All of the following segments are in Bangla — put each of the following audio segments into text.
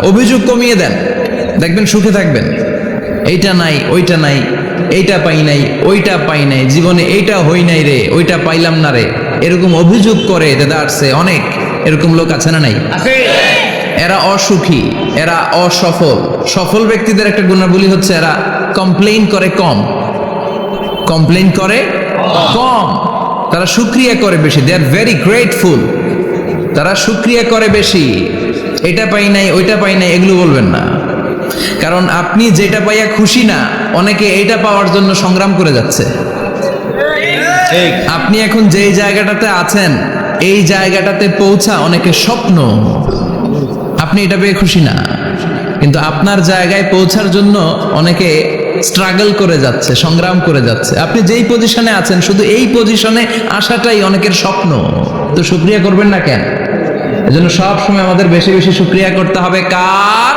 অভিযোগ কমিয়ে দেন, দেখবেন সুখে থাকবেন। এইটা নাই, ওইটা নাই, এইটা পাই নাই, ওইটা পাই নাই, জীবনে এইটা হই নাই রে, ওইটা পাইলাম না রে, এরকম অভিযোগ করে দেদারসে অনেক এরকম লোক আছে না নাই? এরা অসুখী, এরা অসফল। সফল ব্যক্তিদের একটা গুণাবলী হচ্ছে এরা কমপ্লেইন করে কম, কমপ্লেইন করে কম, তারা শুকরিয়া করে বেশি। দে আর ভেরি গ্রেটফুল, তারা শুকরিয়া করে বেশি। এটা পাই নাই, ওইটা পাই নাই এগুলো বলবেন না, কারণ আপনি যেটা পাইয়া খুশি না, অনেকে এইটা পাওয়ার জন্য সংগ্রাম করে যাচ্ছে। আপনি এখন যেই জায়গাটাতে আছেন, এই জায়গাটাতে পৌঁছা অনেকে স্বপ্ন। আপনি এটা পেয়ে খুশি না, কিন্তু আপনার জায়গায় পৌঁছার জন্য অনেকে স্ট্রাগল করে যাচ্ছে, সংগ্রাম করে যাচ্ছে। আপনি যেই পজিশনে আছেন, শুধু এই পজিশনে আসাটাই অনেকের স্বপ্ন। তো শুকরিয়া করবেন না কেন? এজন্য সব সময় আমাদের বেশি বেশি শুকরিয়া করতে হবে কার?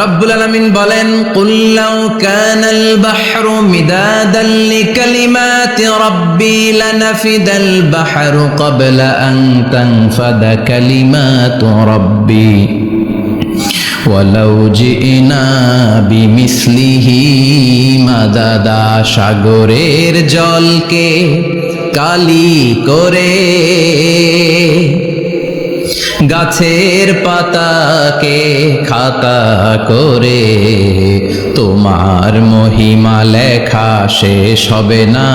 রব্বুল আলামিন বলেন, কুল লাউ কানাল বাহরু মিদাদান লিকালিমাতি রাব্বি লানাফিদাল বাহরু ক্বাবলা আন তানফাদা কালিমাতু রাব্বি ওয়ালাউ জিনা বিমিসলিহি মাদাদা। সাগরের জলকে কালি করে, গাছের পাতাকে খাতা করে, তোমার মহিমা লেখা শেষ হবে না,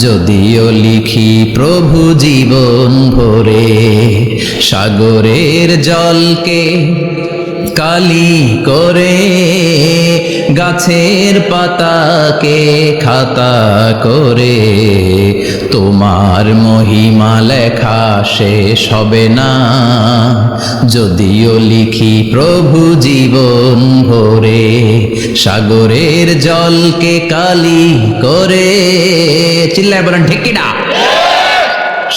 যদিও লিখি প্রভু জীবন ভরে। সাগরের জলকে কালি করে, গাছের পাতাকে খাতা করে, তোমার মহিমা লেখা শেষ হবে না, যদিও লিখি প্রভু জীবন ভরে। সাগরের জলকে কালি করে, চিল্লায় বলেন ঠিক কিনা?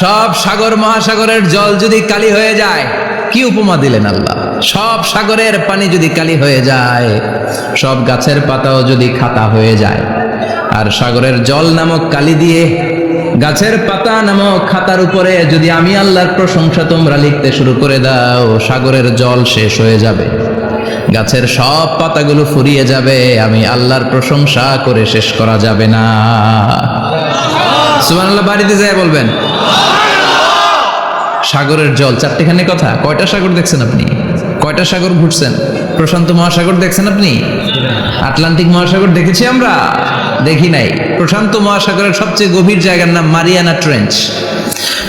সব সাগর মহাসাগরের জল যদি কালি হয়ে যায়, কি উপমা দিলেন আল্লাহ! সব সাগরের পানি যদি কালি হয়ে যায়, সব গাছের পাতাও যদি খাতা হয়ে যায়, আর সাগরের জল নামক কালি দিয়ে গাছের পাতা নামক খাতার উপরে যদি আমি আল্লাহর প্রশংসা তোমরা লিখতে শুরু করে দাও, সাগরের জল শেষ হয়ে যাবে, গাছের সব পাতাগুলো ফুরিয়ে যাবে, আমি আল্লাহর প্রশংসা করে শেষ করা যাবে না। সুবহানাল্লাহ বাড়িতে যায় বলবেন। সাগরের জল, চারটিখানি কথা। কয়টা সাগর দেখছেন আপনি? কয়টা সাগর ঘুরছেন? প্রশান্ত মহাসাগর দেখছেন আপনি? আটলান্টিক মহাসাগর দেখেছি আমরা? দেখি নাই। প্রশান্ত মহাসাগরের সবচেয়ে গভীর জায়গার নাম মারিয়ানা ট্রেঞ্চ।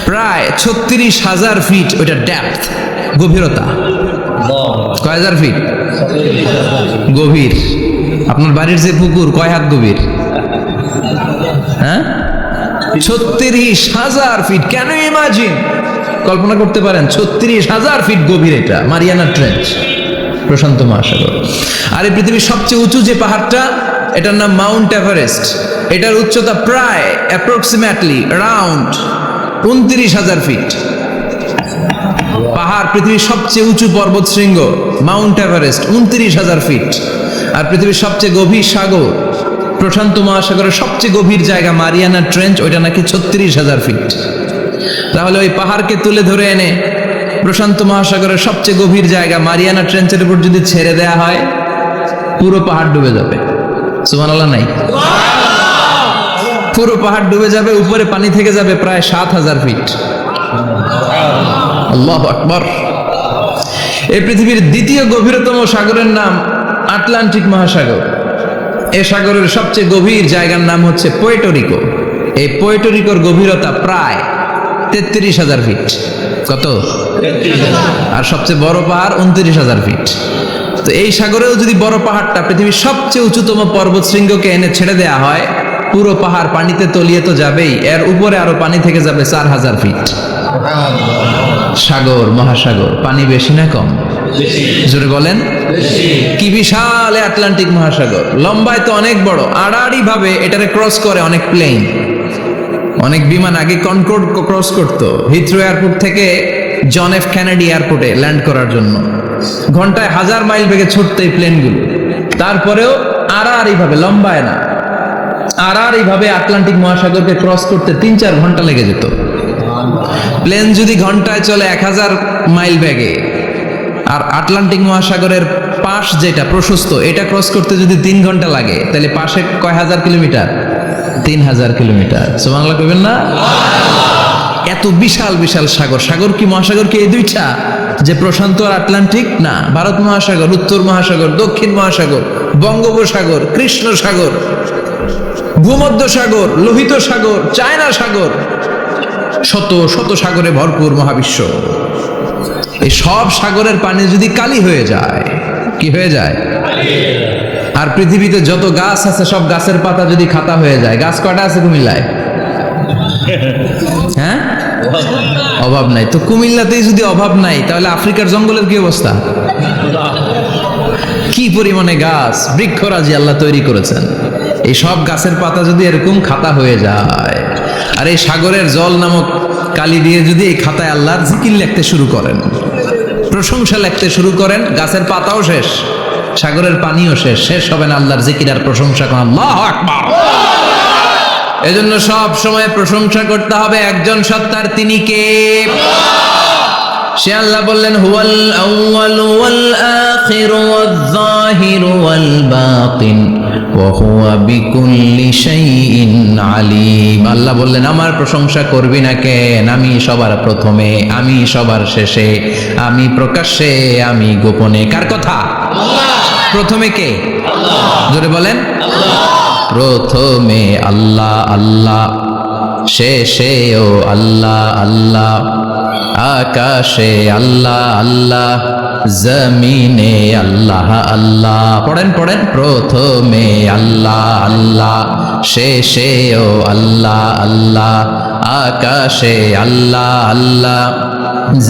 প্রায় 36,000 ফিট ওইটা ডেপথ, গভীরতা। কয় হাজার ফিট গভীর? আপনার বাড়ির যে পুকুর কয় হাত গভীর? হ্যাঁ, 36,000 ফিট। কেন ইমাজিন, কল্পনা করতে পারেন? 36,000 ফিট গভীর এটা মারিয়ানা ট্রেঞ্চ, প্রশান্ত মহাসাগর। আর এই পৃথিবীর সবচেয়ে উঁচু যে পাহাড়টা, এটার নাম মাউন্ট এভারেস্ট। এটার উচ্চতা প্রায় অ্যাপ্রক্সিমেটলি রাউন্ড 29,000 ফিট। পাহাড়, পৃথিবীর সবচেয়ে উঁচু পর্বত শৃঙ্গ মাউন্ট এভারেস্ট 29,000 ফিট। আর পৃথিবীর সবচেয়ে গভীর সাগর, প্রশান্ত মহাসাগরের সবচেয়ে গভীর জায়গা মারিয়ানা ট্রেঞ্চ, ওইটা নাকি 36,000 ফিট। তাহলে ওই পাহাড়কে তুলে ধরে এনে প্রশান্ত মহাসাগরের সবচেয়ে গভীর জায়গা মারিয়ানা ট্রেঞ্চের উপর যদি ছেড়ে দেয়া হয়, পুরো পাহাড় ডুবে যাবে। সুবহানাল্লাহ নাই? পুরো পাহাড় ডুবে যাবে, উপরে পানি থেকে যাবে প্রায় 7,000 ফিট। আল্লাহু আকবার। এই পৃথিবীর দ্বিতীয় গভীরতম সাগরের নাম আটলান্টিক মহাসাগর। এই সাগরের সবচেয়ে গভীর জায়গার নাম হচ্ছে পুয়ের্টো। এই পুয়ের্টোর গভীরতা প্রায় 33,000 ফিট। কত? আর সবচেয়ে বড় পাহাড় 29,000 ফিট। তো এই সাগরেও যদি বড় পাহাড়টা, পৃথিবীর সবচেয়ে উঁচুতম পর্বত শৃঙ্গকে এনে ছেড়ে দেয়া হয়, পুরো পাহাড় পানিতে তলিয়ে তো যাবেই, এর উপরে আরো পানি থেকে যাবে 4,000 ফিট। সাগর, মহাসাগর, পানি বেশি না কম? জোরে বলেন। কি বিশাল আটলান্টিক মহাসাগর! লম্বায় তো অনেক বড়, আড়াআড়ি ভাবে এটারে ক্রস করে অনেক প্লেন, অনেক বিমান। আগে কনকর্ড ক্রস করতো হিথ্রো এয়ারপোর্ট থেকে জন এফ কেনেডি এয়ারপোর্টে ল্যান্ড করার জন্য। ঘন্টায় 1000 মাইল বেগে ছুটতো এই প্লেনগুলো। তারপরেও আড়াআড়ি ভাবে, লম্বায় না, আড়াআড়ি ভাবে আটলান্টিক মহাসাগরকে ক্রস করতে 3-4 ঘন্টা লেগে যেত। প্লেন যদি ঘন্টায় চলে 1000 মাইল বেগে, আর আটলান্টিক মহাসাগরের পাশ যেটা প্রশস্ত, এটা ক্রস করতে যদি 3 ঘন্টা লাগে, তাহলে পাশে কয় হাজার কিলোমিটার? 3000 কিলোমিটার। সুবহানাল্লাহ কইবেন না? এত বিশাল বিশাল সাগর। সাগর কি, মহাসাগর কি এই দুইটা, যে প্রশান্ত আর আটলান্টিক? না, ভারত মহাসাগর, উত্তর মহাসাগর, দক্ষিণ মহাসাগর, বঙ্গোপসাগর, কৃষ্ণ সাগর, ভূমধ্য সাগর, লোহিত সাগর, চায়না সাগর, শত শত সাগরে ভরপুর মহাবিশ্ব। এই সব সাগরের পানি যদি কালি হয়ে যায়, কি হয়ে যায়? আর পৃথিবীতে যত গাছ আছে সব গাছের পাতা যদি খাতা হয়ে যায়, গাছ কয়টা আছে কুমিল্লায়? হ্যাঁ, অভাব নাই। তো কুমিল্লাতেই যদি অভাব নাই, তাহলে আফ্রিকার জঙ্গলের কি অবস্থা? কি পরিমাণে গাছ, বৃক্ষরাজি আল্লাহ তৈরি করেছেন। এই সব গাছের পাতা যদি এরকম খাতা হয়ে যায়, আর এই সাগরের জল নামক কালি দিয়ে যদি এই খাতায় আল্লাহর জিকির লিখতে শুরু করেন, প্রশংসা লিখতে শুরু করেন, গাছের পাতাও শেষ, সাগরের পানিও শেষ, শেষ হবে না আল্লাহর জিকির আর প্রশংসা করেন। আল্লাহু আকবার। এজন্য সব সময় প্রশংসা করতে হবে একজন সত্তার, তিনি কে? সে আল্লাহ বললেন, হুয়াল আউয়ালু ওয়াল আখিরু ওয়াল যাহিরু ওয়াল বাতিন ওয়া হুয়া বিকুল্লি শাইইন আলিম। আল্লাহ বললেন, আমার প্রশংসা করবি না কেন? আমি সবার প্রথমে, আমি সবার শেষে, আমি প্রকাশ্যে, আমি গোপনে। কার কথা? আল্লাহ। প্রথমে কে? আল্লাহ। জোরে বলেন, আল্লাহ। প্রথমে আল্লাহ আল্লাহ, শেষেও আল্লাহ আল্লাহ, আকাশে আল্লাহ আল্লাহ, জমিনে আল্লাহ আল্লাহ। পড়েন পড়েন, প্রথমে আল্লাহ আল্লাহ, শেষেও আল্লাহ আল্লাহ, আকাশে আল্লাহ আল্লাহ,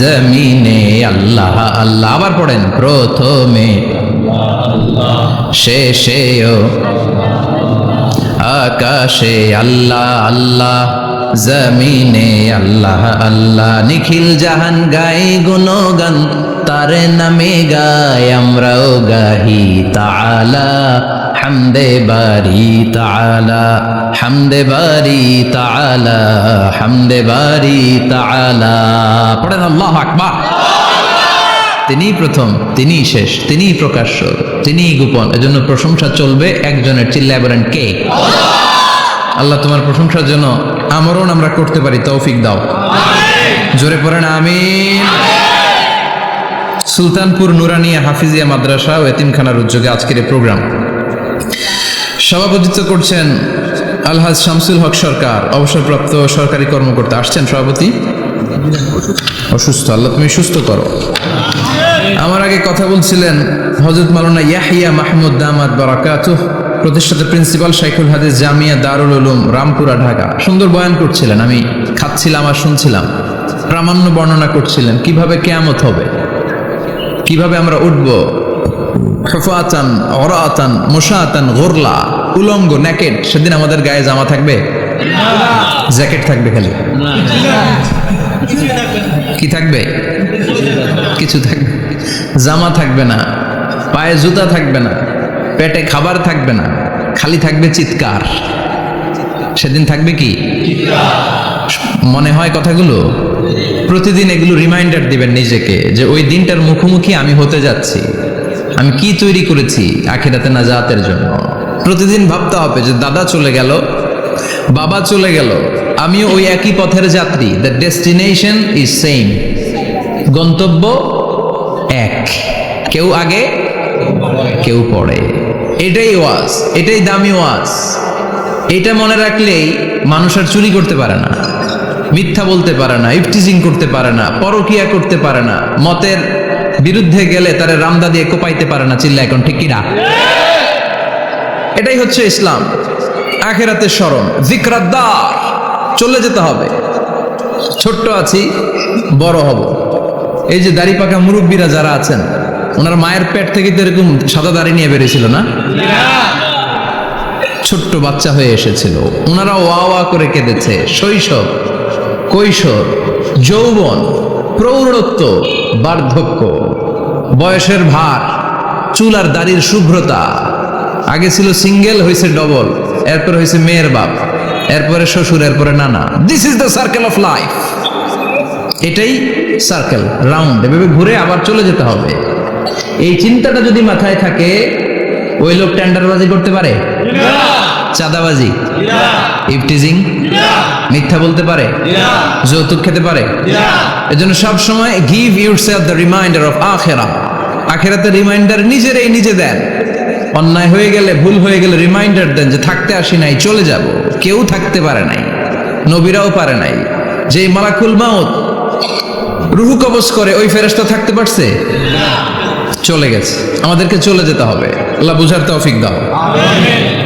জমিনে আল্লাহ আল্লাহ। আবার পড়েন, প্রথমে শেষেও, আকাশে আল্লাহ আল্লাহ, জমিনে আল্লাহ আল্লাহ। নিখিল জাহান গাই গুণগান, তারে নামে গায় আমরাও গাহি। তাআলা হামদে বারি তাআলা, হামদে বারি তাআলা, হামদে বারি তাআলা। পড়েন আল্লাহু আকবার। তিনি প্রথম, তিনি শেষ, তিনি প্রকাশ্য, তিনি গোপন। এজন্য প্রশংসা চলবে একজনের। চিল্লায় বলেন, কে? আল্লাহ তোমার প্রশংসার জন্য আমরণ আমরা করতে পারি, তৌফিক দাও। জোরে পড়েন আমিন। সুলতানপুর নুরানিয়া হাফিজিয়া মাদ্রাসা ও এতিমখানার উদ্যোগে আজকের এই প্রোগ্রাম সভাপতিত্ব করছেন আলহাজ শামসুল হক সরকার, অবসরপ্রাপ্ত সরকারি কর্মকর্তা। আসছেন সভাপতি? অসুস্থ, আল্লাহ তুমি সুস্থ করো। আমার আগে কথা বলছিলেন হযরত মাওলানা ইয়াহিয়া মাহমুদ দামাত বারাকাতুহ, প্রতিষ্ঠাতা প্রিন্সিপাল শাইখুল হাদিস জামিয়া দারুল উলুম রামপুরা ঢাকা। সুন্দর বয়ান করছিলেন, আমি খাচ্ছিলাম আর শুনছিলাম। প্রামাণ্য বর্ণনা করছিলেন কিভাবে কিয়ামত হবে, কিভাবে আমরা উঠব হুফাতান ওরাতান মুশাতান গুরলা, উলঙ্গ নেকেড। সেদিন আমাদের গায়ে জামা থাকবে? জ্যাকেট থাকবে খালি? কি থাকবে? কিছু থাকবে, জামা থাকবে না, পায়ে জুতা থাকবে না, পেটে খাবার থাকবে না, খালি থাকবে চিৎকার। সেদিন থাকবে কি? মনে হয় কথাগুলো প্রতিদিন এগুলো রিমাইন্ডার দিবেন নিজেকে, যে ওই দিনটার মুখোমুখি আমি হতে যাচ্ছি, আমি কি তৈরি করেছি আখিরাতে নাজাতের জন্য। প্রতিদিন ভাবতে হবে যে দাদা চলে গেল, বাবা চলে গেল, আমিও ওই একই পথের যাত্রী। দ্য ডেস্টিনেশন ইজ সেম, গন্তব্য এক, কেউ আগে কেউ পরে। এটাই ওয়াজ, এটাই দামি ওয়াজ। এটা মনে রাখলেই মানুষ আর চুরি করতে পারে না, মিথ্যা বলতে পারে না, ইফটিজিং করতে পারে না, পরকিয়া করতে পারে না, মতের বিরুদ্ধে গেলে তারে রামদা দিয়ে কোপাইতে পারে না। চিল্লা এখন ঠিক কিনা? এটাই হচ্ছে ইসলাম। আখিরাতের স্মরণ, যিকরাদ্দার, চলে যেতে হবে। ছোট্ট আছি, বড় হব। এই যে দাড়ি পাকা মুরব্বীরা যারা আছেন, ওনার মায়ের পেট থেকে তো এরকম সাদা দাড়ি নিয়ে বেরিয়েছিল না? ছোট্ট বাচ্চা হয়ে এসেছিল, ওনারা ওয়া ওয়া করে কেঁদেছে। শৈশব, কৈশোর, যৌবন, প্রৌঢ়ত্ব, বার্ধক্য, বয়সের ভার, চুল আর দাড়ির শুভ্রতা। আগে ছিল সিঙ্গেল, হয়েছে ডবল, এরপরে হয়েছে মেয়ের বাপ, এরপরে শ্বশুর, এরপরে নানা। This is the circle of life. এটাই সার্কেল, রাউন্ড, এভাবে ঘুরে আবার চলে যেতে হবে। এই চিন্তাটা যদি মাথায় থাকে, ওই লোক টেন্ডারবাজি করতে পারে? চাঁদাবাজি, ইফটিজিং, মিথ্যা বলতে পারে, যৌতুক খেতে পারে? এজন্য সব সময় give yourself the reminder of আখিরাহ। আখিরাতের রিমাইন্ডার নিজে দেন। অন্যায় হয়ে গেলে, ভুল হয়ে গেলে রিমাইন্ডার দেন যে থাকতে আসি নাই, চলে যাব। কেউ থাকতে পারে নাই, নবীরাও পারে নাই। যে মালাকুল মাউত রুহু কবজ করে, ওই ফেরেশতা থাকতে পারছে? চলে গেছে। আমাদেরকে চলে যেতে হবে। আল্লাহ বুঝার তৌফিক দাও।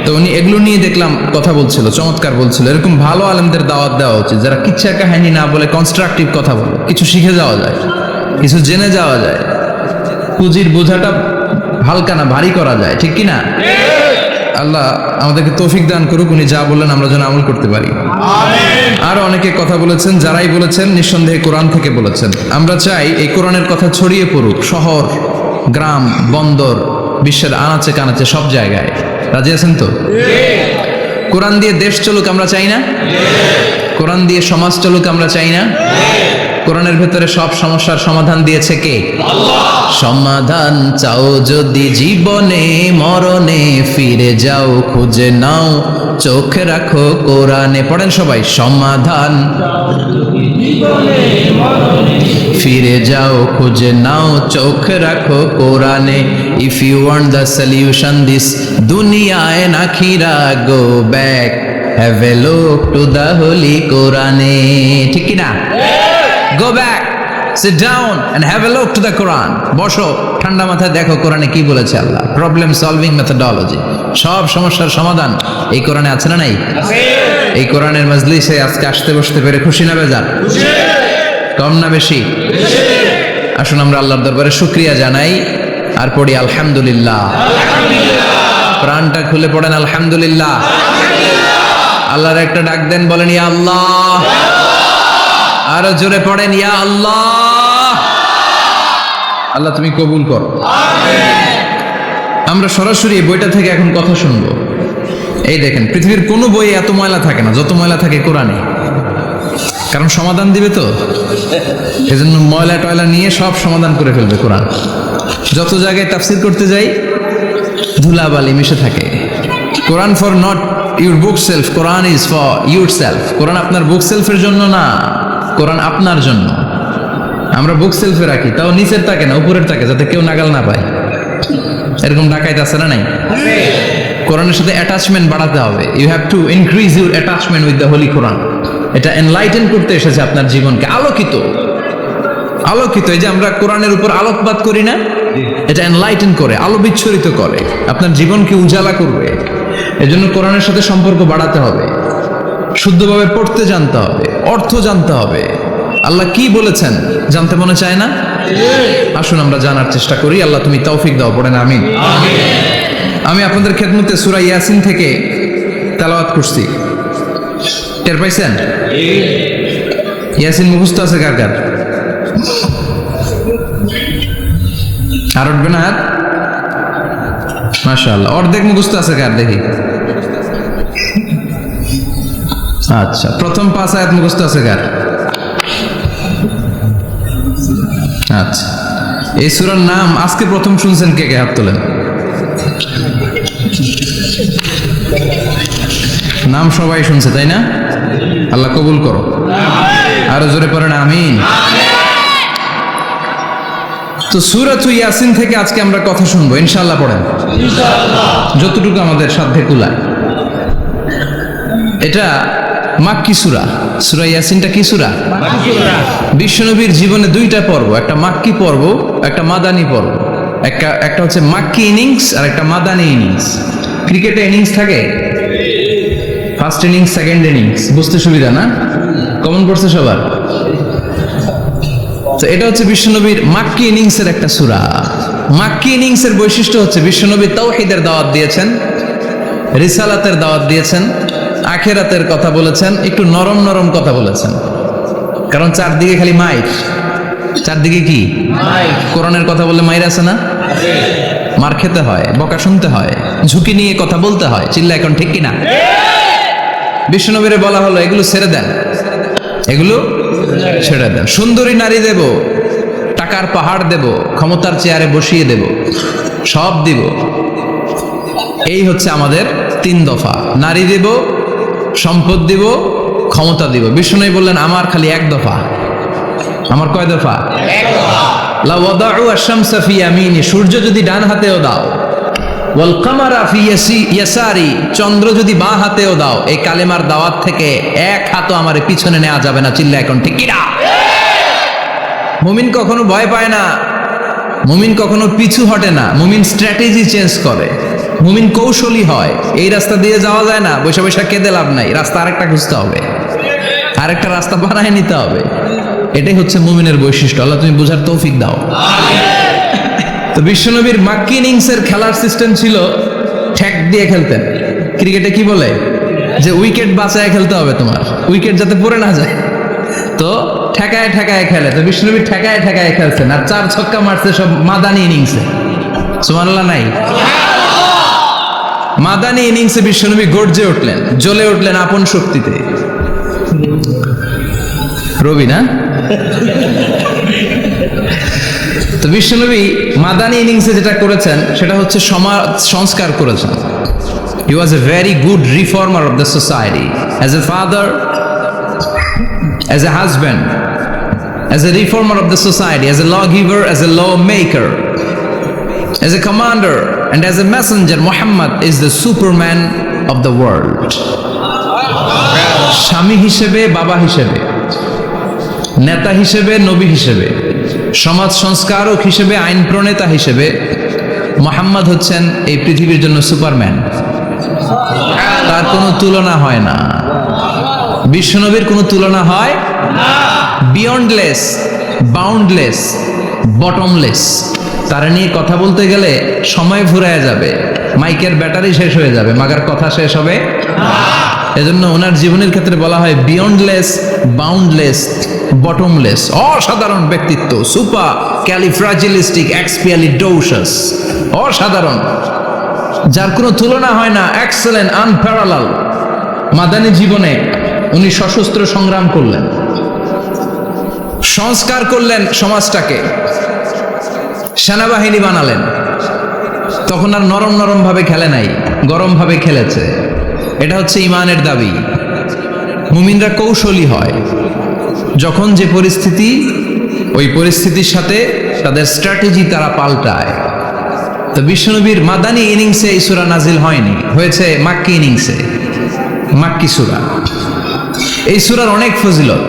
তো উনি এগুলো নিয়ে দেখলাম কথা বলছিল, চমৎকার বলছিল। এরকম ভালো আলেমদের দাওয়াত দেওয়া উচিত, যারা কিচ্ছা কাহিনী না বলে কনস্ট্রাকটিভ কথা বলে, কিছু শিখে যাওয়া যায়, কিছু জেনে যাওয়া যায়। পুঁজির বোঝাটা হালকা না, ভারী করা যায়, ঠিক কি না? আল্লাহ আমাদেরকে তৌফিক দান করুক, উনি যা বললেন আমরা যেন আমল করতে পারি। আর অনেকে কথা বলেছেন, যারাই বলেছেন নিঃসন্দেহে কোরআন থেকে বলেছেন। আমরা চাই এই কোরআনের কথা ছড়িয়ে পড়ুক শহর, গ্রাম, বন্দর, বিশ্বের আনাচে কানাচে, সব জায়গায়। রাজি আছেন তো? কোরআন দিয়ে দেশ চলুক আমরা চাই না? কোরআন দিয়ে সমাজ চলুক আমরা চাই না? কোরআনের ভেতরে সব সমস্যার সমাধান দিয়েছে কে? আল্লাহ। সমাধান চাও যদি জীবনে মরণে, ফিরে যাও খুঁজে নাও, চোখ রাখো কোরআনে। পড়েন সবাই, সমাধান ফিরে যাও খুঁজে নাও, চোখ রাখো কোরআনে। If you want the solution this দুনিয়া এন্ড আখিরা, go back, have a look to the holy কোরআনে। ঠিক কি না? Go back, sit down and have a look to the Quran. বসো, ঠান্ডা মাথায় দেখো কোরআনে কি বলেছে আল্লাহ। প্রবলেম সলভিং মেথোডোলজি, সব সমস্যার সমাধান এই কোরআনে আছে না নাই? এই কোরআনের মজলিসে আজকে আসতে বসতে পেরে খুশি না বেজার? কম না বেশি? আসুন আমরা আল্লাহর দরবারে শুকরিয়া জানাই আর পড়ি আলহামদুলিল্লাহ। প্রাণটা খুলে পড়েন আলহামদুলিল্লাহ। আল্লাহর একটা ডাক দেন, বলেন ইয়া আল্লাহ। আরো জোরে পড়েন ইয়া আল্লাহ। আল্লাহ তুমি কবুল করো। আমরা সরাসরি বইটা থেকে এখন কথা শুনবো। এই দেখেন, পৃথিবীর কোনো বইয়ে এত ময়লা থাকে না যত ময়লা থাকে কোরআনে। কারণ সমাধান দিবে তো, এজন্য ময়লা টয়লা নিয়ে সব সমাধান করে ফেলবে কোরআন। যত জায়গায় তাফসির করতে যাই ধুলাবালি মিশে থাকে। Quran for not your bookshelf, Quran is for yourself. Quran আপনার বুক সেলফের জন্য না, কোরআন আপনার জন্য। আমরা বুক সেলফে রাখি, তাও নিচের থাকে না, উপরের থাকে, যাতে কেউ নাগাল না পায়। এরকম ডাকাইতে আছে না নাই? কোরআনের সাথে অ্যাটাচমেন্ট বাড়াতে হবে। You have to increase your attachment with the holy Quran. এটা এনলাইটেন করতে এসেছে আপনার জীবনকে, আলোকিত। এই যে আমরা কোরআনের উপর আলোকপাত করি না, এটা এনলাইটেন করে, আলো বিচ্ছুরিত করে, আপনার জীবনকে উজালা করবে। এজন্য কোরআনের সাথে সম্পর্ক বাড়াতে হবে, শুদ্ধভাবে পড়তে জানতে হবে, অর্থ জানতে হবে। আল্লাহ কি বলেছেন জানতে মনে চায় না? আসুন আমরা জানার চেষ্টা করি। আল্লাহ তুমি তৌফিক দাও, পড়েন আমিন। আমি আপনাদের খেদমতে সূরা ইয়াসিন থেকে তেলাওয়াত করছি, টের পাইছেন? ইয়াসিন মুখস্থ আছে কার কার? আর উঠবে না হাত? মাশাআল্লাহ। অর্ধেক মুখস্থ আছে কার দেখি? আচ্ছা, প্রথম 5 আয়াত মুখস্থ আছে কার? আচ্ছা, এই সূরার নাম আজকে প্রথম শুনছেন কে কে? হাত তোলেন। নাম সবাই শুনছে তাই না? আল্লাহ কবুল করো। আরো জোরে পড়েন আমিন। তো সূরাতুল ইয়াসিন থেকে আজকে আমরা কথা শুনবো ইনশাআল্লাহ। পড়েন ইনশাআল্লাহ, যতটুকু আমাদের সাধ্যে কুলায়। এটা মাক্কি সূরা। সূরা ইয়াসিনটা কি সূরা? মাক্কি সূরা। বিশ্বনবীর জীবনে 2টা পর্ব, একটা মাক্কি পর্ব, একটা মাদানী পর্ব। একটা হচ্ছে মাক্কি ইনিংস আর একটা মাদানী ইনিংস। ক্রিকেটে ইনিংস থাকে, ফার্স্ট ইনিংস, সেকেন্ড ইনিংস, বুঝতে সুবিধা না? কমন পড়ছে সবার? তো এটা হচ্ছে বিশ্বনবীর মাক্কি ইনিংসের একটা সূরা। মাক্কি ইনিংসের বৈশিষ্ট্য হচ্ছে বিশ্বনবী তাওহীদের দাওয়াত দিয়েছেন, রিসালাতের দাওয়াত দিয়েছেন, আখিরাতের কথা বলেছেন, একটু নরম নরম কথা বলেছেন। কারণ চারদিকে খালি মাইর, চারদিকে কি কোরআনের কথা বললে মাইর আছে না? মার খেতে হয়, বকা শুনতে হয়, ঝুঁকি নিয়ে কথা বলতে হয়। চিল্লা এখন ঠিক কিনা? বিশ্বনবীরে বলা হলো এগুলো ছেড়ে দেন, এগুলো ছেড়ে দেন। সুন্দরী নারী দেব, টাকার পাহাড় দেব, ক্ষমতার চেয়ারে বসিয়ে দেব, সব দিব। এই হচ্ছে আমাদের 3 দফা। নারী দেব, সম্পদ দিব, ক্ষমতা দিব। বিষ্ণু বললেন আমার খালি 1 দফা। আমার কয় দফা? 1 দফা। লা ওয়াদাউ আশ-শামসা ফি ইয়ামিনি, সূর্য যদি ডান হাতেও দাও, ওয়াল কামারা ফি ইয়াসারি, চন্দ্র যদি বাঁ হাতেও দাও, এই কালেমার দাওয়াত থেকে 1 হাতও আমারে পিছনে নেওয়া যাবে না। চিল্লা এখন ঠিক কিনা? মুমিন কখনো ভয় পায় না, মুমিন কখনো পিছু হটে না, মুমিন স্ট্র্যাটেজি চেঞ্জ করে, মুমিন কৌশলী হয়। এই রাস্তা দিয়ে যাওয়া যায় না, বৈশা বৈশা কেঁদে লাভ নাই, রাস্তা আরেকটা খুঁজতে হবে, আরেকটা রাস্তা বানায় নিতে হবে। এটাই হচ্ছে মুমিনের বৈশিষ্ট্য। আল্লাহ তুমি বুঝার তৌফিক দাও। তো বিশ্বনবীর মাক্কি ইনিংসের খেলার সিস্টেম ছিল ঠ্যাক দিয়ে খেলতেন। ক্রিকেটে কি বলে যে উইকেট বাঁচায় খেলতে হবে, তোমার উইকেট যাতে পড়ে না যায়। তো ঠেকায় ঠেকায় খেলে। তো বিশ্বনবী ঠেকায় ঠেকায় খেলছেন, আর 4 ছক্কা মারছে সব মাদানি ইনিংসে। সুবহানাল্লাহ নাই? মাদানি ইনিংসে বিশ্বনবী গর্জে উঠলেন, জ্বলে উঠলেন আপন শক্তিতে। রবি না? তো বিশ্বনবী মাদানি ইনিংসে যেটা করেছেন সেটা হচ্ছে সমাজ সংস্কার করেছেন। He was a very good reformer of the society. As a father, as a husband, as a reformer of the society, as a lawgiver, as a lawmaker, as a commander, and as a messenger, Muhammad is the superman of the world. স্বামী হিসেবে, বাবা হিসেবে, নেতা হিসেবে, নবী হিসেবে, সমাজ সংস্কারক হিসেবে, আইন প্রণেতা হিসেবে মুহাম্মদ হচ্ছেন এই পৃথিবীর জন্য সুপারম্যান। তার কোনো তুলনা হয় না, বিশ্বনবীর কোনো তুলনা হয় না। Beyondless, boundless, bottomless. তার নিয়ে কথা বলতে গেলে সময় ফুরায় যাবে, মাইকের ব্যাটারি শেষ হয়ে যাবে, মাগার কথা শেষ হবে না। এজন্য ওনার জীবনের ক্ষেত্রে বলা হয় বিয়ন্ডলেস, বাউন্ডলেস, বটমলেস। অসাধারণ ব্যক্তিত্ব, সুপার ক্যালিফ্রাজিলিস্টিক এক্সপিয়ালিডোসাস, অসাধারণ, যার কোনো তুলনা হয় না, এক্সেলেন্ট, আনপ্যারালাল। মাদানী জীবনে উনি সশস্ত্র সংগ্রাম করলেন, সংস্কার করলেন সমাজটাকে, সেনাবাহিনী বানালেন। তখন আর নরম নরম ভাবে খেলে নাই, গরম ভাবে খেলেছে। এটা হচ্ছে ইমানের দাবি। মুমিনরা কৌশলী হয়, যখন যে পরিস্থিতি, ওই পরিস্থিতির সাথে তাদের স্ট্র্যাটেজি তারা পাল্টায়। তো বিশ্বনবীর মাদানী ইনিংসে এই সূরা নাজিল হয়নি, হয়েছে মাক্কি ইনিংসে, মাক্কি সূরা। এই সূরার অনেক ফজিলত,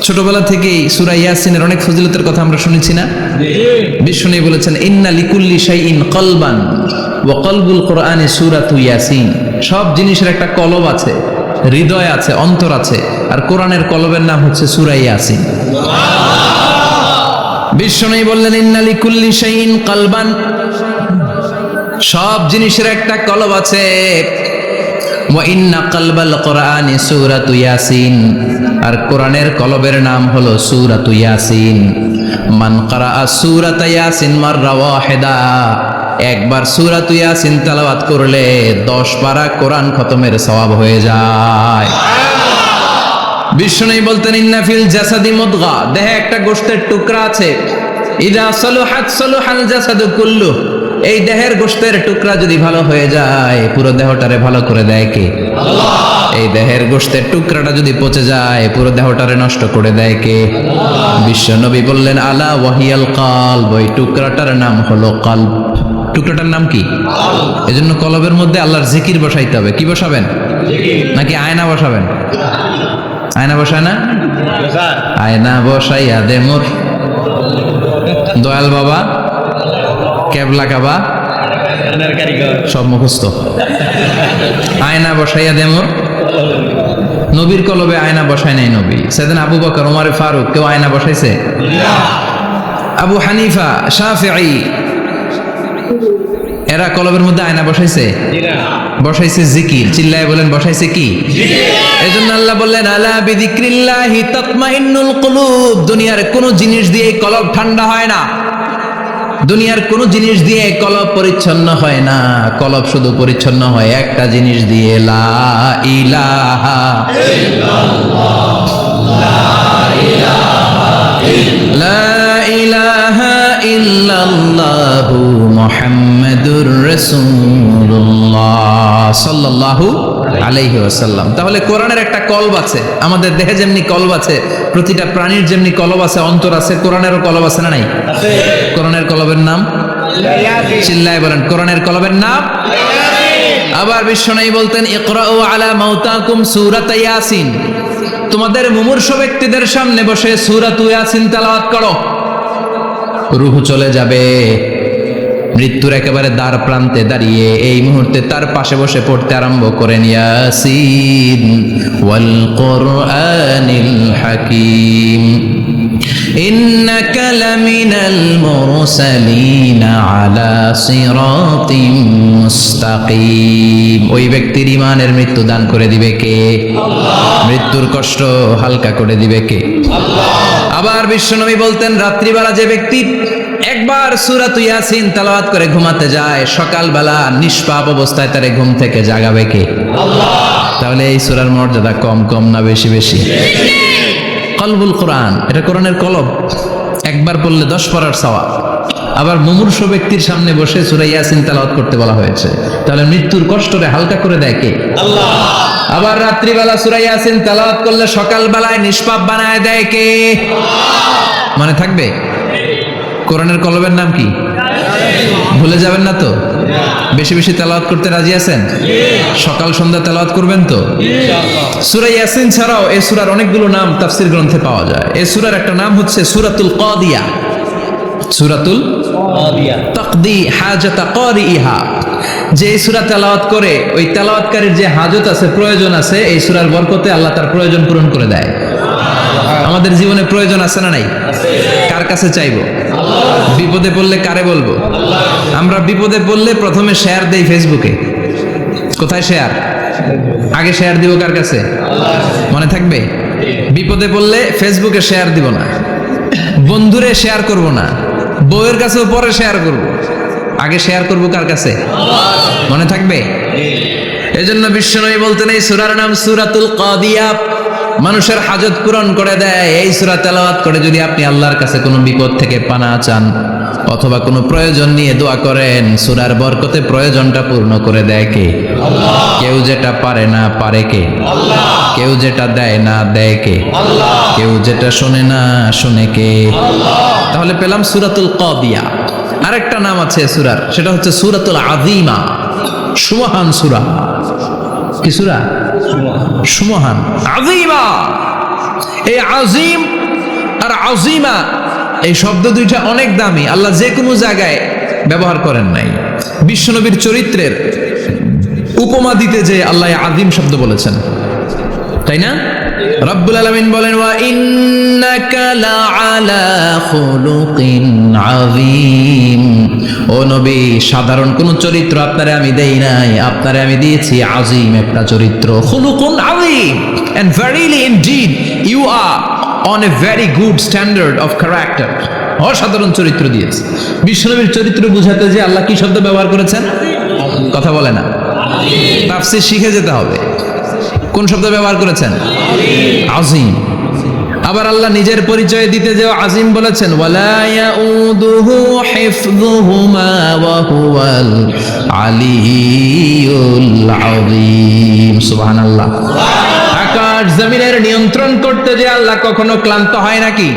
ছোটবেলা থেকেই সূরা ইয়াসিনের অনেক ফজিলতের কথা আমরা শুনেছি না? বিশ্বনবী বলেছেন ইন্না লিকুল্লি শাইইন কলবান ওয়া কলবুল কোরআনি সূরাতু ইয়াসিন। সব জিনিসের একটা কলব আছে, হৃদয় আছে, অন্তর আছে, আর কোরআনের কলবের নাম হচ্ছে সূরা ইয়াসিন। বিশ্বনবী বললেন ইন্না লিকুল্লি শাইইন কলবান, সব জিনিসের একটা কলব আছে। ওয়া ইন্না কলবাল কোরআনি সূরাতু ইয়াসিন, আর কোরআনের কলবের নাম হলো সূরাতু ইয়াসিন। মান ক্বারাআ সূরাতা ইয়াসিন মাররা ওয়াহিদা, একবার সূরাতু ইয়াসিন তেলাওয়াত করলে 10 পারা কোরআন খতমের সওয়াব হয়ে যায়। বিশ্বনবী বলতেন ইন্না ফিল জাসাদি মুদগা, দেহে একটা গোশতের টুকরা আছে, ইযা সালুহাত সালুহাল জাসাদু কুল্লু, এই দেহের গোশতের টুকরা যদি ভালো হয়ে যায়, পুরো দেহটারে ভালো করে দেয় কে? আল্লাহ। এই দেহের গোশতের টুকরাটা যদি পচে যায়, পুরো দেহটারে নষ্ট করে দেয় কে? আল্লাহ। বিশ্বনবী বললেন আলা ওয়াহিয়াল কলব, ওই টুকরাটার নাম হলো কলব। টুকরাটার নাম কি? কলব। এজন্য কলবের মধ্যে আল্লাহর জিকির বসাইতে হবে। কি বসাবেন? জিকির। নাকি আয়না বসাবেন? আয়না বসায় না? আয়না বসাইয়া দে মোর দয়াল বাবা, কেবলা কাবা, সব মুখস্থ। আয়না বসাইয়া দে মোর, নবীর কলবে আয়না বসায় নাই নবী। সেদিন আবু বকর, ওমর ফারুক, কেউ আয়না বসাইছে? আবু হানিফা, শাফিঈ, এরা কলবের মধ্যে আয়না বসাইছে? বসাইছে জিকির। চিল্লায় বলেন বসাইছে কি? এজন্য আল্লাহ বললেন আলা বিযিক্রিল্লাহি তাতমাইন্নুল কুলুব। দুনিয়ার কোন জিনিস দিয়ে কলব ঠান্ডা হয় না, দুনিয়ার কোন জিনিস দিয়ে কলব পরিচ্ছন্ন হয় না। কলব শুধু পরিচ্ছন্ন হয় একটা জিনিস দিয়ে, লা ইলাহা ইল্লাল্লাহ। লা ইলাহা ইল্লাল্লাহু মুহাম্মাদুর রাসূলুল্লাহ সাল্লাল্লাহু আলাইহি ওয়াসাল্লাম। তাহলে কোরআনের একটা কলব আছে, আমাদের দেহে যেমনি কলব আছে, প্রতিটা প্রাণীর যেমনি কলব আছে, অন্তর আছে, কোরআনেরও কলব আছে না নাই? আছে। কোরআনের কলবের নাম চিল্লায় বলেন, কোরআনের কলবের নাম। আবার বিশ্বনবী বলতেন, ইকরাউ আলা মাউতাকুম সূরাত ইয়াসিন, তোমাদের মুমূর্ষ ব্যক্তিদের সামনে বসে সূরাত ইয়াসিন তেলাওয়াত করো। রূহ চলে যাবে, মৃত্যুর একেবারে দ্বার প্রান্তে দাঁড়িয়ে এই মুহূর্তে তার পাশে বসে পড়তে আরম্ভ করেন, ইয়াসিন ওয়াল কুরআনিল হাকীম ইন্নাকা লামিনাল মুরসালিনা আলা সিরাতিম মুস্তাকিম। ওই ব্যক্তির ঈমানের মৃত্যু দান করে দিবে কে? আল্লাহ। মৃত্যুর কষ্ট হালকা করে দিবে কে? আল্লাহ। আবার বিশ্বনবী বলতেন, রাত্রিবেলা যে ব্যক্তি একবার সূরাত ইয়াসিন তেলাওয়াত করে ঘুমাতে যায়, সকালবেলা নিষ্পাপ অবস্থায় তারে ঘুম থেকে জাগাবে কে? আল্লাহ। তাহলে এই সূরার মর্যাদা কম কম না বেশি বেশি? কলবুল কোরআন, এটা কোরআনের কলব, একবার পড়লে 10 পড়ার সওয়াব। আবার মুমূর্ষ ব্যক্তির সামনে বসে সূরা ইয়াসিন তেলাওয়াত করতে বলা হয়েছে, তাহলে মৃত্যুর কষ্টরে হালকা করে দেয় কে? আল্লাহ। আবার রাত্রিবেলা সূরা ইয়াসিন তেলাওয়াত করলে সকালবেলায় নিষ্পাপ বানায় দেয় কে? আল্লাহ। মনে থাকবে? কোরআনের কলবের নাম কি? ভুলে যাবেন না তো? বেশি বেশি তেলাওয়াত করতে রাজি আছেন? সকাল সন্ধ্যা তেলাওয়াত করবেন তো? সূরা ইয়াসিন ছাড়াও এই সূরার অনেকগুলো নাম তাফসীর গ্রন্থে পাওয়া যায়। এই সূরার একটা নাম হচ্ছে সূরাতুল কাদিয়া। সূরাতুল কাদিয়া তাকদি হাজাতা কারিহা। যে সূরা তেলাওয়াত করে ওই তেলাওয়াতকারীর যে হাজত আছে, প্রয়োজন আছে, এই সূরার বরকতে আল্লাহ তার প্রয়োজন পূরণ করে দেয়। আমাদের জীবনে প্রয়োজন আছে না নাই? কার কাছে চাইবো? বিপদে পড়লে কারে বলবো? আমরা বিপদে পড়লে প্রথমে শেয়ার দেই ফেসবুকে। কোথায় শেয়ার? আগে শেয়ার দিব কার কাছে? মনে থাকবে? বিপদে পড়লে ফেসবুকে শেয়ার দিব না, বন্ধুরে শেয়ার করব না, বউয়ের কাছেও পরে শেয়ার করব, আগে শেয়ার করব কার কাছে? মনে থাকবে? এজন্য বিশ্বনবী বলতেন, এই সূরার নাম সূরাতুল কাদিয়া, মানুষের হাজত পূরণ করে দেয়। এই সূরা তেলাওয়াত করে যদি আপনি আল্লাহর কাছে কোনো বিপদ থেকে পানা চান অথবা কোনো প্রয়োজন নিয়ে দোয়া করেন, সূরার বরকতে প্রয়োজনটা পূর্ণ করে দেয় কে? আল্লাহ। কেউ যেটা পারে না পারে কে? আল্লাহ। কেউ যেটা দেয় না দেয় কে? আল্লাহ। কেউ যেটা শোনে না শোনে কে? আল্লাহ। তাহলে পেলাম সূরাতুল কাদিয়া। আরেকটা নাম আছে সূরার, সেটা হচ্ছে সূরাতুল আযীমা, সুমহান সূরা। কি সূরা? সুমহান, আযীমা। এই আযীম আর আযীমা এই শব্দ দুইটা অনেক দামি, আল্লাহ যে কোনো জায়গায় ব্যবহার করেন নাই। বিশ্বনবীর চরিত্রের উপমা দিতে যে আল্লাহ আযীম শব্দ বলেছেন, তাই না? রব্বুল আলামিন বলেন, ওয়া ইন্নাকা লাআলা খুলুকিন আযীম। ও নবী, সাধারণ কোন চরিত্র আপনারে আমি দেই নাই, আপনারে আমি দিয়েছি আযীম একটা চরিত্র। খুলুকুন আযীম, and verily indeed you are on a very good standard of character. অসাধারণ চরিত্র দিয়েছে। বিশ্বনবীর চরিত্র বুঝাতে যে আল্লাহ কি শব্দ ব্যবহার করেছেন? কথা বলে না, তাফসীর শিখে যেতে হবে। কোন শব্দ ব্যবহার করেছেন? আযীম। আবার আল্লাহ নিজের পরিচয় দিতে যে আযীম বলেছেন, ওয়ালা ইয়াউদুহু হিফযুহুমা ওয়া হুয়াল আলিয়্যুল আযীম। সুবহানাল্লাহ। আকাশ জমিনের নিয়ন্ত্রণ করতে যে আল্লাহ কখনো ক্লান্ত হয় নাকি?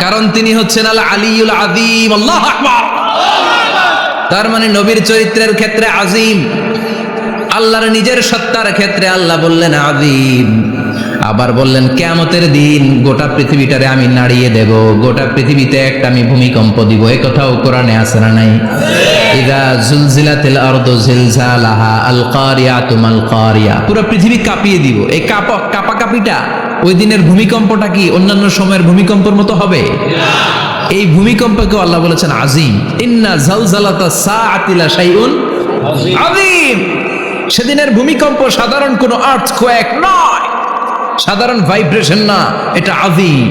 কারণ তিনি হচ্ছেন আল আলিয়্যুল আযীম। আল্লাহু আকবার। তার মানে নবীর চরিত্রের ক্ষেত্রে আযীম, আল্লাহর নিজের সত্তার ক্ষেত্রে আল্লাহ বললেন আযীম। আবার বললেন কিয়ামতের দিন গোটা পৃথিবীটারে আমি নাড়িয়ে দেব, গোটা পৃথিবীতে একটা আমি ভূমিকম্প দিব। এই কথাও কোরআনে আছে না নাই? ইযা জুলজিলাতিল আরদু জিলজালাহা আল কারিয়াতু মাল কারিয়া। পুরো পৃথিবী কাঁপিয়ে দিব। এই কাঁপাকাঁপিটা ওই দিনের ভূমিকম্পটা কি অন্যান্য সময়ের ভূমিকম্পের মতো হবে? এই ভূমিকম্পকে আল্লাহ বলেছেন আযীম। ইন্না জালজালাতাস সাআতি লা শাইউন আযীম। সেদিনের ভূমিকম্প সাধারণ কোনো আর্থকোয়েক নয়, সাধারণ ভাইব্রেশন না, এটা আযীম।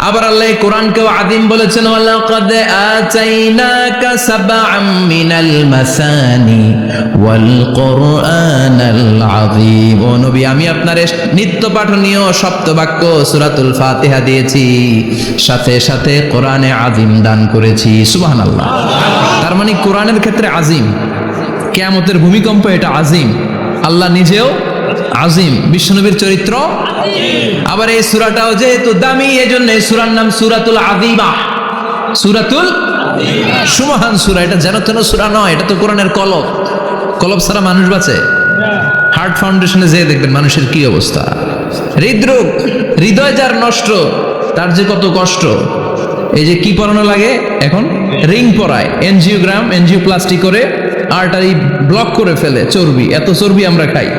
আবার আল্লাহ কোরআনকেও আযীম বলেছেন, ওয়ালাকাদ আতাইনাকা সাবআম মিনাল মাসানি ওয়াল কুরআনাল আযীম। ও নবী, আমি আপনার নিত্য পাঠনীয় সপ্তবাক্য সূরাতুল ফাতিহা দিয়েছি, সাথে সাথে কোরআনে আযীম দান করেছি। সুবহানাল্লাহ। তার মানে কোরআনের ক্ষেত্রে আযীম, কিয়ামতের ভূমিকম্প এটা আযীম, আল্লাহ নিজেও আযীম, বিশ্বনবীর চরিত্র আবার এই সূরাটাও যেহেতু দামি, এজন্য এই সূরার নাম সূরাতুল আযীমা। সূরাতুল সুমহান সূরা। এটা যেন তেন সূরা নয়, এটা তো কোরআনের কলব। কলব ছাড়া মানুষ বাঁচে? হার্ট ফাউন্ডেশনে যেয়ে দেখবেন মানুষের কি অবস্থা। হৃদরোগ, হৃদয় যার নষ্ট, তার যে কত কষ্ট। এই যে কি পরানো লাগে এখন, রিং পরায়, এনজিওগ্রাম, এনজিওপ্লাস্টি করে আর্টারি ব্লক করে ফেলে। চর্বি, এত চর্বি আমরা খাই,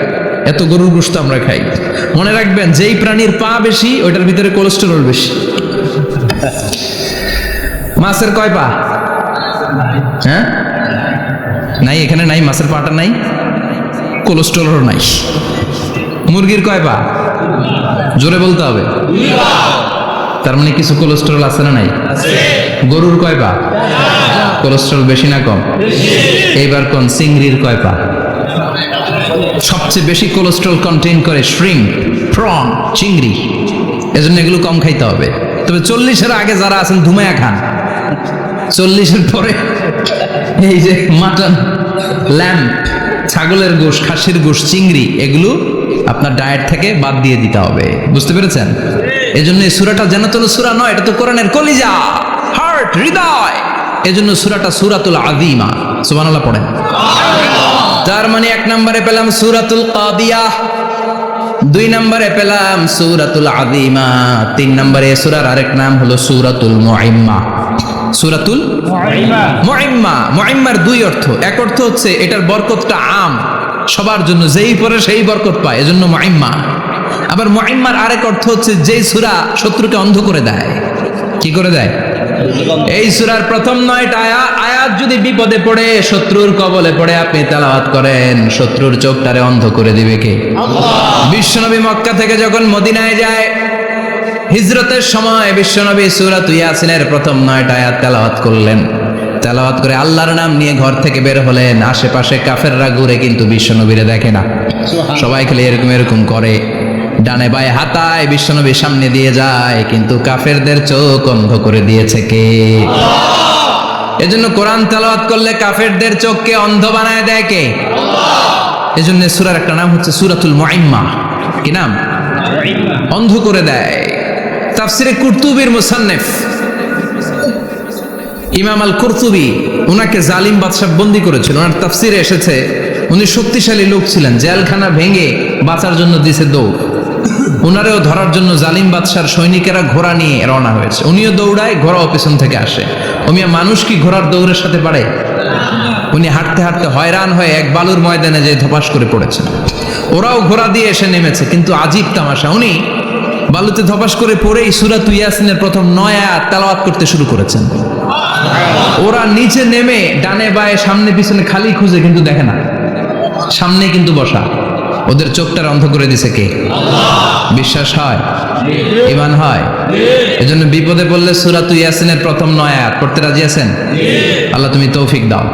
এত গরুর গোশত আমরা খাই। মনে রাখবেন, যেই প্রাণীর পা বেশি ওইটার ভিতরে কোলেস্টেরল বেশি। মাছের কয় পা? হ্যাঁ, নাই, এখানে নাই, মাছের পাটা নাই, কোলেস্টেরল নাই। মুরগির কয় পা? জোরে বলতে হবে। তার মানে কিছু কোলেস্টেরল আছে না নাই? গরুর কয় পা? কোলেস্টেরল বেশি না কম? এইবার কোন চিংড়ির কয় পা? সবচেয়ে বেশি কোলেস্টেরল কন্টেইন করে শ্রিম্প, প্রন, চিংড়ি। এজন্য এগুলো কম খাইতে হবে। তবে 40-এর আগে যারা আছেন ধুমায়া খান, 40-এর পরে এই যে মাটন, ল্যাম্প, ছাগলের গোশ, খাসির গোশ, চিংড়ি, এগুলো আপনার ডায়েট থেকে বাদ দিয়ে দিতে হবে। বুঝতে পেরেছেন? এজন্য এই সূরাটা যেন তেন সূরা নয়, এটা তো কোরআনের কলিজা, হার্ট, হৃদয়। এজন্য সূরাটা সূরাতুল আযীমা। সুবহানাল্লাহ পড়েন। তার মানে 1 নম্বরে পেলাম সূরাতুল কাদিয়াহ, 2 নম্বরে পেলাম সূরাতুল আযীমা, 3 নম্বরে সূরার আরেক নাম হলো সূরাতুল মুইম্মা। সূরাতুল মুইম্মা। মুইম্মার 2 অর্থ। এক অর্থ হচ্ছে এটার বরকতটা আম, সবার জন্য, যেই পড়ে সেই বরকত পায়, এজন্য মুইম্মা। আবার মুইম্মার আরেক অর্থ হচ্ছে যেই সূরা শত্রুকে অন্ধ করে দেয়। কি করে দেয়? এই সূরার প্রথম 9টা আয়াত যদি বিপদে পড়ে, শত্রুর কবলে পড়ে আপনি তেলাওয়াত করেন, শত্রুর চোখটারে অন্ধ করে দিবে কে? আল্লাহ। বিশ্বনবী মক্কা থেকে যখন মদিনায় যায়, হিজরতের সময় বিশ্বনবী সূরাতুল ইয়াসিনের প্রথম 9টা আয়াত তেলাওয়াত করলেন। তেলাওয়াত করে আল্লাহর নাম নিয়ে ঘর থেকে বের হলেন। আশেপাশে কাফেররা ঘুরে কিন্তু বিশ্বনবীরে দেখে না। সবাই খালি এরকম এরকম করে, ডানে বায়ে হাতায়, বিশ্বনবীর সামনে দিয়ে যায়, কিন্তু কাফেরদের চোখ অন্ধ করে দিয়েছে কে? আল্লাহ। এজন্য কোরআন তেলাওয়াত করলে কাফেরদের চোখকে অন্ধ বানায় দেয় কে? আল্লাহ। এজন্য সূরার একটা নাম হচ্ছে সূরাতুল মুইম্মা। কি নাম? অন্ধ করে দেয়। তাফসিরে কুরতুবির মুসান্নিফ ইমাম আল কুরতুবি, উনাকে জালিম বাদশা বন্দী করেছিল। ওনার তাফসিরে এসেছে উনি শক্তিশালী লোক ছিলেন, জেলখানা ভেঙে বাঁচার জন্য দিছে দৌড়। উনারেও ধরার জন্য জালিম বাদশার সৈনিকেরা ঘোড়া নিয়ে রওনা হয়েছে। উনিও দৌড়ায়, ঘোড়াও পেছন থেকে আসে। ওমিয়া মানুষ কি ঘোড়ার দৌড়ের সাথে পারে? উনি হাঁটতে হাঁটতে হয়রান হয়ে এক বালুর ময়দানে যে ধপাস করে পড়েছেন। ওরাও ঘোড়া দিয়ে এসে নেমেছে, কিন্তু আজীব তামাশা, উনি বালুতে ধপাস করে পড়েই সূরাতুল ইয়াসিনের প্রথম 9 আয়াত তেলাওয়াত করতে শুরু করেছেন। ওরা নিচে নেমে ডানে বায়ে সামনে পিছনে খালি খুঁজে, কিন্তু দেখে না, সামনে কিন্তু বসা। ওদের চোখটার অন্ধ করে দিছে কে? আল্লাহ। বিশ্বাস হয়? ঈমান হয়? এজন্য বিপদে পড়লে সূরাতুল ইয়াসিনের প্রথম 9 আয়াত পড়তে রাজি আছেন? আল্লাহ তুমি তৌফিক দাও।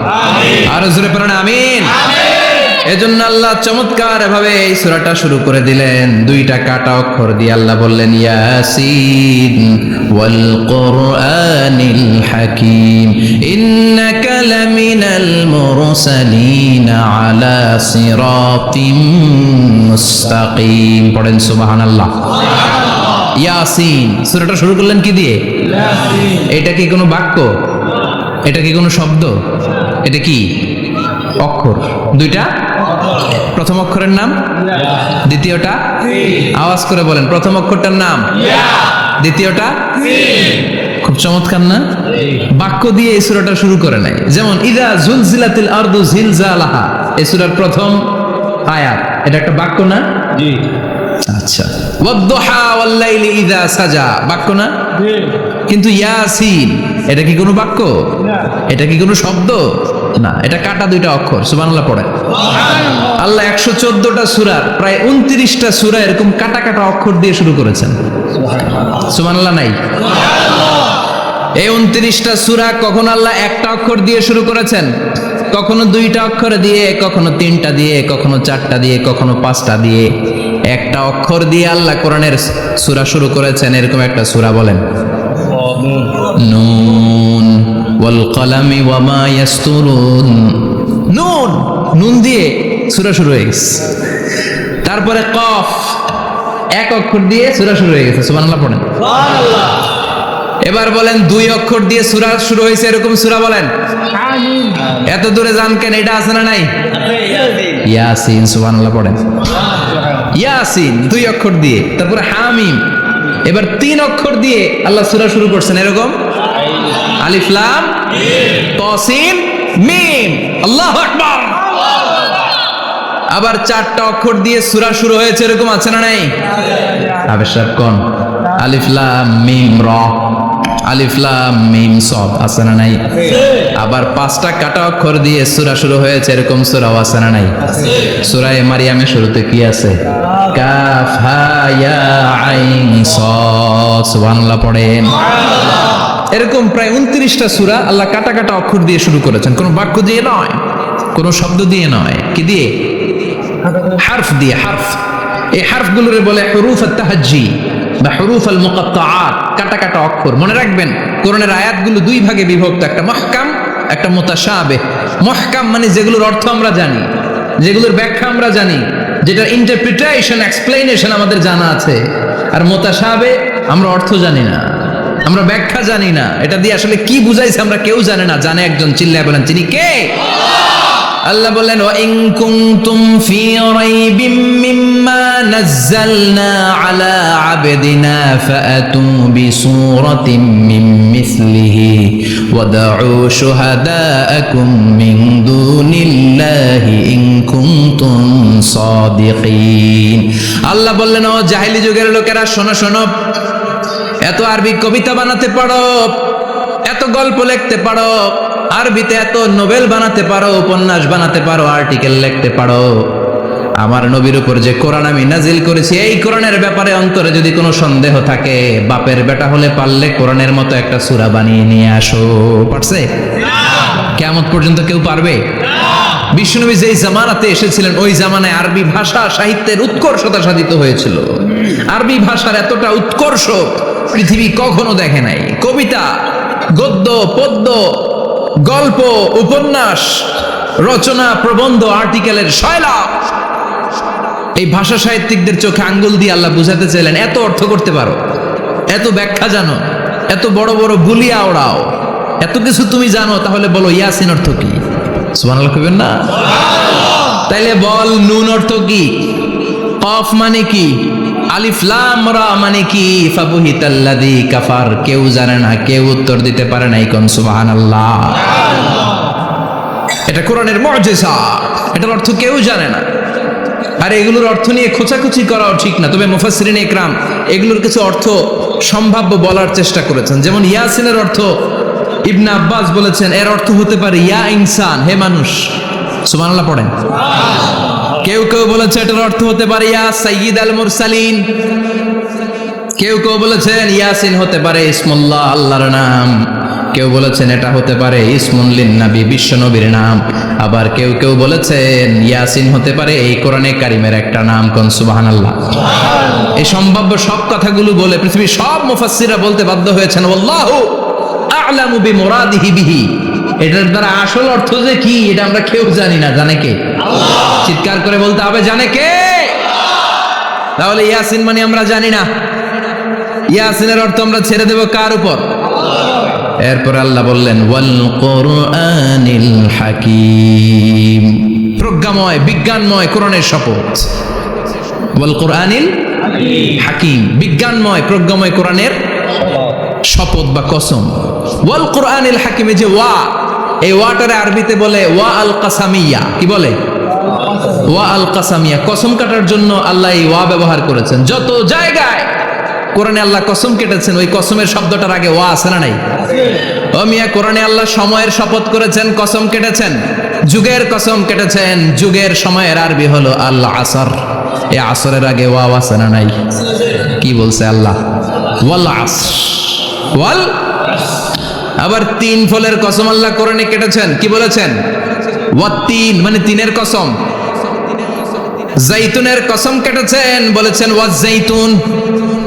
আরো জোরে পড়েন আমিন। এজন্য আল্লাহ চমৎকার ভাবে এই সূরাটা শুরু করে দিলেন। 2টা কাটা অক্ষর দিয়ে আল্লাহ বললেন ইয়াসিন ওয়াল কুরআনিল হাকীম ইন্নাকা লামিনাল মুরসালিন আলা সিরাতিম মুস্তাকিম। পড়েন সুবহানাল্লাহ। ইয়াসিন। সূরাটা শুরু করলেন কি দিয়ে? ইয়াসিন। এটা কি কোনো বাক্য? এটা কি কোনো শব্দ? এটা কি অক্ষর? 2টা। প্রথম অক্ষরের নাম, দ্বিতীয়টা আওয়াজ করে বলেন, প্রথম অক্ষরটার নাম, দ্বিতীয়টা। খুব চমৎকার না? বাক্য দিয়ে এই সূরাটা শুরু করে নাই। যেমন ইযা জুলজিলাতিল আরদু জিলজালাহা, এই সূরার প্রথম আয়াত, এটা একটা বাক্য না? জি। আচ্ছা, ওয়াদ-দুহা ওয়াল-লাইলি ইযা সাজা বাক্য না? কিন্তু ইয়াসিন এটা কি কোনো বাক্য? এটা কি কোনো শব্দ? না, এটা কাটা দুইটা অক্ষর। সুবহানাল্লাহ পড়ে। আল্লাহ 114টা সূরার প্রায় 29টা সূরা এরকম কাটা কাটা অক্ষর দিয়ে শুরু করেছেন। সুবহানাল্লাহ নাই? এই 29টা সূরা কখনো আল্লাহ একটা অক্ষর দিয়ে শুরু করেছেন, কখনো দুইটা অক্ষর দিয়ে, কখনো তিনটা দিয়ে, কখনো চারটা দিয়ে, কখনো পাঁচটা দিয়ে। একটা অক্ষর দিয়ে আল্লাহ কোরআনের সূরা শুরু করেছেন। এরকম একটা সূরা বলেন, নুন ওয়াল কলামি ওয়া মা ইয়াসতুরুন। নুন, নুন দিয়ে সূরা শুরু হয়ে গেছে। তারপরে কফ, এক অক্ষর দিয়ে সূরা শুরু হয়ে গেছে। সুবহানাল্লাহ পড়েন। এবার বলেন দুই অক্ষর দিয়ে সূরা শুরু হয়েছে এরকম সূরা বলেন। এত দূরে যান কেন? এটা আছে না নাই? ইয়াসিন। সুবহানাল্লাহ পড়েন। ইয়াসিন দুই অক্ষর দিয়ে। তারপরে হামিম। এবার তিন অক্ষর দিয়ে আল্লাহ সূরা শুরু করছেন এরকম, আলিফ লাম তা সিন মিম। আল্লাহু আকবার। আবার চারটা অক্ষর দিয়ে সূরা শুরু হয়েছে এরকম আছে না নাই? আবেশাব কোন? আলিফ লাম মিম র, আলিফ লাম মিম সদ আছে না নাই? আবার পাঁচটা কাটা অক্ষর দিয়ে সূরা শুরু হয়েছে এরকম সূরাও আছে না নাই? সূরা মারিয়ামের শুরুতে কি আছে? কাফ হা ইয়া আইন সাদ। সুবহানাল্লাহ পড়েন। এরকম প্রায় 29টা সূরা আল্লাহ কাটা কাটা অক্ষর দিয়ে শুরু করেছেন, কোনো বাক্য দিয়ে নয়, কোনো শব্দ দিয়ে নয়। কি দিয়ে? হারফ দিয়ে। হারফ, এই হারফগুলোরে বলে হুরুফ আত-তাহাজ্জি বা হুরুফ আল-মুকাত্তাআত, কাটা কাটা অক্ষর। মনে রাখবেন কোরআনের আয়াতগুলো দুই ভাগে বিভক্ত, একটা মুহকাম, একটা মুতাশাবিহ। মুহকাম মানে যেগুলোর অর্থ আমরা জানি, যেগুলোর ব্যাখ্যা আমরা জানি, যেটার ইন্টারপ্রিটেশন এক্সপ্লেনেশন আমাদের জানা আছে। আর মুতাশাবিহ আমরা অর্থ জানি না, আমরা ব্যাখ্যা জানি না, এটা দিয়ে আসলে কি বুঝাইছে আমরা কেউ জানে না। জানে একজন, চিল্লায় বলেন তিনি কে? আল্লাহ বললেন ওয়া ইন কুনতুম ফি রাইবিম মিম্মা নাযালনা আলা আবদিনা ফাআতু বিসূরাতিন মিন মিসলিহি ওয়াদউ শুহাদাআকুম মিন দুনিল্লাহি ইন কুনতুম সাদিকিন। আল্লাহ বললেন ও জাহেলি যুগের লোকেরা, শোনো শোনো, এত আরবি কবিতা বানাতে পারো, এত গল্প লিখতে পারো, আরবিতে এত নোবেল বানাতে পারো, উপন্যাস বানাতে পারো, আর্টিকেল লিখতে পারো, আমার নবীর উপর যে কোরআন আমি নাজিল করেছি এই কোরআনের ব্যাপারে অন্তরে যদি কোনো সন্দেহ থাকে, বাপের বেটা হলে পারলে কোরআনের মতো একটা সূরা বানিয়ে নিয়ে আসো। পারছে? কিয়ামত পর্যন্ত কেউ পারবে? বিশ্বনবী যেই জামানাতে এসেছিলেন ওই জামানায় আরবি ভাষা সাহিত্যের উৎকর্ষতা সাধিত হয়েছিল। আরবি ভাষার এতটা উৎকর্ষ পৃথিবী কখনো দেখে নাই। কবিতা, গদ্য, পদ্য, গল্প, উপন্যাস, রচনা, প্রবন্ধ, আর্টিকেলের শয়লাভ। এই ভাষা সাহিত্যিকদের চোখে আঙ্গুল দিয়ে আল্লাহ বুঝাতে চাইলেন এত অর্থ করতে পারো, এত ব্যাখ্যা জানো, এত বড় বড় বুলিয়া ওড়াও, এত কিছু তুমি জানো, তাহলে বলো ইয়াসিন অর্থ কি? সুবহানাল্লাহ কইবেন না? তাইলে বল নুন অর্থ কি? কফ মানে কি? আলিফ লাম রা মানে কি? ফাবুহিতাল্লাযী কাফার। কেউ জানে না, কেউ উত্তর দিতে পারে না। কোন সুবহানাল্লাহ। এটা কোরআনের মুজিজা, এটার অর্থ কেউ জানে না। আর এগুলোর অর্থ নিয়ে খোঁচাখুচি করাও ঠিক না। তবে মুফাসসিরিন ইকরাম এগুলোর কিছু অর্থ সম্ভাব্য বলার চেষ্টা করেছেন। যেমন ইয়াসিনের অর্থ ইবনে আব্বাস বলেছেন এর অর্থ হতে পারে ইয়া ইনসান, হে মানুষ। সুবহানাল্লাহ পড়েন। কেউ কেউ বলেছে এটার অর্থ হতে পারে ইয়া সাইয়্যিদ আল মুরসালিন। কেউ কেউ বলেছেন ইয়াসিন হতে পারে ইসমুল্লাহ, আল্লাহর নাম। কেউ বলেছেন এটা হতে পারে ইসমুন লিন নবী, বিশ্ব নবীর নাম। আবার কেউ কেউ বলেছেন ইয়াসিন হতে পারে এই কোরআনে কারিমের একটা নাম। কোন সুবহানাল্লাহ। এই সম্ভাব্য সব কথাগুলো বলে পৃথিবীর সব মুফাসসিররা বলতে বাধ্য হয়েছেন আল্লাহু আ'লামু বিমুরাদিহি বিহি। এটার দ্বারা আসল অর্থ যে কি এটা আমরা কেউ জানি না। জানে কে? আল্লাহ। চিৎকার করে বলতে হবে জানে কে? তাহলে ইয়াসিন মানে আমরা জানি না। ইয়াসিনের অর্থ আমরা ছেড়ে দেব কার উপর? এরপর আল্লাহ বললেন ওয়াল কুরআনিল হাকীম, প্রজ্ঞাময় বিজ্ঞানময় কোরআনের শপথ। ওয়াল কুরআনিল হাকীম, বিজ্ঞানময় প্রজ্ঞাময় কোরআনের শপথ বা কসম। ওয়াল কুরআনিল হাকীমে যে ওয়া, এই ওয়াটারে আরবিতে বলে ওয়া আল কাসামিয়া। কি বলে? ওয়া আল কাসামিয়া, কসম কাটার জন্য আল্লাহ এই ওয়া ব্যবহার করেছেন। যত জায়গায় কোরআনে আল্লাহ কসম কেটেছেন, ওই কসমের শব্দটার আগে ওয়া আছে না নাই? ও মিয়া, কোরআনে আল্লাহ সময়ের শপথ করেছেন, কসম কেটেছেন, যুগের কসম কেটেছেন। যুগের সময়ের আরবি হলো আল আসর। এই আসরের আগে ওয়া আছে না নাই? কি বলছে আল্লাহ? ওয়াল আসর, ওয়াল। আবার তিন ফলের কসম আল্লাহ কোরআনে কেটেছেন, কি বলেছেন? ওয়াত্তিন, মানে তিনের কসম। জাইতুনের কসম কেটেছেন, বলেছেন ওয়াজ জাইতুন।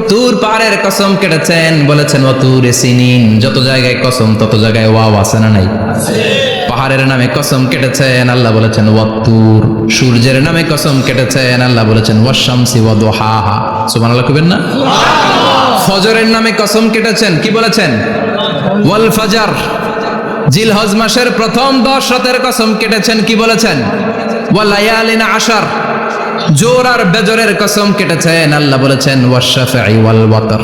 তুর পাহাড়ের কসম কেটেছেন, বলেছেন ওয়াতুর সিনিন। যত জায়গায় কসম তত জায়গায় ওয়াও আছে না নাই? পাহাড়ের নামে কসম কেটেছেন, আল্লাহ বলেছেন ওয়াতুর। সূর্যের নামে কসম কেটেছেন, আল্লাহ বলেছেন ওয়াশ-শামসি ওয়া দুহাহা। সুবহানাল্লাহ কইবেন না? ফজরের নামে কসম কেটেছেন, কি বলেছেন? ওয়াল ফাজর। জিলহজ মাসের প্রথম 10 রাতের কসম কেটেছেন, কি বলেছেন? ওয়া লায়ালিন আশর। জোর আর বেজরের কসম কেটেছেন, আল্লাহ বলেছেন ওয়াশ-শাফঈ ওয়াল ওয়াতর।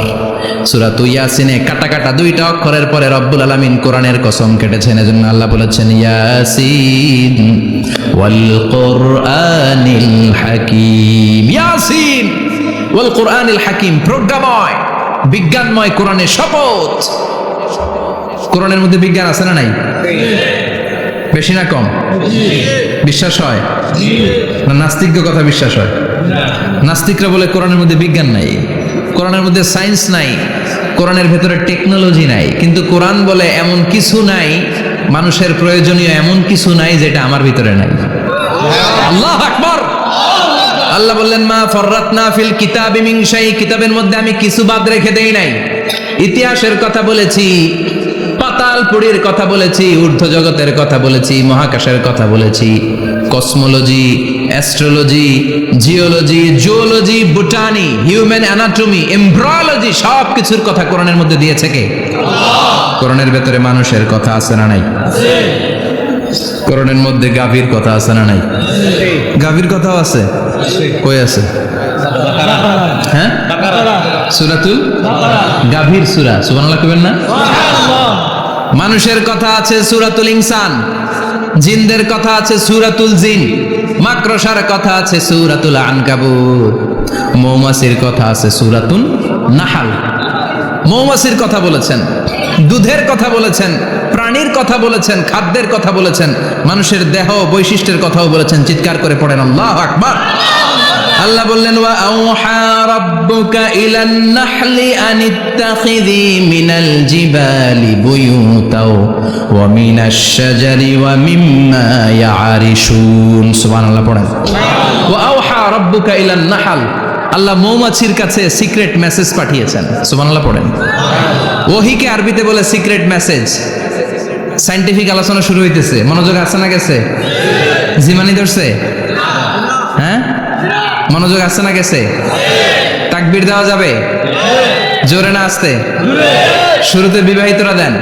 সূরা ইয়াসিনে কাটা কাটা দুইটা অক্ষরের পরে রব্বুল আলামিন কোরআনের কসম কেটেছেন, এজন্য আল্লাহ বলেছেন ইয়াসিন ওয়াল কুরআনিল হাকীম। ইয়াসিন ওয়াল কুরআনিল হাকীম, প্রজ্ঞাময় বিজ্ঞানময় কোরআনের শপথ। কোরআনের মধ্যে বিজ্ঞান আছে না নাই? বেশি না কম? বিশ্বাস হয় না? নাস্তিকদের কথা বিশ্বাস হয়? নাস্তিকরা বলে কোরআনের মধ্যে বিজ্ঞান নাই, কোরআনের মধ্যে সায়েন্স নাই, কোরআনের ভেতরে টেকনোলজি নাই। কিন্তু কোরআন বলে এমন কিছু নাই, মানুষের প্রয়োজনীয় এমন কিছু নাই যেটা আমার ভিতরে নাই। আল্লাহু আকবার। আল্লাহ বললেন মা ফাররাতনা ফিল কিতাবি মিন শাই, কিতাবের মধ্যে আমি কিছু বাদ রেখে দেই নাই। ইতিহাসের কথা বলেছি, পাতালপুরীর কথা বলেছি, ঊর্ধ্ব জগতের কথা বলেছি, মহাকাশের কথা বলেছি, cosmology, astrology, geology, zoology, botany, human anatomy, embryology, সব কিছুর কথা কোরআনের মধ্যে দিয়েছে কে? কোরআনের ভেতরে মানুষের কথা আছে না নাই? কোরআনের মধ্যে গাভীর কথা আছে না নাই? গাভীর কথাও আছে। কই আছে? হ্যাঁ, সূরাতুল গাভীর সূরা। সুবহানাল্লাহ কইবেন না? মানুষের কথা আছে সূরাতুল ইনসান, জিনদের কথা আছে সূরাতুল জিন, মাকড়সার কথা আছে সূরাতুল আনকাবুত, মৌমাছির কথা আছে সূরাতুন নাহাল। মৌমাছির কথা বলেছেন, দুধের কথা বলেছেন, প্রাণীর কথা বলেছেন, খাদ্যের কথা বলেছেন, মানুষের দেহ বৈশিষ্ট্যের কথাও বলেছেন। চিৎকার করে পড়েন আল্লাহু আকবার। আল্লাহ বললেন ওয়া আওহা রাব্বুকা ইলান নাহলি আনিত্তাখিযি মিনাল জিবালি বুয়ুতাও ওয়া মিনাশ শাজারি ওয়া মিম্মা ইয়ারিশুন। সুবহানাল্লাহ পড়েন। ওয়া আওহা রাব্বুকা ইলান নাহল, আল্লাহ মৌমাছির কাছে সিক্রেট মেসেজ পাঠিয়েছেন। সুবহানাল্লাহ পড়েন। ওহীকে আরবিতে বলে সিক্রেট মেসেজ। সায়েন্টিফিক আলোচনা শুরু হইতেছে, মনোযোগ আছে না গেছে? জিমানি ধরছে? হ্যাঁ, মনোযোগ আসছে না গেছে? তাকবীর দেওয়া যাবে? জোরে না আসতে? শুরুতে বিবাহিতরা দেন,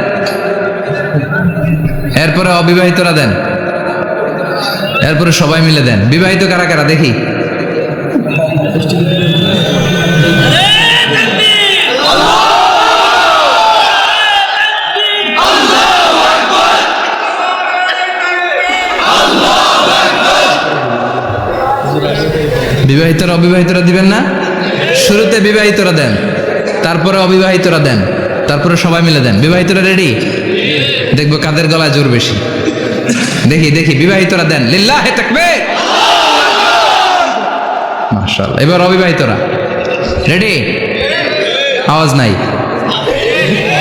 এরপরে অবিবাহিতরা দেন, এরপরে সবাই মিলে দেন। বিবাহিত কারা কারা দেখি? বিবাহিতরা অবিবাহিতরা দিবেন না? শুরুতে বিবাহিতরা দেন, তারপরে অবিবাহিতরা দেন, তারপরে সবাই মিলে দেন। বিবাহিতরা রেডি? দেখবো কাদের গলায় জোর বেশি। দেখি দেখি, বিবাহিতরা দেন। লিল্লাহি তাকবীর। মাশাআল্লাহ। এবার অবিবাহিতরা রেডি? আওয়াজ নাই,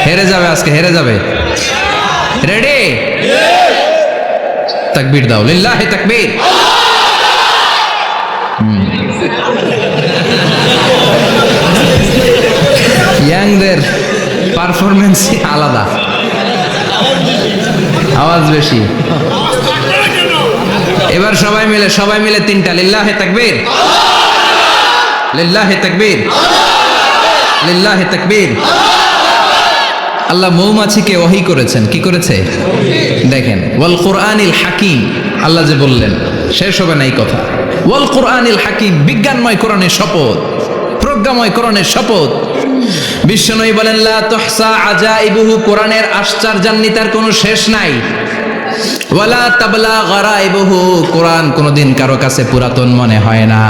হেরে যাবে আজকে, হেরে যাবে। রেডি? তাকবীর দাও। লিল্লাহি তাকবীর। ইয়াংদের পারফরমেন্স আলাদা, আওয়াজ বেশি। এবার সবাই মিলে তিনটা। লিল্লাহি তাকবীর, লিল্লাহি তাকবীর, লিল্লাহি তাকবীর। আল্লাহ মৌমাছিকে ওহী করেছেন। কি করেছে দেখেন। ওয়াল কুরআনিল হাকিম, আল্লাহ যে বললেন শেষ হবে না এই কথা। ওয়াল কুরআনিল হাকিম, বিজ্ঞানময় কোরআনের শপথ, প্রজ্ঞাময় কোরআনের শপথ। বিশ্বনবী বলেন লা তুহসা আজাইবুহু, কোরআনের আশ্চর্যান্বিতার কোনো শেষ নাই। ওয়ালা তাবলা গারাইবহু, কোরআন কোনোদিন কারো কাছে পুরাতন মনে হয় না।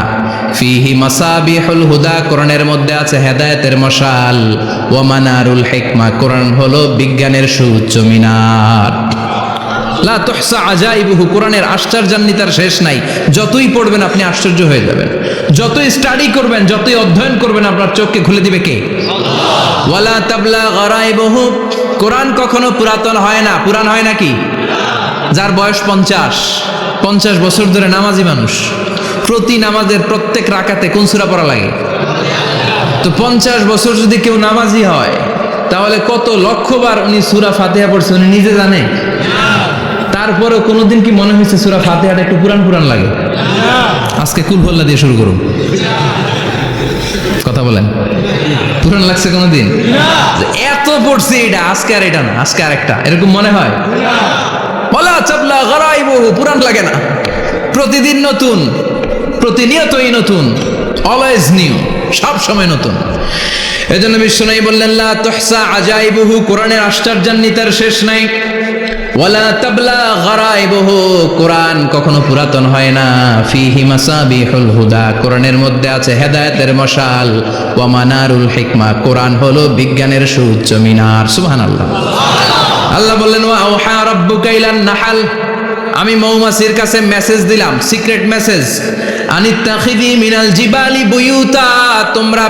ফিহি মাসাবিহুল হুদা, কোরআনের মধ্যে আছে হেদায়েতের মশাল। ওয়া মানারুল হিকমা, কোরআন হলো বিজ্ঞানের সুউচ্চ মিনার। লা তুহসা আজাইবুহু, কোরআনের আশ্চর্যান্বিতার শেষ নাই। যতই পড়বেন আপনি আশ্চর্য হয়ে যাবেন, যতই স্টাডি করবেন, যতই অধ্যয়ন করবেন, আপনার চোখকে খুলে দিবে কে? আল্লাহ। ওয়ালা তাবলা গারাইবুহু, কোরআন কখনো পুরাতন হয় না। পুরান হয় নাকি? যার বয়স 50 বছর ধরে নামাজি মানুষ, প্রতি নামাজের প্রত্যেক রাকাতে কোন সূরা পড়া লাগে? তো 50 বছর যদি কেউ নামাজি হয়, তাহলে কত লক্ষবার উনি সূরা ফাতিহা পড়ছে উনি নিজে জানে? তারপরেও কোনোদিন কি মনে হয়েছে সূরা ফাতিহাটা একটু পুরান পুরান লাগে? আজকে কুল হল্লা দিয়ে শুরু করুন, কথা বলেন। পুরান লাগছে কোনোদিন? এত পড়ছি এটা, আজকে আর এটা না, আজকে আর একটা, এরকম মনে হয়? ওয়ালা চাবলা গারাইবহু, পুরান লাগে না। প্রতিদিন নতুন, প্রতিনিয়তই নতুন, অলওয়েজ নিউ, সব সময় নতুন। এজন্য বিশ্বনবী বললেন লা তুহসা আজাইবুহু, কোরআনের আশ্চর্যান্বিতার শেষ নাই। ওয়ালা তাবলা গারাইবুহু, কোরআন কখনো পুরাতন হয় না। ফিহি মাসাবিহুল হুদা, কোরআনের মধ্যে আছে হেদায়েতের মশাল। ওয়া মানারুল হিকমা, কোরআন হলো বিজ্ঞানের সুউচ্চ মিনার। সুবহানাল্লাহ। আল্লাহ বললেন ওয়া আওহা রাব্বুকা ইলান নাহাল, আমি মৌমাছির কাছে মেসেজ দিলাম, সিক্রেট মেসেজ। আনিত্তাখিযি মিনাল জিবালি বুয়ুতা, তোমরা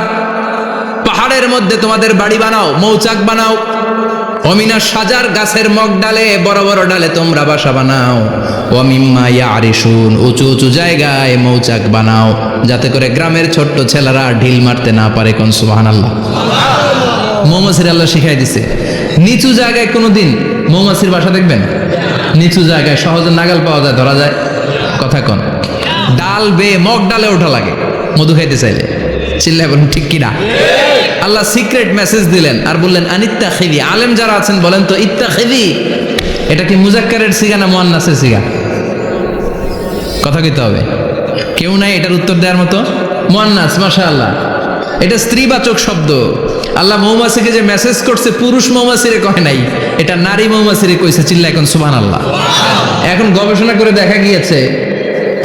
পাহাড়ের মধ্যে তোমাদের বাড়ি বানাও, মৌচাক বানাও। অমিনা সাজার, গাছের মগ ডালে, বড় বড় ডালে তোমরা বাসা বানাও। ওয়ামিম্মা ইয়ারিশুন, উঁচু উঁচু জায়গায় মৌচাক বানাও, যাতে করে গ্রামের ছোট্ট ছেলেরা ঢিল মারতে না পারে। কোন সুবহানাল্লাহ। মৌমাছির আল্লাহ শিখাই দিছে। নিচু জায়গায় কোনোদিন মৌমাছির বাসা দেখবেন? নিচু জায়গায় সহজে নাগাল পাওয়া যায়, ধরা যায়। কথা কন। ডাল বেয়ে মগ ডালে ওঠা লাগে মধু খাইতে চাইলে। চিল্লায় বলুন ঠিক কিনা? আল্লাহ সিক্রেট মেসেজ দিলেন আর বললেন আনিত্তাখিযি। আলেম যারা আছেন বলেন তো, ইত্তাখিযি এটা কি মুজাক্কারের সিগা না মুয়ান্নাসের সিগা? কথা কইতে হবে। কেউ নাই এটার উত্তর দেওয়ার মতো? মুয়ান্নাস, মাশাআল্লাহ। এটা স্ত্রীবাচক শব্দ। আল্লাহ মৌমাছিকে যে মেসেজ করছে পুরুষ মৌমাছিরে কয় নাই, এটা নারী মৌমাছিরে কইছে। চিল্লা এখন সুবহানাল্লাহ। এখন গবেষণা করে দেখা গিয়েছে,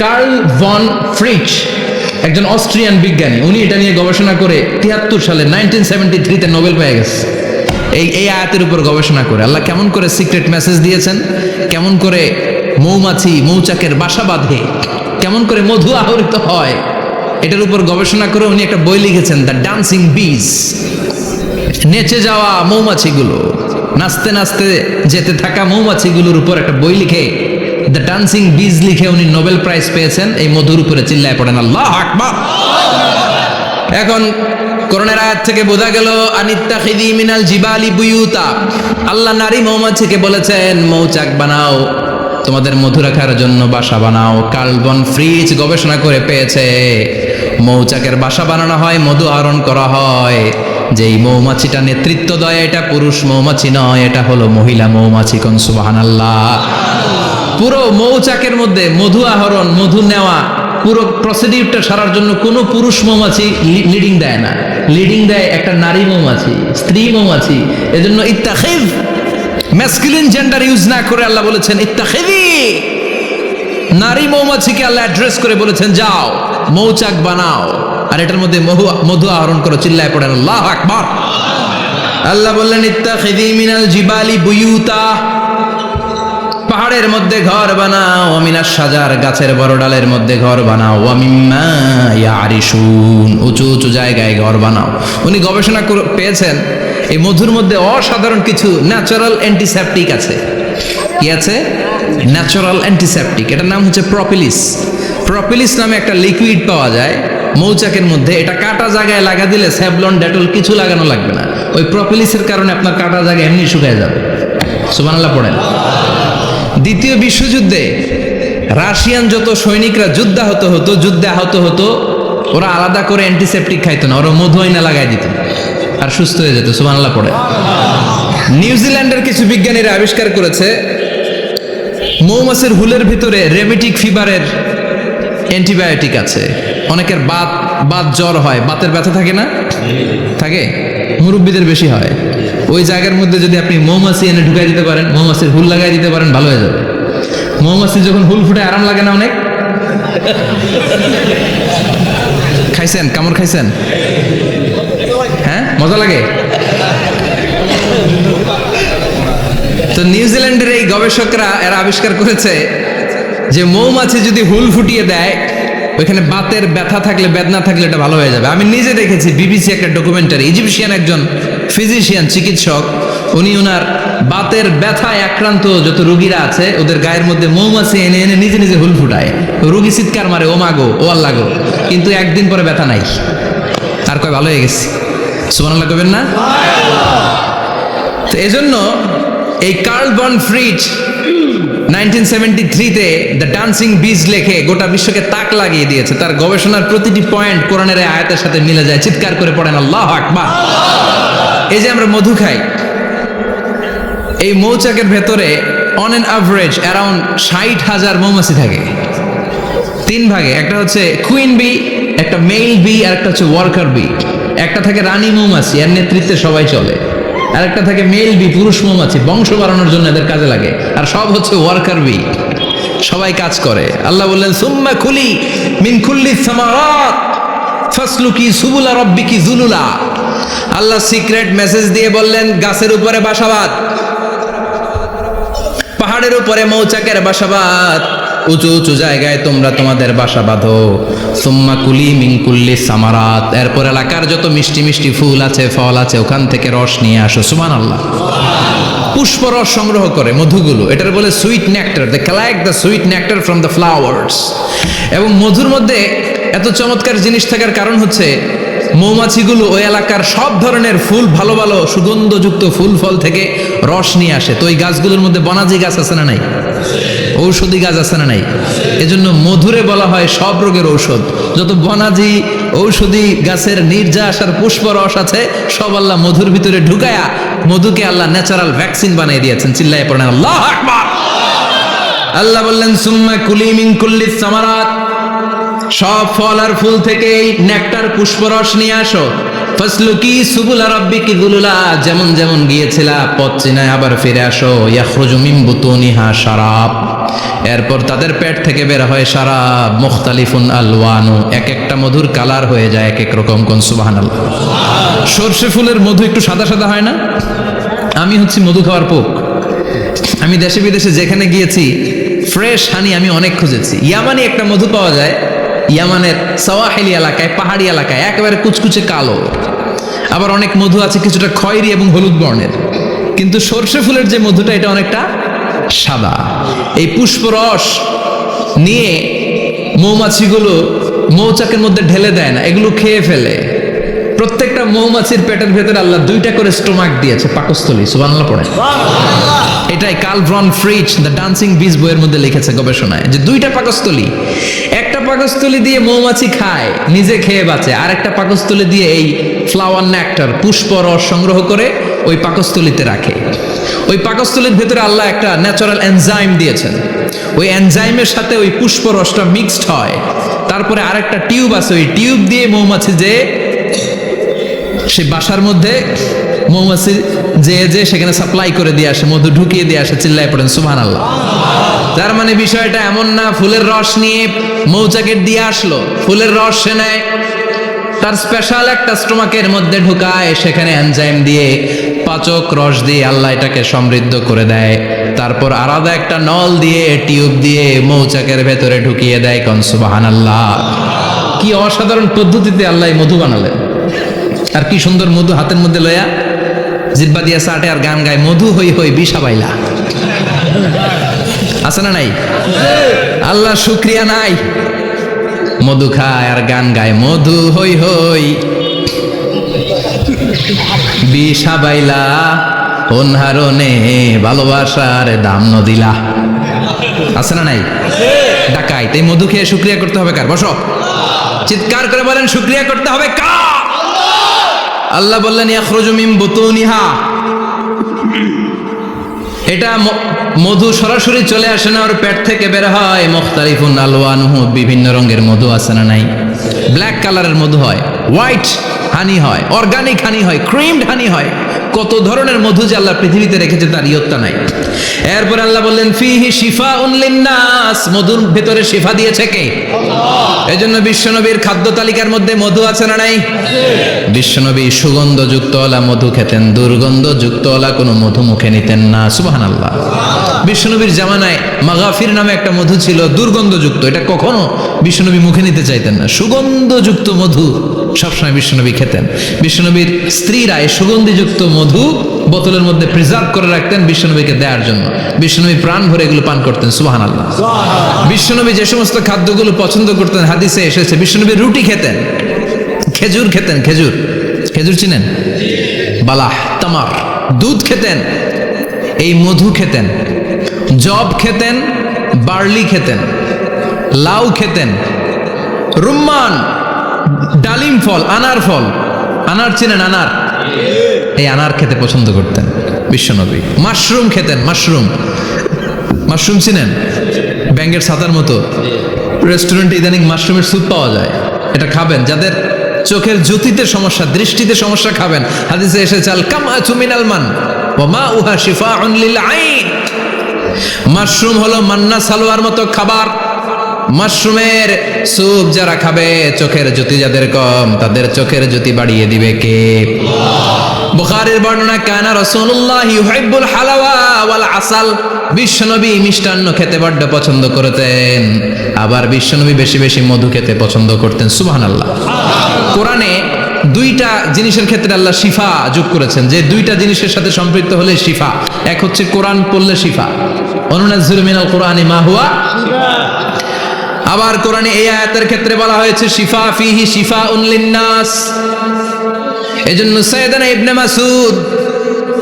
কার্ল ভন ফ্রিচ একজন অস্ট্রিয়ান বিজ্ঞানী, উনি এটা নিয়ে গবেষণা করে 73 সালে 1973-তে নোবেল পেয়ে গেছে। এই আয়াতের উপর গবেষণা করে আল্লাহ কেমন করে সিক্রেট মেসেজ দিয়েছেন, কেমন করে মৌমাছি মৌচাকের বাসা বাঁধে, কেমন করে মধু আহরিত হয়, এটার উপর গবেষণা করে উনি একটা বই লিখেছেন, দ্য ডান্সিং বিজ। নেচে যাওয়া মৌমাছিগুলো, নাচতে নাচতে যেতে থাকা মৌমাছিগুলোর উপর একটা বই লিখে, দ্য ডান্সিং বিজ লিখে উনি নোবেল প্রাইজ পেয়েছেন এই মধুর উপরে। চিল্লায় পড়েন আল্লাহু আকবার। এখন কোরআনের আয়াত থেকে বোঝা গেল আনিত্তাখিযি মিনাল জিবালি বুয়ুতা, আল্লাহ নারী মৌমাছিকে বলেছেন মৌচাক বানাও, তোমাদের মধু রাখার জন্য বাসা বানাও। কার্ল ভন ফ্রিচ গবেষণা করে পেয়েছে মৌচাকের বাসা বানানো হয়, মধু আহরণ করা হয়। যেই মৌমাছিটা নেতৃত্ব দেয় এটা পুরুষ মৌমাছি নয়, এটা হলো মহিলা মৌমাছি। কোন সুবহানাল্লাহ। পুরো মৌচাকের মধ্যে মধু আহরণ, মধু নেওয়া, পুরো প্রসিডিউরটা সারার জন্য কোনো পুরুষ মৌমাছি লিডিং দেয় না, লিডিং দেয় একটা নারী মৌমাছি, স্ত্রী মৌমাছি। এজন্য ইত্তাখিয, ম্যাসকুলিন জেন্ডার ইউজ না করে আল্লাহ বলেছেন ইত্তাখিযি। নারী মৌমাছিকে আল্লাহ অ্যাড্রেস করে বলেছেন যাও মৌচাক বানাও আর এটার মধ্যে মধু আহরণ করো। চিল্লায় পড়েন আল্লাহু আকবার। আল্লাহ বললেন ইত্তাখিযি মিনাল জিবালি বুয়ুতা, পাহাড়ের মধ্যে ঘর বানাও। ওয়ামিনাস সাজার, গাছের বড় ডালের মধ্যে ঘর বানাও। ওয়ামিম্মা ইয়ারিশুন, উঁচু উঁচু জায়গায় ঘর বানাও। উনি গবেষণা পেয়েছেন এই মধুর মধ্যে অসাধারণ কিছু ন্যাচারাল অ্যান্টিসেপটিক আছে। কি আছে? Natural antiseptic. এটার নাম হচ্ছে প্রপিলিস। প্রপিলিস নামে একটা লিকুইড পাওয়া যায় মৌচাকের মধ্যে। এটা কাটা জায়গায় লাগা দিলে স্যাভলন, ডেটল কিছু লাগানো লাগবে না। ওই প্রপিলিসের কারণে আপনার কাটা জায়গা এমনি শুকিয়ে যাবে। সুবহানাল্লাহ পড়েন। দ্বিতীয় বিশ্বযুদ্ধে রাশিয়ান যত সৈনিকরা যুদ্ধে আহত হতো, ওরা আলাদা করে অ্যান্টিসেপটিক খাইতো না, ওরা মধু আইনা লাগাই দিত আর সুস্থ হয়ে যেত। সুবহানাল্লাহ পড়ে। নিউজিল্যান্ডের কিছু বিজ্ঞানীরা আবিষ্কার করেছে মৌমাছির হুলের ভিতরে রেমিটিক ফিভারের অ্যান্টিবায়োটিক আছে। অনেকের বাত জ্বর হয়, বাতের ব্যথা থাকে না? থাকে, মুরব্বীদের বেশি হয়। ওই জায়গার মধ্যে যদি আপনি মৌমাছি এনে ঢুকাই দিতে পারেন, মৌমাছির হুল লাগাই দিতে পারেন, ভালো হয়ে যাবে। মৌমাছি যখন হুল ফুটে আরাম লাগে না অনেক? খাইছেন? কামড় খাইছেন? হ্যাঁ, মজা লাগে। তো নিউজিল্যান্ডের এই গবেষকরা এরা আবিষ্কার করেছে যে মৌমাছি যদি হুল ফুটিয়ে দেয়, ওইখানে বাতের ব্যথা থাকলে, বেদনা থাকলে এটা ভালো হয়ে যাবে। আমি নিজে দেখেছি, বিবিসি একটা ডকুমেন্টারি, ইজিপশিয়ান একজন ফিজিশিয়ান, চিকিৎসক, উনি ওনার বাতের ব্যথায় আক্রান্ত যত রোগীরা আছে ওদের গায়ের মধ্যে মৌমাছি এনে এনে নিজে নিজে হুল ফুটায়। রোগী চিৎকার মারে, ও মাগো, ও আল্লাহ গো, কিন্তু একদিন পরে ব্যথা নাই, আর কয় ভালো হয়ে গেছে। সুবহানাল্লাহ কইবেন না? তো এজন্য এই কার্ল বন ফ্রিজ 1973-তে দ্য ডান্সিং বিজ লেখে গোটা বিশ্বকে তাক লাগিয়ে দিয়েছে। তার গবেষণার প্রতিটি পয়েন্ট কোরআনের আয়াতের সাথে মিলে যায়। চিৎকার করে পড়েন আল্লাহু আকবার। এই যে আমরা মধু খাই, এই মৌচাকের ভেতরে অন এন অ্যাভারেজ অ্যারাউন্ড 60,000 মৌমাছি থাকে। তিন ভাগে, একটা হচ্ছে কুইন বি, একটা মেল বি, আর একটা হচ্ছে ওয়ার্কার বি। একটা থাকে রানী মৌমাছি, এর নেতৃত্বে সবাই চলে। আর একটা থাকে মেল বি, পুরুষ মৌমাছি, বংশ বাড়ানোর জন্য এদের কাজে লাগে। আর সব হচ্ছে ওয়ার্কার বি, সবাই কাজ করে। আল্লাহ বললেন সুম্মা কুলি মিন কুল্লি সামারাত ফাসলুকি সুবুলা রাব্বিকি যুলুলা। আল্লাহ সিক্রেট মেসেজ দিয়ে বললেন, গাছের উপরে বাসাবাদ, পাহাড়ের উপরে মৌচাকের বাসাবাদ, উঁচু উঁচু জায়গায় তোমরা তোমাদের বাসা বাঁধো। সুম্মা কুলি মিন কুল্লি সামারাত, এরপর এলাকার যত মিষ্টি মিষ্টি ফুল আছে, ফল আছে, ওখান থেকে রস নিয়ে আসো। সুবহানাল্লাহ। পুষ্প রস সংগ্রহ করে মধুগুলো, এটার বলে sweet nectar. They collect the sweet nectar from the flowers. এবং মধুর মধ্যে এত চমৎকার জিনিস থাকার কারণ হচ্ছে মৌমাছিগুলো ওই এলাকার সব ধরনের ফুল, ভালো ভালো সুগন্ধযুক্ত ফুল ফল থেকে রস নিয়ে আসে। তো ওই গাছগুলোর মধ্যে বনাজি গাছ আছে না নাই? ঔষধি গাছ আছে না নাই? এজন্য মধুরে বলা হয় সব রোগের ঔষধ। যত বনাজি ঔষধি গাছের নির্যাস আর পুষ্প রস আছে, সব আল্লাহ মধুর ভিতরে ঢুকায়া মধুকে আল্লাহ ন্যাচারাল ভ্যাকসিন বানিয়ে দিয়েছেন। চিল্লায়ে পড়েন আল্লাহু আকবার। আল্লাহ বললেন সুম্মা কুলি মিন কুল্লি সামারাত, সব ফল আর ফুল থেকে নেকটার পুষ্পরস নিয়ে আসো। ফাসলুকি সুবুলা রাব্বিকি যুলুলা, যেমন যেমন গিয়েছিলা পথ চিনায় আবার ফিরে আসো। ইয়াখরুজু মিন বুতুনিহা শারাব, এরপর তাদের পেট থেকে বের হয় শারাব। মুখতালিফুন আলওয়ানু, এক একটা মধুর কালার হয়ে যায় এক এক রকম। কোন সুবহানাল্লাহ। সরষে ফুলের মধু একটু সাদা সাদা হয় না? আমি হচ্ছি মধু খাওয়ার পোক। আমি দেশে বিদেশে যেখানে গিয়েছি ফ্রেশ হানি আমি অনেক খুঁজেছি। ইয়ামানি একটা মধু পাওয়া যায়, ইয়ামানের সাওয়াহিলি এলাকায়, পাহাড়ি এলাকায়, একেবারে কুচকুচে কালো। আবার অনেক মধু আছে কিছুটা খয়েরি এবং হলুদ বর্ণের। কিন্তু সরষে ফুলের যে মধুটা, এটা অনেকটা সাদা। এই পুষ্পরস নিয়ে মৌমাছিগুলো মৌচাকের মধ্যে ঢেলে দেয় না, এগুলো খেয়ে ফেলে। প্রত্যেকটা মৌমাছির পেটের ভেতরে আল্লাহ 2টা করে স্টোমাক দিয়েছে, পাকস্থলী। সুবহানাল্লাহ পড়ে। এটাই Karl von Frisch the dancing bees বইয়ের মধ্যে লিখেছে গবেষণায়, যে 2টা পাকস্থলী। একটা পাকস্থলী দিয়ে মৌমাছি খায়, নিজে খেয়ে বাঁচে। আর একটা পাকস্থলী দিয়ে এই ফ্লাওয়ার নেক্টার, পুষ্প রস সংগ্রহ করে ওই পাকস্থলীতে রাখে। ওই পাকস্থলীর ভেতরে আল্লাহ একটা ন্যাচারাল এনজাইম দিয়েছেন। ওই এনজাইমের সাথে ওই পুষ্প রসটা মিক্সড হয়। তারপরে আরেকটা টিউব আছে, ওই টিউব দিয়ে মৌমাছি যে সে বাসার মধ্যে মৌমাছি যে সেখানে সাপ্লাই করে দিয়ে আসে, মধু ঢুকিয়ে দিয়ে আসে। চিল্লায় পড়েন সুবহানাল্লাহ। তার মানে বিষয়টা এমন না ফুলের রস নিয়ে মৌচাকের দিয়ে আসলো, ফুলের রস সে নেয়, তার স্পেশাল একটা স্টোমাকের মধ্যে ঢুকায়, সেখানে এনজাইম দিয়ে, পাচক রস দিয়ে আল্লাহ এটাকে সমৃদ্ধ করে দেয়। তারপর আলাদা একটা নল দিয়ে, টিউব দিয়ে মৌচাকের ভেতরে ঢুকিয়ে দেয়। কোন সুবহানাল্লাহ। কি অসাধারণ পদ্ধতিতে আল্লাহ মধু বানালেন। আর কি সুন্দর মধু হাতের মধ্যে লয়া জিব্বা দিয়া চাটে আর গান গায়, মধু হই হই বিষা বাইলা। আছে না নাই? আল্লাহ শুকরিয়া নাই? মধু খায় আর গান গায়, মধু হই হই বিষা বাইলা, অনহারণে ভালোবাসার দাম নদিলা। আছে না নাই? ডাকাই। তাই মধু খেয়ে শুকরিয়া করতে হবে কার? বসো, চিৎকার করে বলেন শুকরিয়া করতে হবে কার? আল্লাহ বললেন ইয়াখরুজু মিন বুতুনিহা, এটা মধু সরাসরি চলে আসে না, ওর পেট থেকে বের হয়। মুখতালিফুন আলওয়ানুহু, বিভিন্ন রঙের মধু আছে না নাই? ব্ল্যাক কালারের মধু হয়, হোয়াইট হানি হয়, অর্গানিক হানি হয়, ক্রিমড হানি হয়, কত ধরনের মধু যে আল্লাহ পৃথিবীতে রেখেছে তার ইয়ত্তা নাই। এরপর আল্লাহ বললেন ফিহি শিফাউন লিন্নাস, মধুর ভেতরে শিফা দিয়েছে কে? আল্লাহ। এজন্য বিশ্বনবীর খাদ্য তালিকার মধ্যে মধু আছে না নাই? বিশ্বনবী সুগন্ধযুক্তওয়ালা মধু খেতেন, দুর্গন্ধযুক্তওয়ালা কোনো মধু মুখে নিতেন না। সুবহানাল্লাহ। বিশ্বনবীর জামানায় মাগাফির নামে একটা মধু ছিল, দুর্গন্ধযুক্ত, এটা কখনো বিশ্বনবী মুখে নিতে চাইতেন না। সুগন্ধযুক্ত মধু সবসময় বিশ্বনবী খেতেন। বিশ্বনবীর স্ত্রীরা এই সুগন্ধিযুক্ত মধু বোতলের মধ্যে প্রিজার্ভ করে রাখতেন বিশ্বনবীকে দেওয়ার জন্য। বিশ্বনবী প্রাণ ভরে এগুলো পান করতেন। সুবহানাল্লাহ। বিশ্বনবী যে সমস্ত খাদ্যগুলো পছন্দ করতেন হাদিসে এসেছে, বিশ্বনবী রুটি খেতেন, খেজুর খেতেন, খেজুর, খেজুর চিনেন? বালাহ, তামার, দুধ খেতেন, এই মধু খেতেন, জব খেতেন, বার্লি খেতেন, লাউ খেতেন, রুম্মান, ডালিম ফল, আনার ফল, আনার চিনেন? আনার, এই আনার খেতে পছন্দ করতেন বিশ্বনবী। মাশরুম খেতেন, মাশরুম, মাশরুম চিনেন? ব্যাঙ্গের ছাতার মতো। রেস্টুরেন্টে ইদানিং মাশরুমের স্যুপ পাওয়া যায়, এটা খাবেন। যাদের চোখের জ্যোতিতে সমস্যা, দৃষ্টিতে সমস্যা, খাবেন। হাদিসে এসেছে আল কামআতু মিনাল মান ওয়া মাউহা শিফাউন লিল আইন। মাশরুম হলো মান্না সালোয়ার মতো খাবার। মাশরুমের স্যুপ যারা খাবে, চোখের জ্যোতি যাদের কম, তাদের চোখের জ্যোতি বাড়িয়ে দিবে কে? বুখারীর বর্ণনা, কানা রাসূলুল্লাহ ইউহিব্বুল হালাওয়া ওয়াল আসাল। বিশ্বনবী মিষ্টান্ন খেতে বড্ড পছন্দ করতেন, আবার বিশ্বনবী বেশি বেশি মধু খেতে পছন্দ করতেন। সুবহানাল্লাহ। কোরআনে দুইটা জিনিসের ক্ষেত্রে আল্লাহ শিফা যোগ করেছেন, যে দুইটা জিনিসের সাথে সম্পৃক্ত হলে শিফা। এক হচ্ছে কোরআন পড়লে শিফা, অনুনাজ্জিলু মিনাল কোরআনি মা হুয়া শিফা। আবার কোরআনে এই আয়াতের ক্ষেত্রে বলা হয়েছে শিফা ফিহি শিফাউন লিন্নাস। এজন্য সাইয়েদানা ইবনে মাসউদ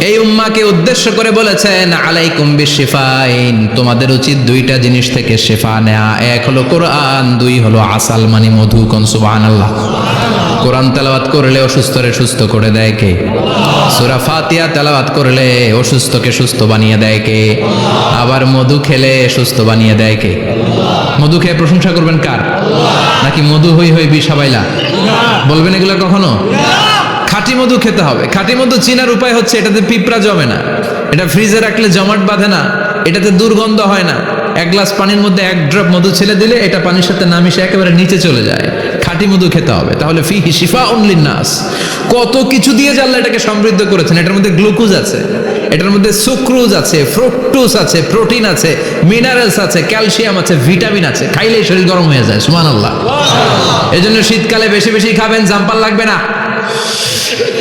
এই উম্মাহকে উদ্দেশ্য করে বলেছেন, আলাইকুম বিশিফাইন, তোমাদের উচিত দুইটা জিনিস থেকে শিফা নেয়া। এক হলো কোরআন, দুই হলো আসাল মানে মধু। কোন সুবহানাল্লাহ। কোরআন তেলাওয়াত করলে অসুস্থরে সুস্থ করে দেয় কে? সূরা ফাতিহা তেলাওয়াত করলে অসুস্থকে সুস্থ বানিয়ে দেয় কে? আবার মধু খেলে সুস্থ বানিয়ে দেয় কে? মধু খেয়ে প্রশংসা করবেন কার? নাকি মধু হই হই বিষাবাইলা বলবেন এগুলো কখনো? খাঁটি মধু খেতে হবে। খাঁটি মধু চিনার উপায় হচ্ছে এটাতে পিঁপড়া জমে না, এটা ফ্রিজে রাখলে জমাট বাঁধে না, এটাতে দুর্গন্ধ হয় না। এক গ্লাস পানির মধ্যে এক ড্রপ মধু ছেড়ে দিলে এটা পানির সাথে না মিশে একেবারে নিচে চলে যায়। খাঁটি মধু খেতে হবে। তাহলে ফিহি শিফাউন লিন্নাস। কত কিছু দিয়ে যে আল্লাহ এটাকে সমৃদ্ধ করেছেন। এটার মধ্যে গ্লুকোজ আছে, এটার মধ্যে সুক্রোজ আছে, ফ্রুক্টোজ আছে, প্রোটিন আছে, মিনারেলস আছে, ক্যালসিয়াম আছে, ভিটামিন আছে। খাইলেই শরীর গরম হয়ে যায়। সুবহানাল্লাহ। এজন্য শীতকালে বেশি বেশি খাবেন, জাম্পার লাগবে না।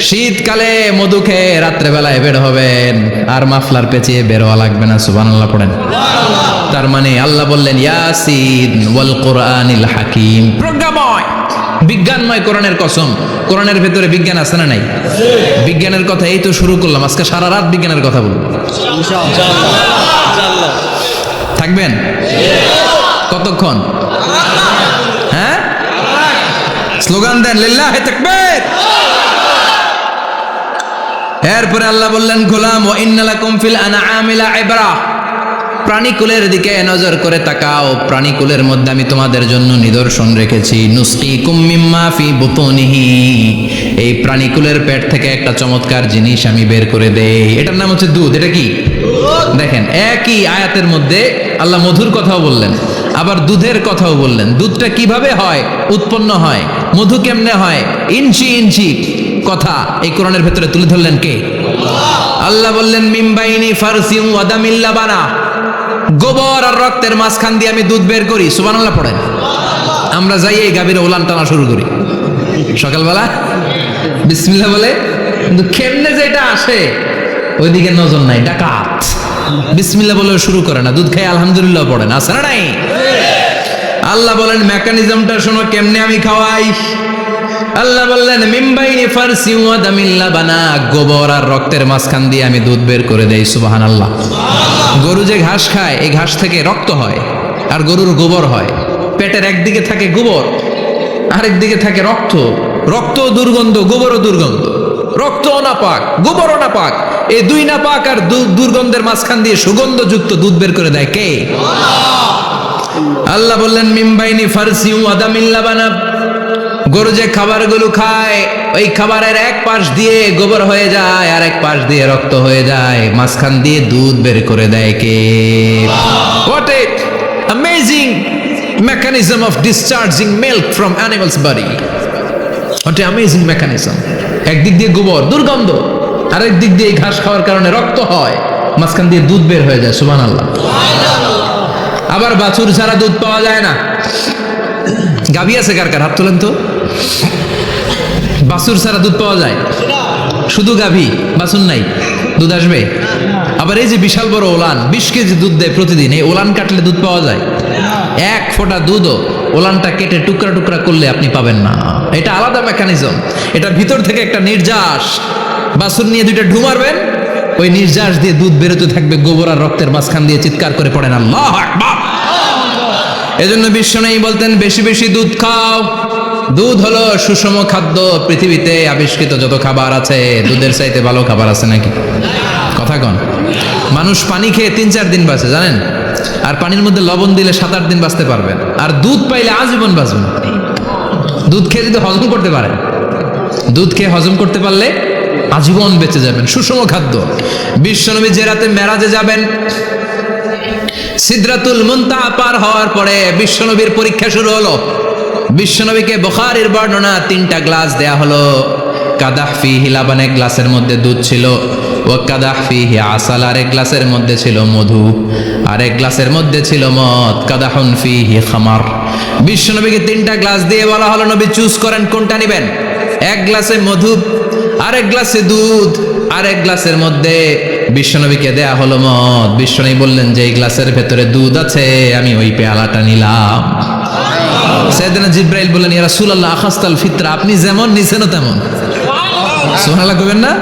শীতকালে মধু খেয়ে রাত্রে বেলায় বের হবেন, আর মাফলার পেঁচিয়ে বের হওয়া লাগবে না। সুবহানাল্লাহ পড়েন। তার মানে আল্লাহ বললেন ইয়াসিন ওয়াল কোরআনিল হাকিম, প্রজ্ঞাময়, বিজ্ঞানময় কোরআনের কসম। কোরআনের ভেতরে বিজ্ঞান আছে না নাই? বিজ্ঞানের কথা এই তো শুরু করলাম, আজকে সারা রাত বিজ্ঞানের কথা বলবো ইনশাআল্লাহ। থাকবেন কতক্ষণ? হ্যাঁ, স্লোগান দেন লিল্লাহি তাকবীর। এরপরে আল্লাহ বললেন গোলাম ওয়া ইন্না লাকুম ফিল আনআমি লাইবরা, প্রাণীকুলের দিকে নজর করে তাকাও। প্রাণীকুলের মধ্যে আমি তোমাদের জন্য নিদর্শন রেখেছি। নুসকিকুম মিম্মা ফি বুতুনিহি, এই প্রাণীকুলের পেট থেকে একটা চমৎকার জিনিস আমি বের করে দেই, এটার নাম হচ্ছে দুধ। এটা কি? দেখেন, একই আয়াতের মধ্যে আল্লাহ মধুর কথাও বললেন, আবার দুধের কথাও বললেন। দুধটা কিভাবে হয়, উৎপন্ন হয়, মধু কেমনে হয়, ইঞ্চি ইঞ্চি কথা এই কোরআনের ভেতরে তুলে ধরলেন কে? আল্লাহ বললেন মিমবাইনি ফারসিম ওয়া দামিল লাবানা, গোবর আর রক্তের মাঝখান দিয়ে আমি দুধ বের করি। সুবহানাল্লাহ পড়েন। আমরা যাই এই গাভীর ওলান টানা শুরু করি সকালবেলা বিসমিল্লাহ বলে, কিন্তু কেমনে যে এটা আসে ওইদিকে নজর নাই। ডাকাত বিসমিল্লাহ বলে শুরু করে না, দুধ খাই আলহামদুলিল্লাহ পড়েন, আছে না নাই? আল্লাহ বলেন মেকানিজমটা শোনো কেমনে আমি খাওয়াই। আল্লাহ বললেন মিমবাইনি ফারসি ওয়া দামিল লাবানা, গোবর আর রক্তের মাঝখান দিয়ে আমি দুধ বের করে দেই। সুবহানাল্লাহ। গরু যে ঘাস খায়, এই ঘাস থেকে রক্ত হয় আর গরুর গোবর হয়। পেটের একদিকে থাকে গোবর, আরেক দিকে থাকে রক্ত। রক্ত দুর্গন্ধ, গোবরও দুর্গন্ধ। রক্তও নাপাক, গোবরও নাপাক। এই দুই নাপাক আর দুর্গন্ধের মাঝখান দিয়ে সুগন্ধযুক্ত দুধ বের করে দেয় কে? আল্লাহ বললেন মিমবাইনি ফারসি ওয়া দামিল লাবানা, গরু যে খাবারগুলো খায় ওই খাবারের এক পাশ দিয়ে গোবর হয়ে যায় আর এক পাশ দিয়ে রক্ত হয়ে যায়, মাঝখান দিয়ে দুধ বের করে দেয় কে? What a amazing mechanism of discharging milk from animal's body. What a amazing mechanism. একদিক দিয়ে গোবর দুর্গন্ধ, আরেক দিক দিয়ে ঘাস খাওয়ার কারণে রক্ত হয়, মাঝখান দিয়ে দুধ বের হয়ে যায়। সুবহানাল্লাহ। আবার বাছুর ছাড়া দুধ পাওয়া যায় না। গাভী আছে কার কার? হাত তোলেন তো। বাছুর ছাড়া দুধ পাওয়া যায়? শুধু গাভী, বাছুর নাই, দুধ আসবে? আবার এই যে বিশাল বড় ওলান 20 কেজি দুধ দেয় প্রতিদিন, এই ওলান কাটলে দুধ পাওয়া যায়? এক ফোঁটা দুধও ওলানটা কেটে টুকরা টুকরা করলে আপনি পাবেন না। এটা আলাদা মেকানিজম। এটা ভিতর থেকে একটা নির্যাস, বাছুর নিয়ে দুইটা ঢু মারবেন, ওই নির্যাস দিয়ে দুধ বেরোতে থাকবে, গোবর আর রক্তের মাঝখান দিয়ে চিৎকার করে পড়েন আল্লাহু আকবার। এজন্য বিশ্বনবী বলতেন বেশি বেশি দুধ খাও। দুধ হলো সুষম খাদ্য। পৃথিবীতে আবিষ্কৃত যত খাবার আছে দুধের চাইতে ভালো খাবার আছে নাকি? কথা কন। মানুষ পানি খেয়ে 3-4 দিন বাঁচে জানেন, আর পানির মধ্যে লবণ দিলে 7-8 দিন বাঁচতে পারবেন। আর দুধ পাইলে আজীবন বাঁচবেন। দুধ খেয়ে যদি হজম করতে পারেন, দুধ খেয়ে হজম করতে পারলে আজীবন বেঁচে যাবেন। সুষম খাদ্য। বিশ্বনবী যে রাতে মেরাজে যাবেন, সিদরাতুল মুনতাহা পার হওয়ার পরে বিশ্বনবীর পরীক্ষা শুরু হলো। বিশ্বনবীকে বুখারীর বর্ণনা 3টা গ্লাস দেয়া হলো। কাদাহ ফিহি লাবান, এক গ্লাসের মধ্যে দুধ ছিল। ওয়া কাদাহ ফিহি আসাল, আরেক গ্লাসের মধ্যে ছিল মধু, আরেক গ্লাসের মধ্যে ছিল মদ। কাদাহুন ফিহি খামার। বিশ্বনবীকে 3টা গ্লাস দিয়ে বলা হলো নবী চুজ করেন কোনটা নেবেন। এক গ্লাসে মধু, আরেক গ্লাসে দুধ, আরেক গ্লাসের মধ্যে বিশ্বনবীকে দেয়া হলো মদ। বিশ্বনবী বললেন যে এই গ্লাসের ভেতরে দুধ আছে, আমি ওই পেয়ালাটা নিলাম। সাইয়েদনা জিবরাইল বললেন ইয়া রাসূলুল্লাহ আখাস্তাল ফিতরা, আপনি যেমন নিছেন তেমন। সুবহানাল্লাহ কইবেন না?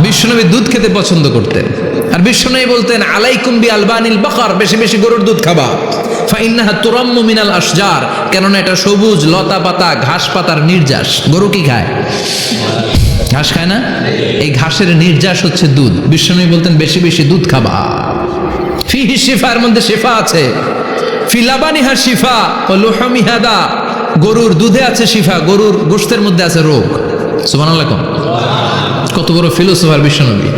বিশ্বনবী দুধ খেতে পছন্দ করতেন। আর বিশ্বনবী বলতেন আলাইকুম বি আলবানিল বাকার, বেশি বেশি গরুর দুধ খাবা। ফাইন্নাহা তুরাম্মু মিনাল আশজার, কেননা এটা সবুজ লতা পাতা ঘাস পাতার নির্যাস। গরু কি খায়? ঘাস খায় না? এই ঘাসের নির্যাস হচ্ছে দুধ। বিশ্বনবী বলতেন বেশি বেশি দুধ খাবা। ফিহি শিফার মধ্যে শিফা আছে। ফি লাবানিহা শিফা ওয়া লুহুমিহা দা, গরুর দুধে আছে শিফা, গরুর গোশতের মধ্যে আছে রোগ। সুবহানাল্লাহ। কত বড় ফিলোসোফার বিশ্বনবী।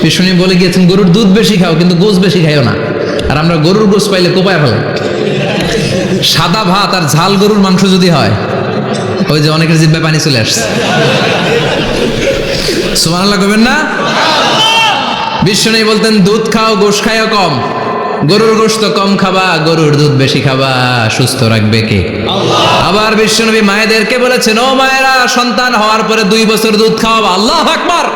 বিশ্বনবী বলে গিয়েছেন গরুর দুধ বেশি খাও কিন্তু গোশ বেশি খাইও না। আর আমরা গরুর গোশ পাইলে কোপায় ফেলাই। সাদা ভাত আর ঝাল গরুর মাংস যদি হয়, ওই যে অনেকের জিহ্বায় পানি চলে আসছে। সুবহানাল্লাহ কইবেন না? বিশ্বনবী বলতেন দুধ খাও, গোশ খাইও কম। গরুর গোশত কম খাবা, গরুর দুধ বেশি খাবা। সুস্থ রাখবে কে? আল্লাহ। আবার বিশ্বনবী মায়েদেরকে বলেছেন ও মায়েরা, সন্তান হওয়ার পরে 2 বছর দুধ খাওয়াবা। আল্লাহু আকবার।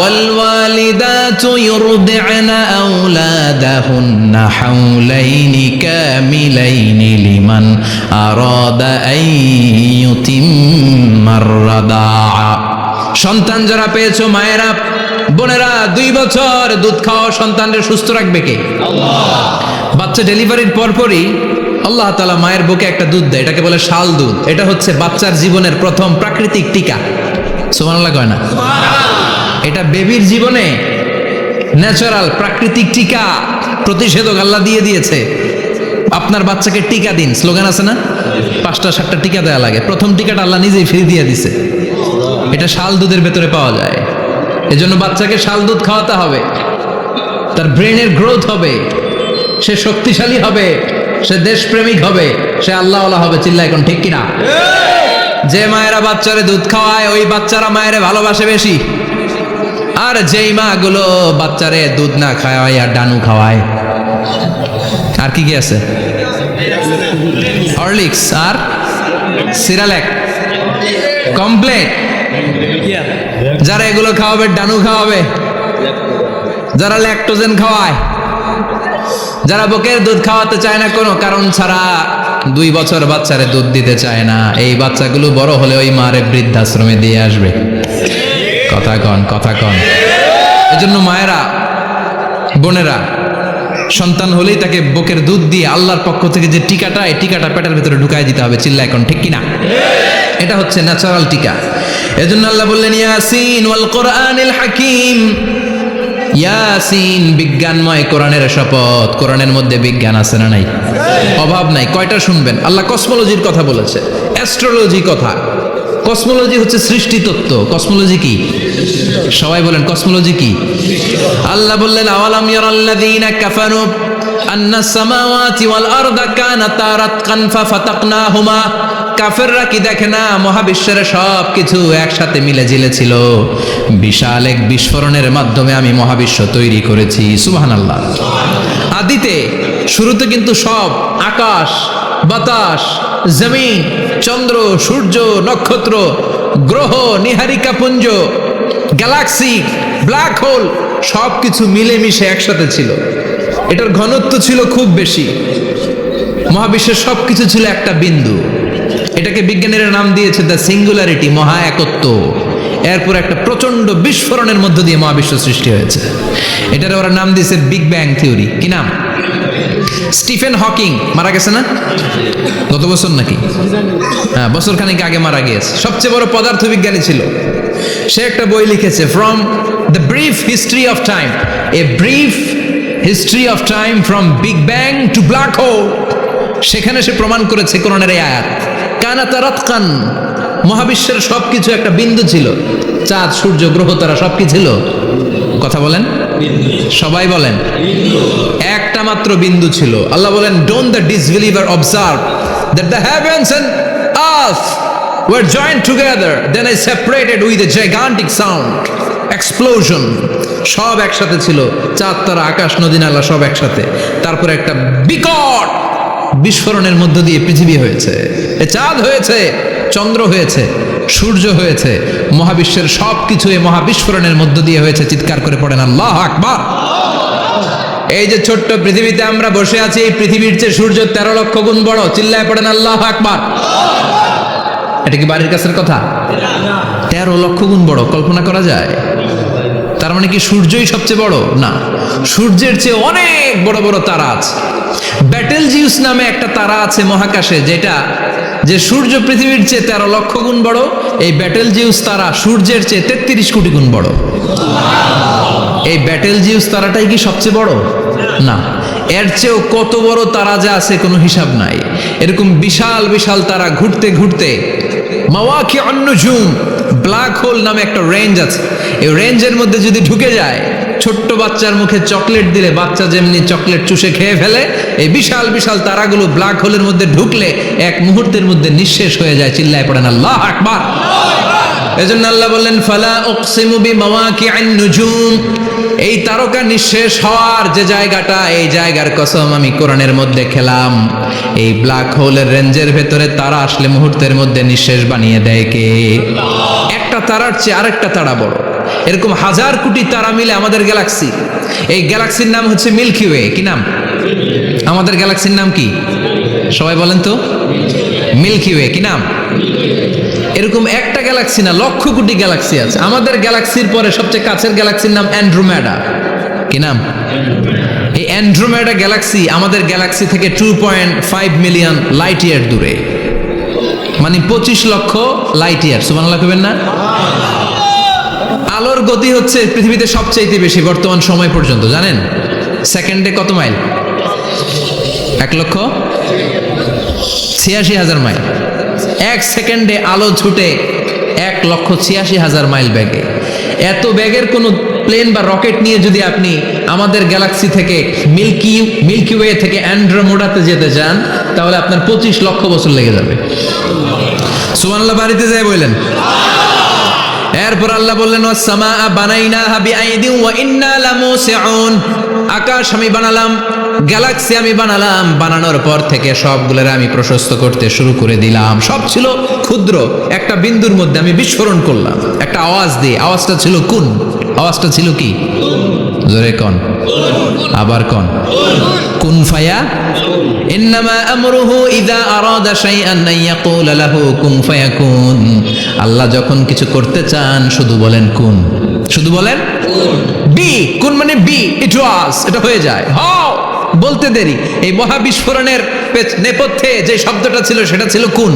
والوالدات يرضعن أولادهن حولين كاملين لمن أراد أن يتم الرضاعة। সন্তান যারা পেয়েছো মায়েরা বোনেরা, 2 বছর দুধ খাওয়া সন্তানকে সুস্থ রাখবে কে? আল্লাহ। বাচ্চা ডেলিভারির পরপরই আল্লাহ তাআলা মায়ের বুকে একটা দুধ দেয়, এটাকে বলে শাল দুধ। এটা হচ্ছে বাচ্চার জীবনের প্রথম প্রাকৃতিক টিকা। সুবহানাল্লাহ কয় না? এটা বেবির জীবনে ন্যাচারাল প্রাকৃতিক টিকা, প্রতিষেধক আল্লাহ দিয়ে দিয়েছে। আপনার বাচ্চাকে টিকা দিন, স্লোগান আছে না? 5টা-7টা টিকা দেওয়া লাগে। প্রথম টিকাটা আল্লাহ নিজেই ফ্রি দিয়ে দিছে। এটা শাল দুধের ভেতরে পাওয়া যায়। এজন্য বাচ্চাকে শাল দুধ খাওয়াতে হবে। তার ব্রেনের গ্রোথ হবে, সে শক্তিশালী হবে, সে দেশপ্রেমিক হবে, সে আল্লাহওয়ালা হবে। চিল্লা এখন ঠিক কিনা? যে মায়েরা বাচ্চারে দুধ খাওয়ায় ওই বাচ্চারা মায়েরে ভালোবাসে বেশি। আর যেই মা গুলো বাচ্চারে দুধ না খাওয়ায় আর ডানু খাওয়ায়, আর কি কি আছে? হরলিক্স আর সিরালেক, কমপ্লেন। যারা এগুলো খাওয়াবে ডানু খাওয়াবে, যারা ল্যাকটোজেন খাওয়ায়, যারা বুকের দুধ খাওয়াতে চায় না কোনো কারণ ছাড়া, 2 বছর বাচ্চারে দুধ দিতে চায় না, এই বাচ্চাগুলো বড় হলে ওই মারে বৃদ্ধাশ্রমে দিয়ে আসবে। কথা কন, কথা কন। এজন্য মায়েরা বোনেরা সন্তান হলেই তাকে বুকের দুধ দিয়ে আল্লাহর পক্ষ থেকে যে টিকাটা, এই টিকাটা পেটের ভিতরে ঢুকাই দিতে হবে। চিল্লা এখন ঠিক কিনা? এটা হচ্ছে ন্যাচারাল টিকা। এজন্য আল্লাহ বললেন ইয়াসিন ওয়াল কোরআনিল হাকিম। ইয়াসিন, বিজ্ঞানময় কোরআনের শপথ। কোরআনের মধ্যে বিজ্ঞান আছে না নাই? অভাব নাই। কয়টা শুনবেন? আল্লাহ কসমোলজির কথা বলেছে, অ্যাস্ট্রোলজি কথা। কসমোলজি হচ্ছে সৃষ্টি তত্ত্ব। কসমোলজি কি? সবাই বলেন কসমোলজি কি? আল্লাহ বললেন আওয়ালাম ইয়ারাল্লাযীনা কাফারু আন্নাস সামাওয়াতি ওয়াল আরদা কানাতা রাতকান ফাফাতাকনাহুমা। কাফেররা কি দেখে না মহাবিশ্বের সব কিছু একসাথে মিলে ঝিলে ছিল, বিশাল এক বিস্ফোরণের মাধ্যমে আমি মহাবিশ্ব তৈরি করেছি। সুবহানাল্লাহ। আদিতে শুরুতে কিন্তু সব আকাশ, বাতাস, জমিন, চন্দ্র, সূর্য, নক্ষত্র, গ্রহ, নীহারিকা পুঞ্জ, গ্যালাক্সি, ব্ল্যাক হোল সব কিছু মিলেমিশে একসাথে ছিল। এটার ঘনত্ব ছিল খুব বেশি। মহাবিশ্বের সব কিছু ছিল একটা বিন্দু। এটাকে বিজ্ঞানীরা নাম দিয়েছে দ্য সিঙ্গুলারিটি, মহা একত্ব। এরপর একটা প্রচন্ড বিস্ফোরণের মধ্য দিয়ে মহাবিশ্ব সৃষ্টি হয়েছে। এটার ওরা নাম দিয়েছে বিগ ব্যাং থিওরি। কি নাম? স্টিফেন হকিং মারা গেছে না গত বছর নাকি? হ্যাঁ, বছর খানিক আগে মারা গিয়েছে। সবচেয়ে বড় পদার্থবিজ্ঞানী ছিল। সে একটা বই লিখেছে, from the brief history of time, a brief history of time from big bang two black hole. সেখানে সে প্রমাণ করেছে কোরআনের এই আয়াত, কানাতা রাতকান, মহাবিশ্বের সবকিছু একটা বিন্দু ছিল। চাঁদ, সূর্য, গ্রহ, তারা সব কি ছিল? কথা বলেন, সবাই বলেন। একটা মাত্র বিন্দু ছিল। আল্লাহ বলেন, don't the disbeliever observe that the heavens and earth were joint together then I separated with a gigantic sound explosion. সব একসাথে ছিল, চাঁদ, তারা, আকাশ, নদী, নালা সব একসাথে। তারপরে একটা বিকট বিস্ফোরণের মধ্য দিয়ে পৃথিবী হয়েছে, চাঁদ হয়েছে, চন্দ্র হয়েছে, সূর্য হয়েছে, মহাবিশ্বের সব কিছু এই মহাবিস্ফোরণের মধ্য দিয়ে হয়েছে। চিৎকার করে পড়েন আল্লাহু আকবার। এই যে ছোট্ট পৃথিবীতে আমরা বসে আছি, এই পৃথিবীর চেয়ে সূর্য 13 লক্ষ গুণ বড়। চিল্লায় পড়েন আল্লাহু আকবার। এটা কি বাড়ির কাছের কথা? 13 লক্ষ গুণ বড়, কল্পনা করা যায়? তার মানে কি সূর্যই সবচেয়ে বড়? না, সূর্যের চেয়ে অনেক বড় বড় তারা আছে। ব্যাটেলজিউস নামে একটা তারা আছে মহাকাশে, যেটা যে সূর্য পৃথিবীর চেয়ে 13 লক্ষ গুণ বড়। এই ব্যাটেলজিউস তারা সূর্যের চেয়ে 33 কোটি গুণ বড়। এই ব্যাটেলজিউস তারাটাই কি সবচেয়ে বড়? না, এর চেয়েও কত বড় তারা যা আছে কোনো হিসাব নাই। এরকম বিশাল বিশাল তারা ঘুরতে ঘুরতে মাওয়াকিউন নুজুম, ব্ল্যাক হোল নামে একটা রেঞ্জ আছে। এই রেঞ্জের মধ্যে যদি ঢুকে যায়, ছোট্ট বাচ্চার মুখে চকলেট দিলে বাচ্চা যেমনি চকলেট চুষে খেয়ে ফেলে, এই বিশাল বিশাল তারাগুলো ব্ল্যাক হোলের মধ্যে ঢুকলে এক মুহূর্তের মধ্যে নিঃশেষ হয়ে যায়। চিল্লায় পড়েন আল্লাহু আকবার। এজন্য আল্লাহ বললেন, ফালা উকসিমু বিমাওয়াকিউন নুজুম, এই তারকা নিঃশেষ হওয়ার যে জায়গাটা, এই জায়গার কসম আমি কোরআনের মধ্যে খেলাম। এই ব্ল্যাক হোলের রেঞ্জের ভেতরে তারা আসলে মুহূর্তের মধ্যে নিঃশেষ বানিয়ে দেয় কে? একটা তারার চেয়ে আরেকটা তারা বড়। এরকম হাজার কোটি তারা মিলে আমাদের গ্যালাক্সি। এই গ্যালাক্সির নাম হচ্ছে মিল্কি ওয়ে। কি নাম? আমাদের গ্যালাক্সির নাম কি? সবাই বলেন তো। Milky way. কি নাম? এরকম একটা গ্যালাক্সি না, লক্ষ কোটি গ্যালাক্সি আছে। আমাদের গ্যালাক্সির পরে সবচেয়ে কাছের গ্যালাক্সির নাম অ্যান্ড্রোমেডা। কি নাম? এই অ্যান্ড্রোমেডা গ্যালাক্সি আমাদের গ্যালাক্সি থেকে 2.5 মিলিয়ন লাইট ইয়ার দূরে, মানে 25 লক্ষ লাইট ইয়ার। সুবহানাল্লাহ কইবেন না? আলোর গতি হচ্ছে পৃথিবীতে সবচাইতে বেশি বর্তমান সময় পর্যন্ত। জানেন সেকেন্ডে কত মাইল? 1,86,000 মাইল। এক সেকেন্ডে আলো ছুটে 1,86,000 মাইল বেগে। এত বেগের কোনো প্লেন বা রকেট নিয়ে যদি আপনি আমাদের গ্যালাক্সি থেকে মিল্কি ওয়ে থেকে অ্যান্ড্রোমেডাতে যেতে চান, তাহলে আপনার 25 লক্ষ বছর লেগে যাবে। সুবহানাল্লাহ বাড়িতে যায় বললেন। এরপর আল্লাহ বললেন, ওয়াস-সামাআ বানাইনাহা বিআইদিন ওয়া ইন্না লামুসিউন, আকাশ আমি বানালাম, গ্যালাক্সি আমি বানালাম। বানানোর পর থেকে সবগুলোর আমি প্রশস্ত করতে শুরু করে দিলাম। সব ছিল ক্ষুদ্র, একটা বিন্দুর মধ্যে আমি বিস্ফোরণ করলাম একটা আওয়াজ দিয়ে। আওয়াজটা ছিল কুন। আওয়াজটা ছিল কি? জোরে কোন, আবার কোন। কুন ফায়া ইন্নামা আমরুহু ইযা আরাদা শাইআন আন ইয়াকুলা লাহু কুন ফায়াকুন। আল্লাহ যখন কিছু করতে চান শুধু বলেন কুন, শুধু বলেন বি। কুন মানে বি, ইট ওয়াজ, এটা হয়ে যায়। হাও বলতে দেরি। এই মহাবিস্ফোরণের নেপথ্যে যে শব্দটা ছিল সেটা ছিল কুন।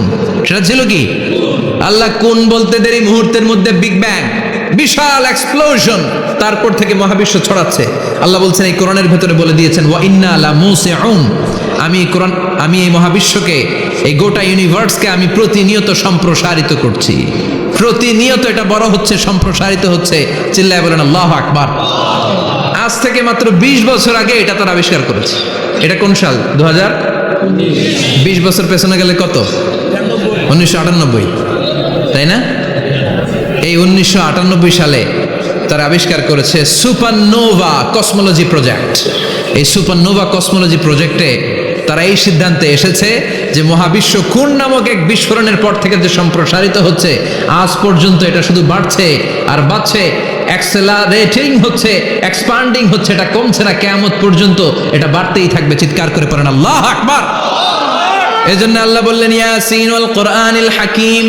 সেটা ছিল কি? আল্লাহ কুন বলতে দেরি, মুহূর্তের মধ্যে বিগ ব্যাং, বিশাল এক্সপ্লোশন। তারপর থেকে মহাবিশ্ব ছড়াচ্ছে। আল্লাহ বলছেন এই কোরআনের ভেতরে বলে দিয়েছেন, ওয়া ইন্না লামুসিউন, আমি কোরআন, আমি এই মহাবিশ্বকে, এই গোটা ইউনিভার্সকে আমি প্রতিনিয়ত সম্প্রসারিত করছি, প্রতিনিয়ত এটা বড় হচ্ছে, সম্প্রসারিত হচ্ছে। চিল্লায় বলেন আল্লাহু আকবার। আজ থেকে মাত্র 20 বছর আগে এটা তারা আবিষ্কার করেছে। এটা কোন সাল? 2020 বছর পেছনে গেলে কত? 1998, তাই না? এই 1998 সালে তারা আবিষ্কার করেছে সুপারনোভা কসমোলজি প্রজেক্ট। এই সুপারনোভা কসমোলজি প্রজেক্টে তারা এই সিদ্ধান্তে এসেছে যে মহাবিশ্ব কোন নামক এক বিস্ফোরণের পর থেকে যে সম্প্রসারিত হচ্ছে, আজ পর্যন্ত এটা শুধু বাড়ছে আর বাড়ছে, অ্যাক্সেলারেটিং হচ্ছে, এক্সপান্ডিং হচ্ছে, এটা কমছে না, কিয়ামত পর্যন্ত এটা বাড়তেই থাকবে। চিৎকার করে পড়েন আল্লাহু আকবার। এজন্য আল্লাহ বললেন ইয়াসিন ওয়াল কোরআনিল হাকিম,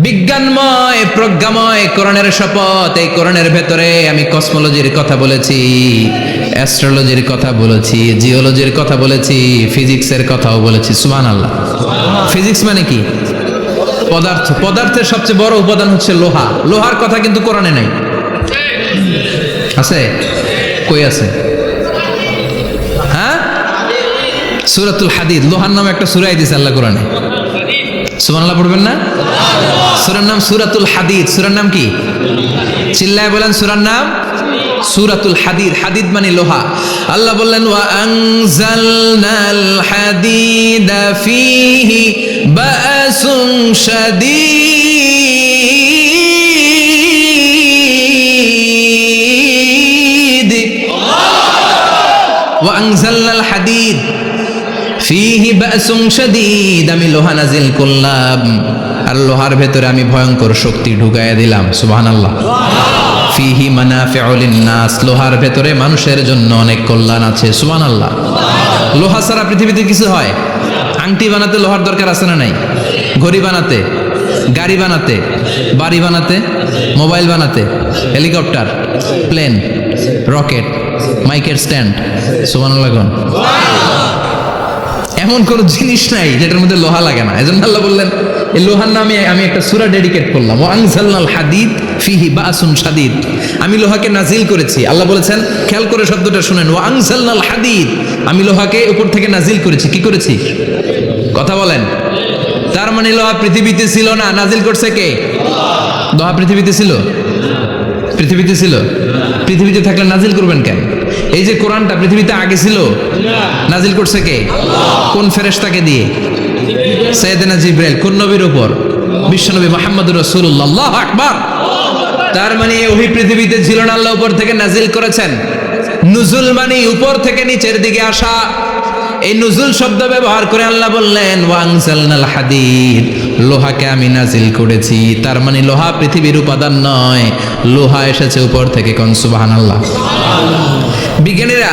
বিজ্ঞানময় প্রজ্ঞাময় কোরআনের শপথ। এই কোরআনের ভেতরে আমি কসমোলজির কথা বলেছি, অ্যাস্ট্রোলজির কথা বলেছি, জিওলজির কথা বলেছি, ফিজিক্সের কথাও বলেছি। সুবহানাল্লাহ। ফিজিক্স মানে কি? পদার্থ। পদার্থের সবচেয়ে বড় উপাদান হচ্ছে লোহা। লোহার কথা কিন্তু কোরআনে নাই। আছে? কই আছে? হ্যাঁ, সূরাতুল হাদিদ, লোহার নামে একটা সূরা দিয়েছে আল্লাহ কোরআনে। সুবহানাল্লাহ পড়বেন না? সূরার নাম সূরাতুল হাদিদ। সূরার নাম কি? চিল্লায় বলেন সূরার নাম সূরাতুল হাদিদ। হাদিদ মানে লোহা। আল্লাহ বললেন ওয়া আনজালনাল হাদিদা ফীহি বাসুন শাদীদ। ওয়া আনজালনাল হাদিদ ফীহি বাসুন শাদীদ, আমি লোহা নাজিল করলাম আর লোহার ভেতরে আমি ভয়ঙ্কর শক্তি ঢুকাইয়া দিলাম। সুবহানাল্লাহ। ফীহি মানাফিউ লিন-নাস, লোহার ভেতরে মানুষের জন্য অনেক কল্যাণ আছে। সুবহানাল্লাহ। লোহা ছাড়া পৃথিবীতে কিছু হয়? আংটি বানাতে লোহার দরকার আছে না নাই? ঘড়ি বানাতে, গাড়ি বানাতে, বাড়ি বানাতে, মোবাইল বানাতে, হেলিকপ্টার, প্লেন, রকেট, মাইকের স্ট্যান্ড। সুবহানাল্লাহ। এমন কোন জিনিস নাই যেটার মধ্যে লোহা লাগে না। এজন্য আল্লাহ বললেন এই লোহার নামে আমি একটা সূরা ডেডিকেট করলাম, ওয়া আনজালনাল হাদিদ ফীহি বাসুন শাদীদ, আমি লোহাকে নাজিল করেছি। আল্লাহ বলেছেন, খেয়াল করে শব্দটা শুনেন, ওয়া আনজালনাল হাদিদ, আমি লোহাকে উপর থেকে নাজিল করেছি। কি করেছি? কথা বলেন। তার মানে লোহা পৃথিবীতে ছিল না, নাজিল করছে কে? লোহা পৃথিবীতে ছিল? পৃথিবীতে ছিল? পৃথিবীতে থাকলে নাজিল করবেন কেন? এই যে কোরআনটা পৃথিবীতে আগে ছিল, নাজিল করছে কে? কোন ফেরেশতাকে দিয়ে? সাইয়েদনা জিবরাইল। কোন নবীর উপর? বিশ্বনবী মুহাম্মদুর রাসূলুল্লাহ। আল্লাহু আকবার। তার মানে ওহি পৃথিবীতে ছিল না, আল্লাহ উপর থেকে নাজিল করেছেন। নুজুল মানে উপর থেকে নিচের দিকে আসা। এই নুজুল শব্দ ব্যবহার করে আল্লাহ বললেন ওয়া আনজালনাল হাদিদ, লোহাকে আমি নাজিল করেছি। তার মানে লোহা পৃথিবীর উপাদান নয়, লোহা এসেছে উপর থেকে। কোন সুবহানাল্লাহ। বিজ্ঞানীরা,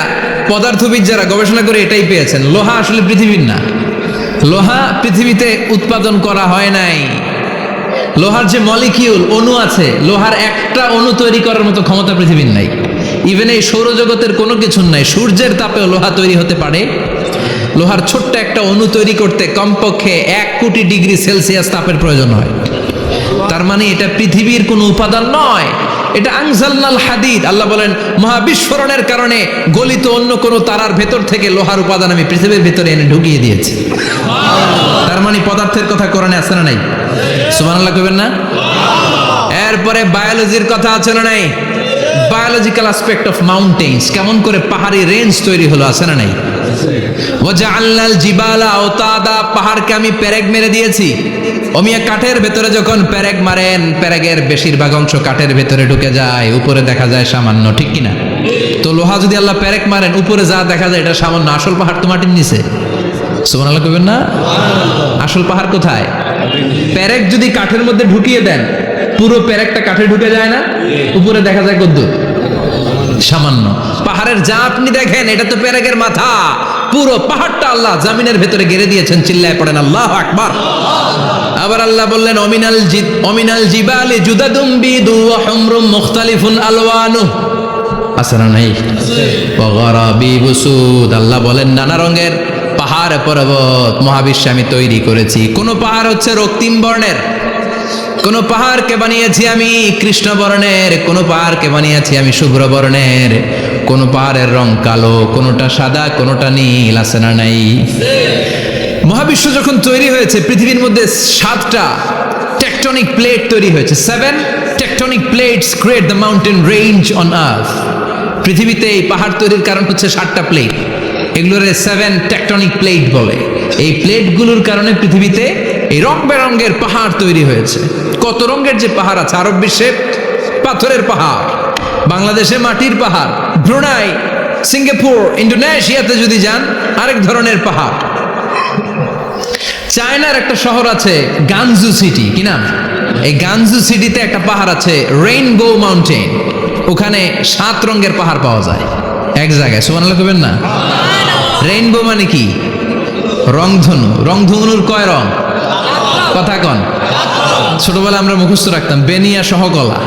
পদার্থবিদ যারা গবেষণা করে এটাই পেয়েছেন, লোহা আসলে পৃথিবীর না। লোহা পৃথিবীতে উৎপাদন করা হয় নাই। লোহার যে মলিকিউল, অণু আছে, লোহার একটা অণু তৈরি করার মতো ক্ষমতা পৃথিবীর নাই। ইভেন এই সৌরজগতের কোনো কিছু নাই। সূর্যের তাপেও লোহা তৈরি হতে পারে। লোহার ছোট্ট একটা অণু তৈরি করতে কমপক্ষে 1 কোটি ডিগ্রি সেলসিয়াস তাপের প্রয়োজন হয়। তার মানে এটা পৃথিবীর কোনো উপাদান নয়, এটা আনজালনাল হাদিদ। আল্লাহ বলেন মহাবিস্ফোরণের কারণে গলিত অন্য কোনো তারার ভেতর থেকে লোহার উপাদান আমি পৃথিবীর ভিতরে এনে ঢুকিয়ে দিয়েছি। তার মানে পদার্থের কথা কোরআনে আছে না নাই? সুবহানাল্লাহ কইবেন না? এরপরে বায়োলজির কথা আছে না নাই? বায়োলজিক্যাল অ্যাসপেক্ট অফ মাউন্টেন্স, কেমন করে পাহাড়ি রেঞ্জ তৈরি হলো, আছে না নাই? ওয়াজআলনাল জিবালা আওতাদা, পাহাড়কে আমি পেরেক মেরে দিয়েছি। ওমিয়া কাঠের ভেতরে যখন পেরেক মারেন, পেরেকের বেশিরভাগ অংশ কাঠের ভেতরে ঢুকে যায়, উপরে দেখা যায় সামান্য, ঠিক কিনা? তো লোহা যদি আল্লাহ পেরেক মারেন, উপরে যা দেখা যায় এটা সামান্য, আসল পাহাড় তো মাটির নিচে। সুবহানাল্লাহ কইবেন না? আসল পাহাড় কোথায়? পেরেক যদি কাঠের মধ্যে ঢুকিয়ে দেন, পুরো পেরেকটা কাঠে ঢুকে যায় না, উপরে দেখা যায় কদ্দুর? সামান্য। পাহাড়ের যা আপনি দেখেন এটা তো পেরেকের মাথা, পুরো পাহাড়টা আল্লাহ জামিনের ভেতরে গেড়ে দিয়েছেন। চিল্লায় পড়েন আল্লাহু আকবার। আবার আল্লাহ বললেন অমিনাল জিবালি জুদাদুম বিদু ওয়া হুমরুম মুখতালিফুন আলওয়ানু, আছে না নাই? ওয়া গারাবিবু সুদ, আল্লাহ বলেন নানা রঙের পাহাড় পর্বত মহাবিশ্বে আমি তৈরি করেছি। কোন পাহাড় হচ্ছে রক্তিম বর্ণের, কোন পাহাড়কে বানিয়েছি আমি কৃষ্ণ বর্ণের, কোন পাহাড়কে বানিয়েছি আমি শুভ্র বর্ণের, কোন পাহাড়ের রং কালো, কোনটা সাদা, কোনটা নীল, আছে না নাই? মহাবিশ্ব যখন তৈরি হয়েছে পৃথিবীর মধ্যে 7টা টেকটনিক প্লেট তৈরি হয়েছে। 7 tectonic plates create the mountain range on earth. পৃথিবীতে এই পাহাড় তৈরির কারণ হচ্ছে 7টা প্লেট, এগুলোর 7 টেকটনিক প্লেট বলে। এই প্লেটগুলোর কারণে পৃথিবীতে এই রং বেরঙের পাহাড় তৈরি হয়েছে। কত রঙের যে পাহাড় আছে, আরব বিশ্বে পাথরের পাহাড়, বাংলাদেশে মাটির পাহাড়, ব্রুনাই, সিঙ্গাপুর, ইন্দোনেশিয়াতে যদি যান আরেক ধরনের পাহাড়। চায়নার একটা শহর আছে গানজু সিটি, কি নাম? এই গানজু সিটিতে একটা পাহাড় আছে রেইনবো মাউন্টেন, ওখানে 7 রঙের পাহাড় পাওয়া যায় এক জায়গায়। সুবহানাল্লাহ কইবেন না? রেইনবো মানে কি? রংধনু। রংধনুর কয় রং? কথা কন। ছোটবেলায় আমরা মুখস্থ রাখতাম বেনিয়া সহকলা,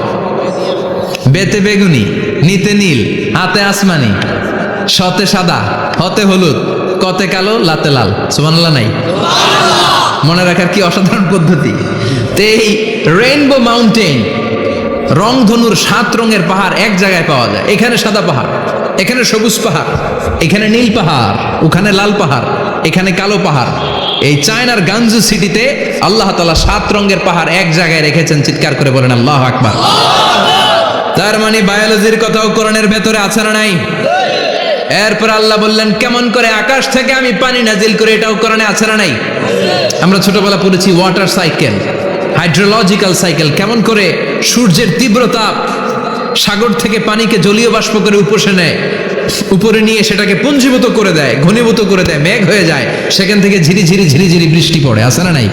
বেতে বেগুনি, নিতে নীল, হাতে আসমানি, শতে সাদা, হতে হলুদ, কতে কালো, লাতে লাল। সুবহানাল্লাহ নাই? মনে রাখার কি অসাধারণ পদ্ধতি। তো এই রেইনবো মাউন্টেন, রংধনুর 7 রঙের পাহাড় এক জায়গায় পাওয়া যায়। এখানে সাদা পাহাড়, এখানে সবুজ পাহাড়, এখানে নীল পাহাড়, ওখানে লাল পাহাড়, এখানে কালো পাহাড়। এই চায়নার গানজু সিটিতে আল্লাহ তাআলা 7 রঙের পাহাড় এক জায়গায় রেখেছেন। চিৎকার করে বলেন আল্লাহু আকবার। তার মানে বায়োলজির কথাও কোরআনের ভেতরে আছে না নাই? এরপর আল্লাহ বললেন কেমন করে আকাশ থেকে আমি পানি নাজিল করে, এটাও কোরআনে আছে না নাই? আমরা ছোটবেলা পড়েছি ওয়াটার সাইকেল, হাইড্রোলজিক্যাল সাইকেল, কেমন করে সূর্যের তীব্র তাপ সাগর থেকে পানিকে জলীয় বাষ্প করে উপসে নেয়, উপরে নিয়ে সেটাকে পুঞ্জীভূত করে দেয়, ঘনীভূত করে দেয়, মেঘ হয়ে যায়, সেখান থেকে ঝিরিঝিরি ঝিরিঝিরি বৃষ্টি পড়ে, আছে না নাই?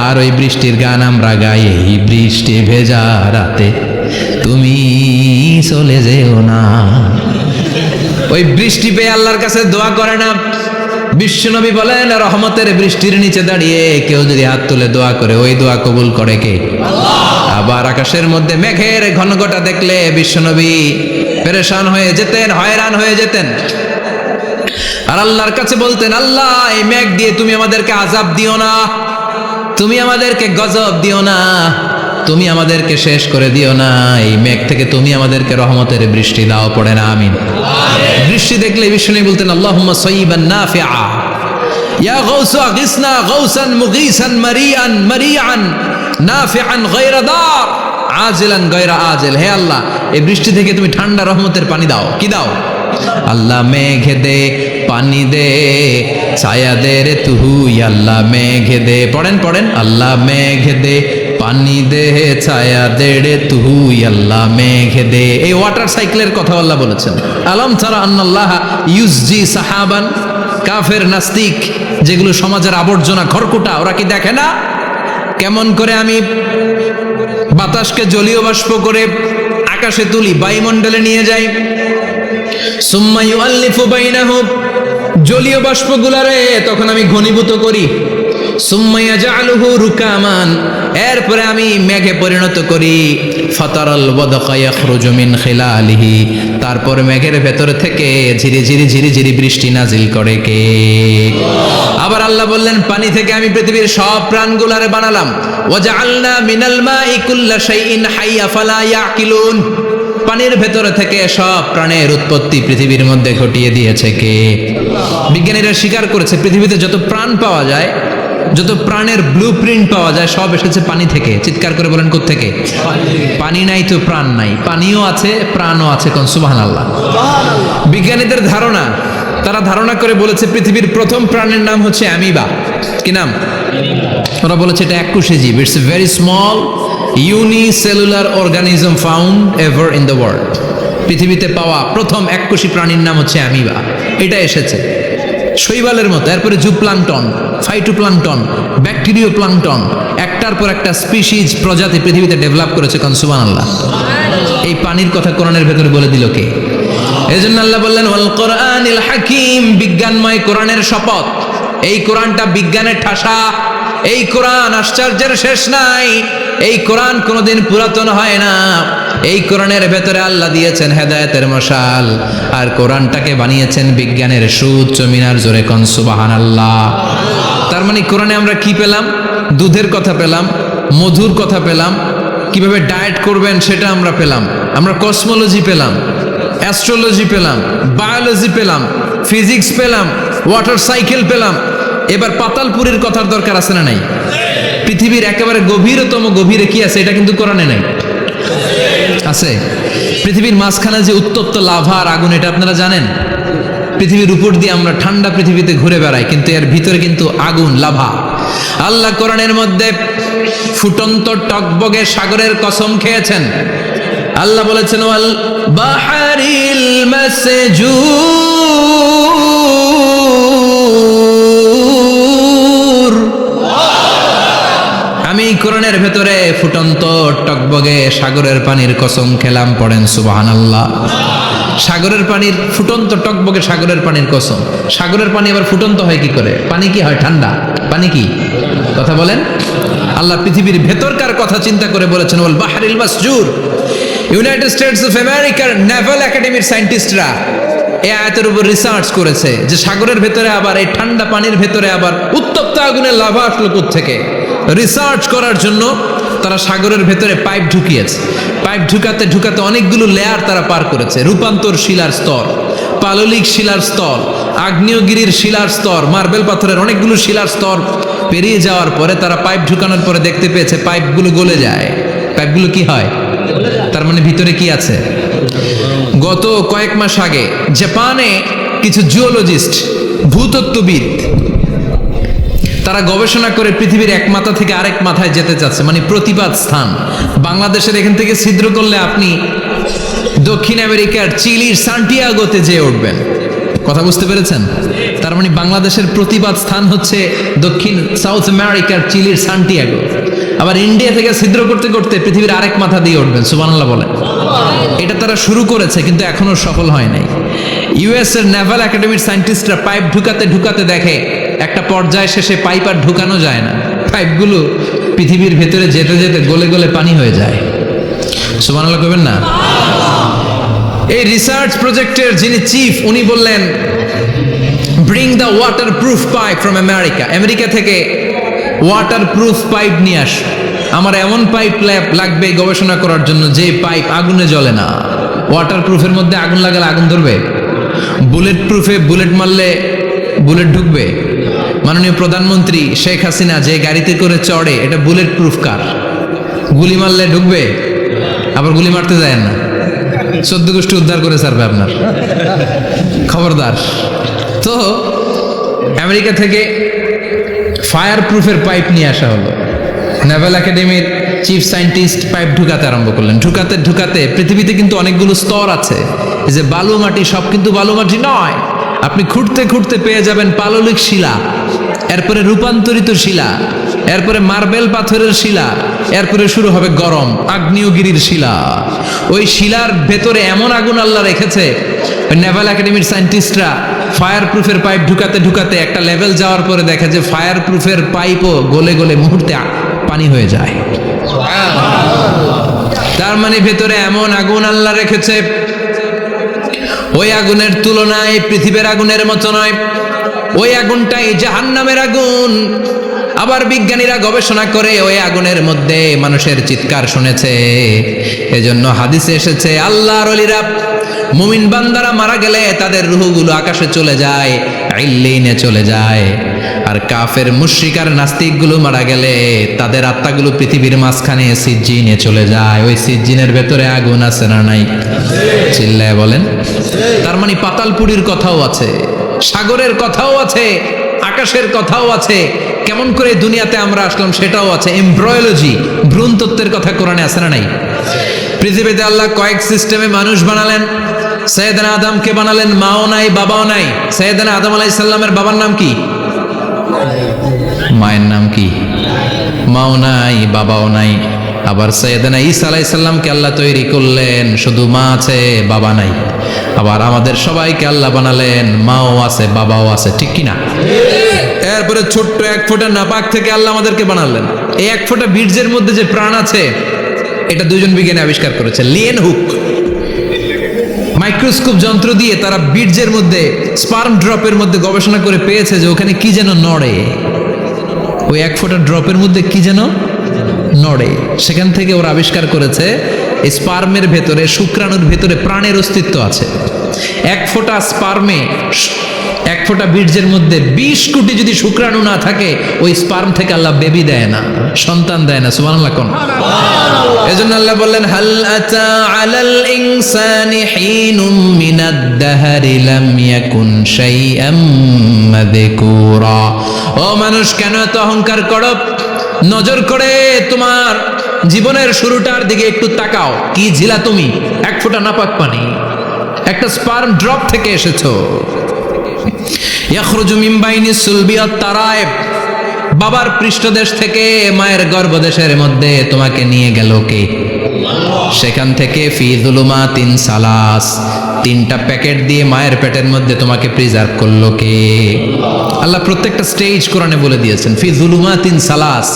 আর ওই বৃষ্টির গান আমরা গাই, এই বৃষ্টি ভেজা রাতে তুমি চলে যেও না। ওই বৃষ্টি পেয়ে আল্লাহর কাছে দোয়া করে না? বিশ্বনবী বলেন রহমতের বৃষ্টির নিচে দাঁড়িয়ে কেউ যদি হাত তুলে দোয়া করে, ওই দোয়া কবুল করে কে? আল্লাহ। আবার আকাশের মধ্যে মেঘের ঘনঘটা দেখলে বিশ্বনবী পেরেশান হয়ে যেতেন, হয়রান হয়ে যেতেন, আর আল্লাহর কাছে বলতেন আল্লাহ এই মেঘ দিয়ে তুমি আমাদেরকে আযাব দিও না, তুমি আমাদেরকে গজব দিও না, তুমি আমাদেরকে শেষ করে দিও না, এই মেঘ থেকে তুমি আমাদেরকে রহমতের বৃষ্টি দাও। পড়ে না আমিন। বৃষ্টি দেখলে বিষ্ণু বলতেন আল্লাহুম্মা সাইয়িবান নাফিআ, ইয়া গাউসু আগিসনা গাউসান মুগীসান মারিআন মারিআন নাফিআন গায়রা দার আজিলান গায়রা আজিল। হে আল্লাহ এই বৃষ্টি থেকে তুমি ঠান্ডা রহমতের পানি দাও। কি দাও? আল্লাহ মেঘে দে পানি দে, ছায়া দে রে তুহু, আল্লাহ মেঘে দে। পড়েন পড়েন, আল্লাহ মেঘে দে পানি দে, ছায়া দে রে তুহু, আল্লাহ মেঘে দে। এই ওয়াটার সাইকেলের কথা আল্লাহ বলেছেন। আলম তারা আন্নাল্লাহ ইউসজি সাহাবান। কাফের নাস্তিক যেগুলো সমাজের আবর্জনা খড়কুটা, ওরা কি দেখে না কেমন করে আমি বাতাসকে জলীয় বাষ্প করে আকাশে তুলি, বায়ুমণ্ডলে নিয়ে যাই, সুম্মা ইউআল্লিফু বাইনাহুম, জলীয় বাষ্পগুলারে তখন আমি ঘনীভূত করি, সুম্মা ইয়াজআলুহু রুকামান, এরপরে আমি মেঘে পরিণত করি, ফাতারাল ওয়াদকা ইয়াখরুজু মিন খিলালিহি, তারপর মেঘের ভেতর থেকে ঝিরিঝিরি ঝিরিঝিরি বৃষ্টি নাজিল করে কে? আবার আল্লাহ বললেন পানি থেকে আমি পৃথিবীর সব প্রাণগুলারে বানালাম, ওয়াজআলনা মিনাল মাই কুল্লা শাইইন হাইয়া ফালা ইয়াকিলুন, পানির ভেতরে থেকে সব প্রাণের উৎপত্তি পৃথিবীর মধ্যে ঘটিয়ে দিয়েছে কে? বিজ্ঞানীরা স্বীকার করেছে পৃথিবীতে যত প্রাণ পাওয়া যায়, যত প্রাণের ব্লুপ্রিন্ট পাওয়া যায় সব এসেছে পানি থেকে। চিৎকার করে বলেন কোত্থেকে? পানি নাই তো প্রাণ নাই, পানিও আছে প্রাণও আছে। কোন সুবহানাল্লাহ। বিজ্ঞানীদের ধারণা, তারা ধারণা করে বলেছে পৃথিবীর প্রথম প্রাণের নাম হচ্ছে অ্যামিবা। কি নাম? ওরা বলেছে এটা এককোষী জীব, it's a very small unicellular organism found ever in the world. পৃথিবীতে পাওয়া প্রথম এককোষী প্রাণীর নাম হচ্ছে অ্যামিবা। এটা এসেছে শৈবালের মতো, এরপরে জুপ্লাঙ্কটন, ফাইটোপ্লাঙ্কটন, ব্যাকটেরিয় প্লাঙ্কটন, একটার পর একটা স্পিসিজ প্রজাতি পৃথিবীতে ডেভেলপ করেছে। কোন সুবহানাল্লাহ। এই পানির কথা কোরআনের ভেতরে বলে দিল কে? এজন্য আল্লাহ বললেন ওয়াল কোরআনিল হাকিম, বিজ্ঞানময় কোরআনের শপথ। এই কোরআনটা বিজ্ঞানের ঠাসা, এই কোরআন আশ্চর্যের শেষ নাই, এই কোরআন কোনোদিন পুরাতন হয় না। এই কোরআনের ভেতরে আল্লাহ দিয়েছেন হেদায়েতের মশাল, আর কোরআনটাকে বানিয়েছেন বিজ্ঞানের সুউচ্চ মিনার। জোরে কোন সুবহানাল্লাহ। তার মানে কোরআনে আমরা কি পেলাম? দুধের কথা পেলাম, মধুর কথা পেলাম, কিভাবে ডায়েট করবেন সেটা আমরা পেলাম, আমরা কসমোলজি পেলাম, অ্যাস্ট্রোলজি পেলাম, বায়োলজি পেলাম, ফিজিক্স পেলাম, ওয়াটার সাইকেল পেলাম, এবার পাতালপুরীর কথার দরকার আছে না নাই? পৃথিবীর একেবারে গভীরতম গভীরে কি আছে এটা কিন্তু কোরআনে নাই, আছে। পৃথিবীর মাঝখানে যে উত্তপ্ত লাভা আর আগুন, এটা আপনারা জানেন? পৃথিবীর উপর দিয়ে আমরা ঠান্ডা পৃথিবীতে ঘুরে বেড়াই, কিন্তু এর ভিতরে কিন্তু আগুন, লাভা। আল্লাহ কোরআনের মধ্যে ফুটন্ত টকবগে সাগরের কসম খেয়েছেন। আল্লাহ বলেছেন ওয়াল বাহারিল মাসজুর, আমি কোরআনের ভেতরে ফুটন্ত টকবগে সাগরের পানির কসম খেলাম। পড়েন সুবহানাল্লাহ। সাগরের পানির ফুটন্ত টকবগে সাগরের পানির কসম। সাগরের পানি আবার ফুটন্ত হয় কি করে? পানি কি হয়? ঠান্ডা। পানি কি? কথা বলেন। আল্লাহ পৃথিবীর ভেতরকার কথা চিন্তা করে বলেছেন ওয়াল বাহরিল মাসজুর। ইউনাইটেড স্টেটস অফ আমেরিকার নেভাল একাডেমির সায়েন্টিস্টরা এই আয়াতের উপর রিসার্চ করেছে যে সাগরের ভেতরে আবার এই ঠান্ডা পানির ভেতরে আবার উত্তপ্ত আগুনের লাভা আসলো কোত্থেকে। রিসার্চ করার জন্য তারা সাগরের ভেতরে পাইপ ঢুকিয়েছে। পাইপ ঢুকাতে ঢুকাতে অনেকগুলো লেয়ার তারা পার করেছে। রূপান্তর শিলার স্তর, পাললিক শিলার স্তর, আগ্নেয়গিরির শিলার স্তর, মার্বেল পাথরের অনেকগুলো শিলার স্তর পেরিয়ে যাওয়ার পরে তারা পাইপ ঢুকানোর পরে দেখতে পেয়েছে পাইপগুলো গলে যায়। পাইপগুলো কি হয়? তার মানে ভিতরে কি আছে? গত কয়েক মাস আগে জাপানে কিছু জিওলজিস্ট, ভূতত্ত্ববিদ, তারা গবেষণা করে পৃথিবীর এক মাথা থেকে আরেক মাথায় যেতে চাচ্ছে, মানে প্রতিপাদ স্থান। বাংলাদেশের এখান থেকে ছিদ্র করলে আপনি দক্ষিণ আমেরিকার চিলির সান্টিয়াগোতে যেয়ে উঠবেন। কথা বুঝতে পেরেছেন? তার মানে বাংলাদেশের প্রতিপাদ স্থান হচ্ছে দক্ষিণ সাউথ আমেরিকার চিলির সান্টিয়াগো। আবার ইন্ডিয়া থেকে ছিদ্র করতে করতে পৃথিবীর আরেক মাথা দিয়ে উঠবেন। সুবহানাল্লাহ বলেন। এটা তারা শুরু করেছে কিন্তু এখনো সফল হয় নাই। ইউএস এর নেভাল একাডেমির সায়েন্টিস্টরা পাইপ ঢুকাতে ঢুকাতে দেখে একটা পর্যায় শেষে পাইপ আর ঢুকানো যায় না। পাইপগুলো পৃথিবীর ভেতরে যেতে যেতে গলে গলে পানি হয়ে যায়। সুবহানাল্লাহ কইবেন না? এই রিসার্চ প্রজেক্টের যিনি চিফ, উনি বললেন bring the water proof pipe from America. America থেকে ওয়াটার প্রুফ পাইপ নিয়ে আস। আমার এমন পাইপ লাগবে গবেষণা করার জন্য যে পাইপ আগুনে জ্বলে না। ওয়াটার প্রুফের মধ্যে আগুন লাগালে আগুন ধরবে? বুলেট প্রুফে বুলেট মারলে বুলেট ঢুকবে? মাননীয় প্রধানমন্ত্রী শেখ হাসিনা যে গাড়িতে করে চড়ে, এটা বুলেট প্রুফ কার? গুলি মারলে ঢুকবে? আবার গুলি মারতে যায় না, 14 গোষ্ঠী উদ্ধার করে ছাড়বে আপনার, খবরদার। তো আমেরিকা থেকে ফায়ার প্রুফের পাইপ নিয়ে আসা হলো। নেভাল একাডেমির চিফ সায়েন্টিস্ট পাইপ ঢুকাতে আরম্ভ করলেন। ঢুকাতে ঢুকাতে পৃথিবীতে কিন্তু অনেকগুলো স্তর আছে। এই যে বালু মাটি, সব কিন্তু বালু মাটি নয়। আপনি খুঁড়তে খুঁড়তে পেয়ে যাবেন পাললিক শিলা, এরপরে রূপান্তরিত শিলা, এরপরে মার্বেল পাথরের শিলা, এরপরে শুরু হবে গরম আগ্নেয়গিরির শিলা। ওই শিলার ভেতরে এমন আগুন আল্লাহ রেখেছে, নেভাল একাডেমির সায়েন্টিস্টরা ফায়ার প্রুফের পাইপ ঢুকাতে ঢুকাতে একটা লেভেল যাওয়ার পরে দেখে যে ফায়ার প্রুফের পাইপও গলে গলে মুহূর্তে পানি হয়ে যায়। তার মানে ভেতরে এমন আগুন আল্লাহ রেখেছে, ওই আগুনের তুলনায় পৃথিবীর আগুনের মতো নয়। ওই আগুনটাই জাহান্নামের আগুন। আবার বিজ্ঞানীরা গবেষণা করে ওই আগুনের মধ্যে মানুষের চিৎকার শুনেছে। এজন্য হাদিসে এসেছে আল্লাহর ওলিরা, মুমিন বান্দারা মারা গেলে তাদের রূহগুলো আকাশে চলে যায়, ইল্লিনে চলে যায়। আর কাফের মুশরিক আর নাস্তিকগুলো মারা গেলে তাদের আত্মাগুলো পৃথিবীর মাঝখানে সিজ্জিনে চলে যায়। ওই সিজ্জিনের ভেতরে আগুন আছে না নাই? চিল্লায় বলেন। তার মানে পাতালপুরীর কথাও আছে, সাগরের কথাও আছে, আকাশের কথাও আছে। কেমন করে দুনিয়াতে আমরা আসলাম সেটাও আছে। এমব্রয়োলজি, ভ্রূণ তত্ত্বের কথা কোরআনে আছে না নাই? পৃথিবীতে আল্লাহ কয়েক সিস্টেমে মানুষ বানালেন। সৈয়দনা আদমকে বানালেন, মাও নাই বাবাও নাই। সৈয়দনা আদম আলাইহিস সালামের বাবার নাম কি? মায়ের নাম কি? মাও নাই বাবাও নাই। আবার সৈয়দনা ঈসা আলাইহিস সালামকে আল্লাহ তৈরি করলেন, শুধু মা আছে বাবা নাই। আবার আমাদের সবাইকে আল্লাহ বানালেন, মাও আছে বাবাও আছে, ঠিক কি না? এরপরে ছোট্ট 1 ফোঁটা নাপাক থেকে আল্লাহ আমাদেরকে বানালেন। এই 1 ফোঁটা বীর্যের মধ্যে যে প্রাণ আছে, এটা দুজন বিজ্ঞানী আবিষ্কার করেছে। লিয়েন হুক মাইক্রোস্কোপ যন্ত্র দিয়ে তারা বীর্যের মধ্যে, স্পার্ম ড্রপের মধ্যে গবেষণা করে পেয়েছে যে ওখানে কি যেন নড়ে। ওই 1 ফোঁটা ড্রপের মধ্যে কি যেন নড়ে। সেখান থেকে ওরা আবিষ্কার করেছে স্পার্মের ভেতরে, শুক্রাণুর ভেতরে প্রাণের অস্তিত্ব আছে। এক ফোঁটা স্পার্মে, এক ফোঁটা বীর্যের মধ্যে 20 কোটি যদি শুক্রাণু না থাকে, ওই স্পার্ম থেকে আল্লাহ বেবি দেয় না, সন্তান দেয় না। সুবহানাল্লাহ কোন? এজন্য আল্লাহ বললেন, হাল আতা আলাল ইনসানি হিনুম মিনাদ দাহরি লাম ইয়াকুন শাইআম মাযকুরা। ও মানুষ, কেন এত অহংকার করো? নজর করে তোমার জীবনের শুরুটার দিকে একটু তাকাও। কি ঝিলা তুমি? এক ফোঁটা নাপাক পানি, একটা স্পার্ম ড্রপ থেকে এসেছো। ইয়াখরুজু মিন বাইনি সুলবি ওয়াত তারায়েব, বাবার পৃষ্ঠদেশ থেকে মায়ের গর্ভদেশের মধ্যে তোমাকে নিয়ে গেল কে? সেখান থেকে ফি যুলুমাতিন সালাস, 3টা প্যাকেট দিয়ে মায়ের পেটের মধ্যে তোমাকে প্রিজার্ভ করলো কে? আল্লাহ প্রত্যেকটা স্টেজ কোরআনে বলে দিয়েছেন। ফি যুলুমাতিন সালাস,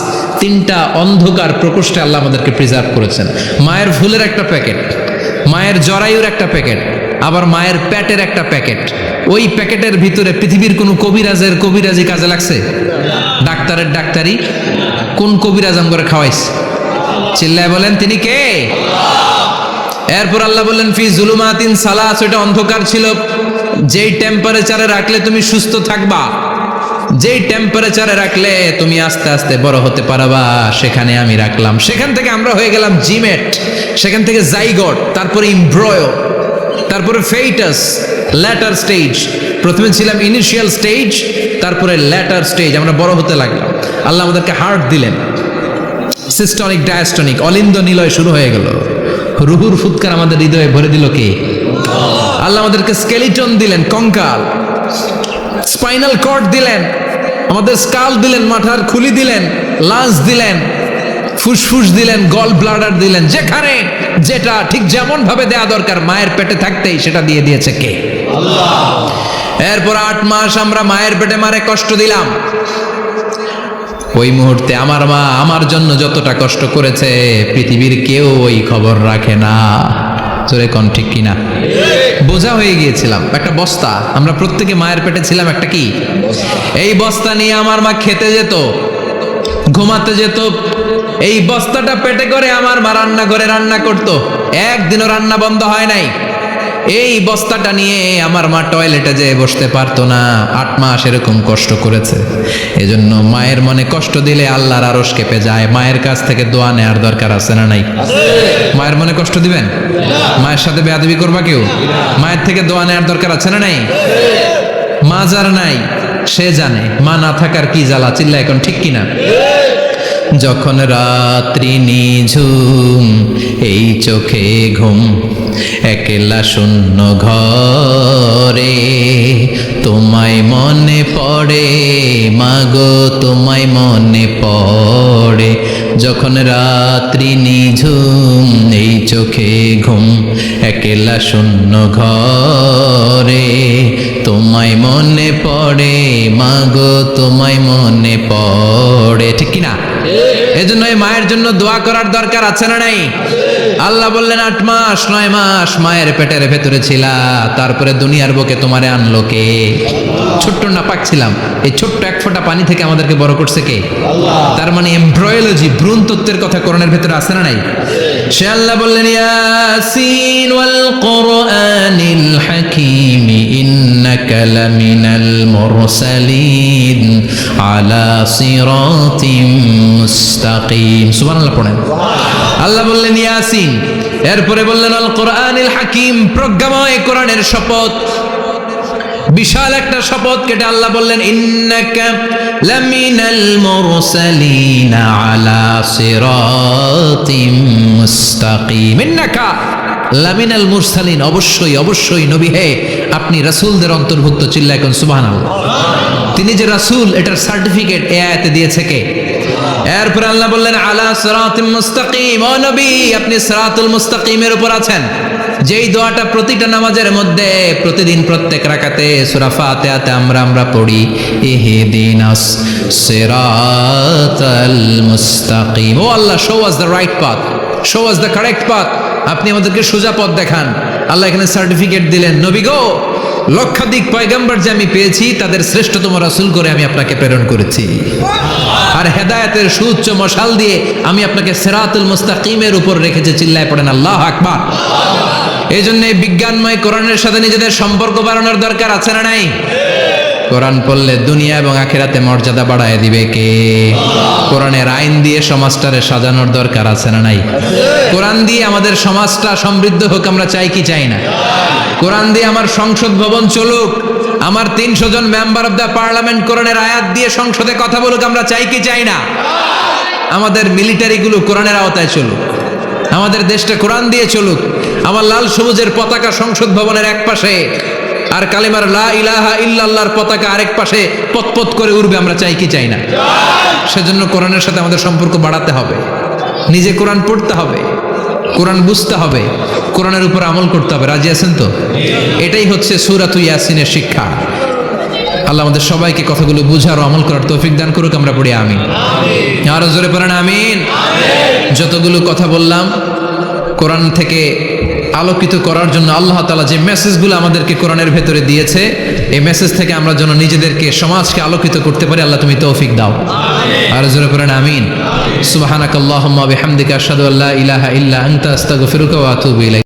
3টা অন্ধকার প্রকোষ্ঠে আল্লাহ আমাদেরকে প্রিজার্ভ করেছেন। মায়ের ফুলের একটা প্যাকেট, মায়ের জরায়ুর একটা প্যাকেট, আবার মায়ের পেটের একটা প্যাকেট। ওই প্যাকেটের ভিতরে পৃথিবীর কোন কবিরাজের কবিরাজি কাজে লাগছে? ডাক্তারের ডাক্তারি কোন কবিরাজ করে খাওয়াইছে? চিল্লায় বলেন তিনি কে? এরপর আল্লাহ বললেন ফি যুলুমাতিন সালাস, ওটা অন্ধকার ছিল। যেই টেম্পারেচারে রাখলে তুমি সুস্থ থাকবা, যেই টেম্পারেচারে রাখলে তুমি আস্তে আস্তে বড় হতে পারবা, সেখানে আমি রাখলাম। সেখান থেকে আমরা হয়ে গেলাম জিমেট, সেখান থেকে জাইগট, তারপরে ইমব্রয়ো, তারপরে ফেইটাস, ল্যাটার স্টেজ। প্রথমে ছিলাম ইনিশিয়াল স্টেজ, তারপরে ল্যাটার স্টেজ, আমরা বড় হতে লাগলাম। আল্লাহ আমাদেরকে হার্ট দিলেন, সিস্টনিক ডায়াস্টনিক, অলিন্দ নিলয় শুরু হয়ে গেল। রুহুর ফুৎকার আমাদের হৃদয়ে ভরে দিল কে? আল্লাহ আমাদেরকে স্কেলিটন দিলেন, কঙ্কাল, স্পাইনাল কর্ড দিলেন, আমাদের স্কাল দিলেন, মাথার খুলি দিলেন, লাঞ্চ দিলেন, ফুসফুস দিলেন, গল ব্লাডার দিলেন। যেখানে যেটা ঠিক যেমন ভাবে দেয়া দরকার মায়ের পেটে থাকতেই সেটা দিয়ে দিয়েছে কে? আল্লাহ। এরপর 8 মাস আমরা মায়ের পেটে মারে কষ্ট দিলাম। ওই মুহূর্তে আমার মা আমার জন্য যতটা কষ্ট করেছে পৃথিবীর কেউ ওই খবর রাখে না। জোরে কোন ঠিক কিনা? বোঝা হয়ে গিয়েছিলাম, একটা বস্তা। আমরা প্রত্যেকে মায়ের পেটে ছিলাম একটা কি? এই বস্তা নিয়ে আমার মা খেতে যেত, ঘুমাতে যেত। এই বস্তাটা পেটে করে আমার মা রান্না করে রান্না করত, একদিনও রান্না বন্ধ হয় নাই। এই বস্তাটা নিয়ে আমার মা টয়লেটে যেয়ে বসতে পারতো না। 8 মাস এরকম কষ্ট করেছে। এজন্য মায়ের মনে কষ্ট দিলে আল্লাহর আরশ কেঁপে যায়। মায়ের কাছ থেকে দোয়া নেওয়ার দরকার আছে না নাই? মায়ের মনে কষ্ট দিবেন? মায়ের সাথে বেয়াদবি করবা কেউ? মায়ের থেকে দোয়া নেওয়ার দরকার আছে না নাই? মা যার নাই সে জানে মা না থাকার কি জ্বালা। চিল্লা এখন ঠিক কিনা? যখন রাত্রি নিঝুম, এই চোখে ঘুম, একলা শূন্য ঘরে, তোমায় মনে পড়ে মাগো, তোমায় মনে পড়ে। যখন রাত্রি নিঝুম, এই চোখে ঘুম, একলা শূন্য ঘরে, তোমায় মনে পড়ে মাগো, তোমায় মনে পড়ে। ঠিক কিনা? এজন্য মায়ের জন্য দোয়া করার দরকার আছে না নাই? আল্লাহ বললেন 8 মাস 9 মাস মায়ের পেটের ভেতরে ছিলা, তারপরে দুনিয়ার বুকে তোমারে আনলো কে? ছোট্ট নাপাক ছিলাম, এই ছোট্ট এক ফোঁটা পানি থেকে আমাদেরকে বড় করছে কে? আল্লাহ। তার মানে এমব্রয়োলজি, ভ্রূণ তত্ত্বের কথা কোরআনের ভেতরে আছে না নাই? সে আল্লাহ বললেন ইয়াসিন ওয়াল কোরআনিল হাকীম ইন্নাকা লামিনাল মুরসালিন আলা সিরাতিম মুস্তাকিম। সুবহানাল্লাহ পড়েন। আল্লাহ বললেন ইয়াসিন, এরপরে বললেন আল কোরআনিল হাকীম, প্রজ্ঞাময় কোরআনের শপথ। বিশাল একটা শপথ কেটে আল্লাহ বললেন ইন্নাকা লামিনাল মুরসালিন আলা সিরাতিম মুস্তাকিম। ইন্নাকা লামিনাল মুরসালিন, অবশ্যই অবশ্যই নবী হে আপনি রাসূলদের অন্তর্ভুক্ত। চিল্লা এখন সুবহানাল্লাহ। তিনি যে রাসূল এটার সার্টিফিকেট এই আয়াতে দিয়েছে কে? এরপর আল্লাহ বললেন আলা সিরাতিম মুস্তাকিম, ও নবী আপনি সিরাতুল মুস্তাকিমের উপর আছেন। যেই দোয়াটা প্রতিটা নামাজের মধ্যে প্রতিদিন প্রত্যেক রাকাতে সূরা ফাতিহাতে আমরা পড়ি, ইহদিনাস সিরাতাল মুস্তাকিম। O Allah, show us the right path, show us the correct path. আপনি আমাদেরকে সোজা পথ দেখান। আল্লাহ এখানে সার্টিফিকেট দিলেন, নবী গো লক্ষাধিক পয়গম্বর যে আমি পেয়েছি তাদের শ্রেষ্ঠতম রাসূল করে আমি আপনাকে প্রেরণ করেছি। আর আর হেদায়েতের সুউচ্চ মশাল দিয়ে আমি আপনাকে সিরাতুল মুস্তাকিমের উপর রেখেছি। চিল্লায় পড়েন আল্লাহু আকবার। এই জন্য এই বিজ্ঞানময় কোরআনের সাথে নিজেদের সম্পর্ক বাড়ানোর দরকার আছে না নাই? কোরআন পড়লে দুনিয়া এবং আখিরাতে মর্যাদা বাড়ায় দিবে কে? কোরআনের আইন দিয়ে সমাজটারে সাজানোর দরকার আছে না নাই? কোরআন দিয়ে আমাদের সমাজটা সমৃদ্ধ হোক আমরা চাই কি চাই না? কোরআন দিয়ে আমার সংসদ ভবন চলুক, আমার 300 জন মেম্বার অফ দ্য পার্লামেন্ট কোরআনের আয়াত দিয়ে সংসদে কথা বলুক আমরা চাই কি চাই না? আমাদের মিলিটারিগুলো কোরআনের আওতায় চলুক, আমাদের দেশটা কোরআন দিয়ে চলুক। আমার লাল সবুজের পতাকা সংসদ ভবনের এক পাশে, আর কালিমার লা ইলাহা ইল্লাল্লাহর পতাকা আরেক পাশে পতপত করে উড়বে আমরা চাই কি চাই না? সেজন্য কোরআনের সাথে আমাদের সম্পর্ক বাড়াতে হবে, নিজে কোরআন পড়তে হবে, কোরআন বুঝতে হবে, কোরআনের উপর আমল করতে হবে। রাজি আছেন তো? এটাই হচ্ছে সূরাতুল ইয়াসিনের শিক্ষা। আল্লাহ আমাদের সবাইকে কথাগুলো বুঝার ও আমল করার তৌফিক দান করুক। আমরা পড়ি আমিন। আরো জোরে পড়েন আমিন। যতগুলো কথা বললাম কোরআন থেকে আলোকিত করার জন্য আল্লাহ তাআলা যে মেসেজগুলো আমাদেরকে কোরআনের ভেতরে দিয়েছে, এই মেসেজ থেকে আমরা যেন নিজেদেরকে সমাজকে আলোকিত করতে পারি। আল্লাহ তুমি তৌফিক দাও। আর জোরে পড়েন আমিন। সুবহানাকাল্লাহুম্মা বিহামদিকা আশহাদু আল্লা ইলাহা ইল্লা আনতা আস্তাগফিরুকা ওয়া আতুবু ইলাইক।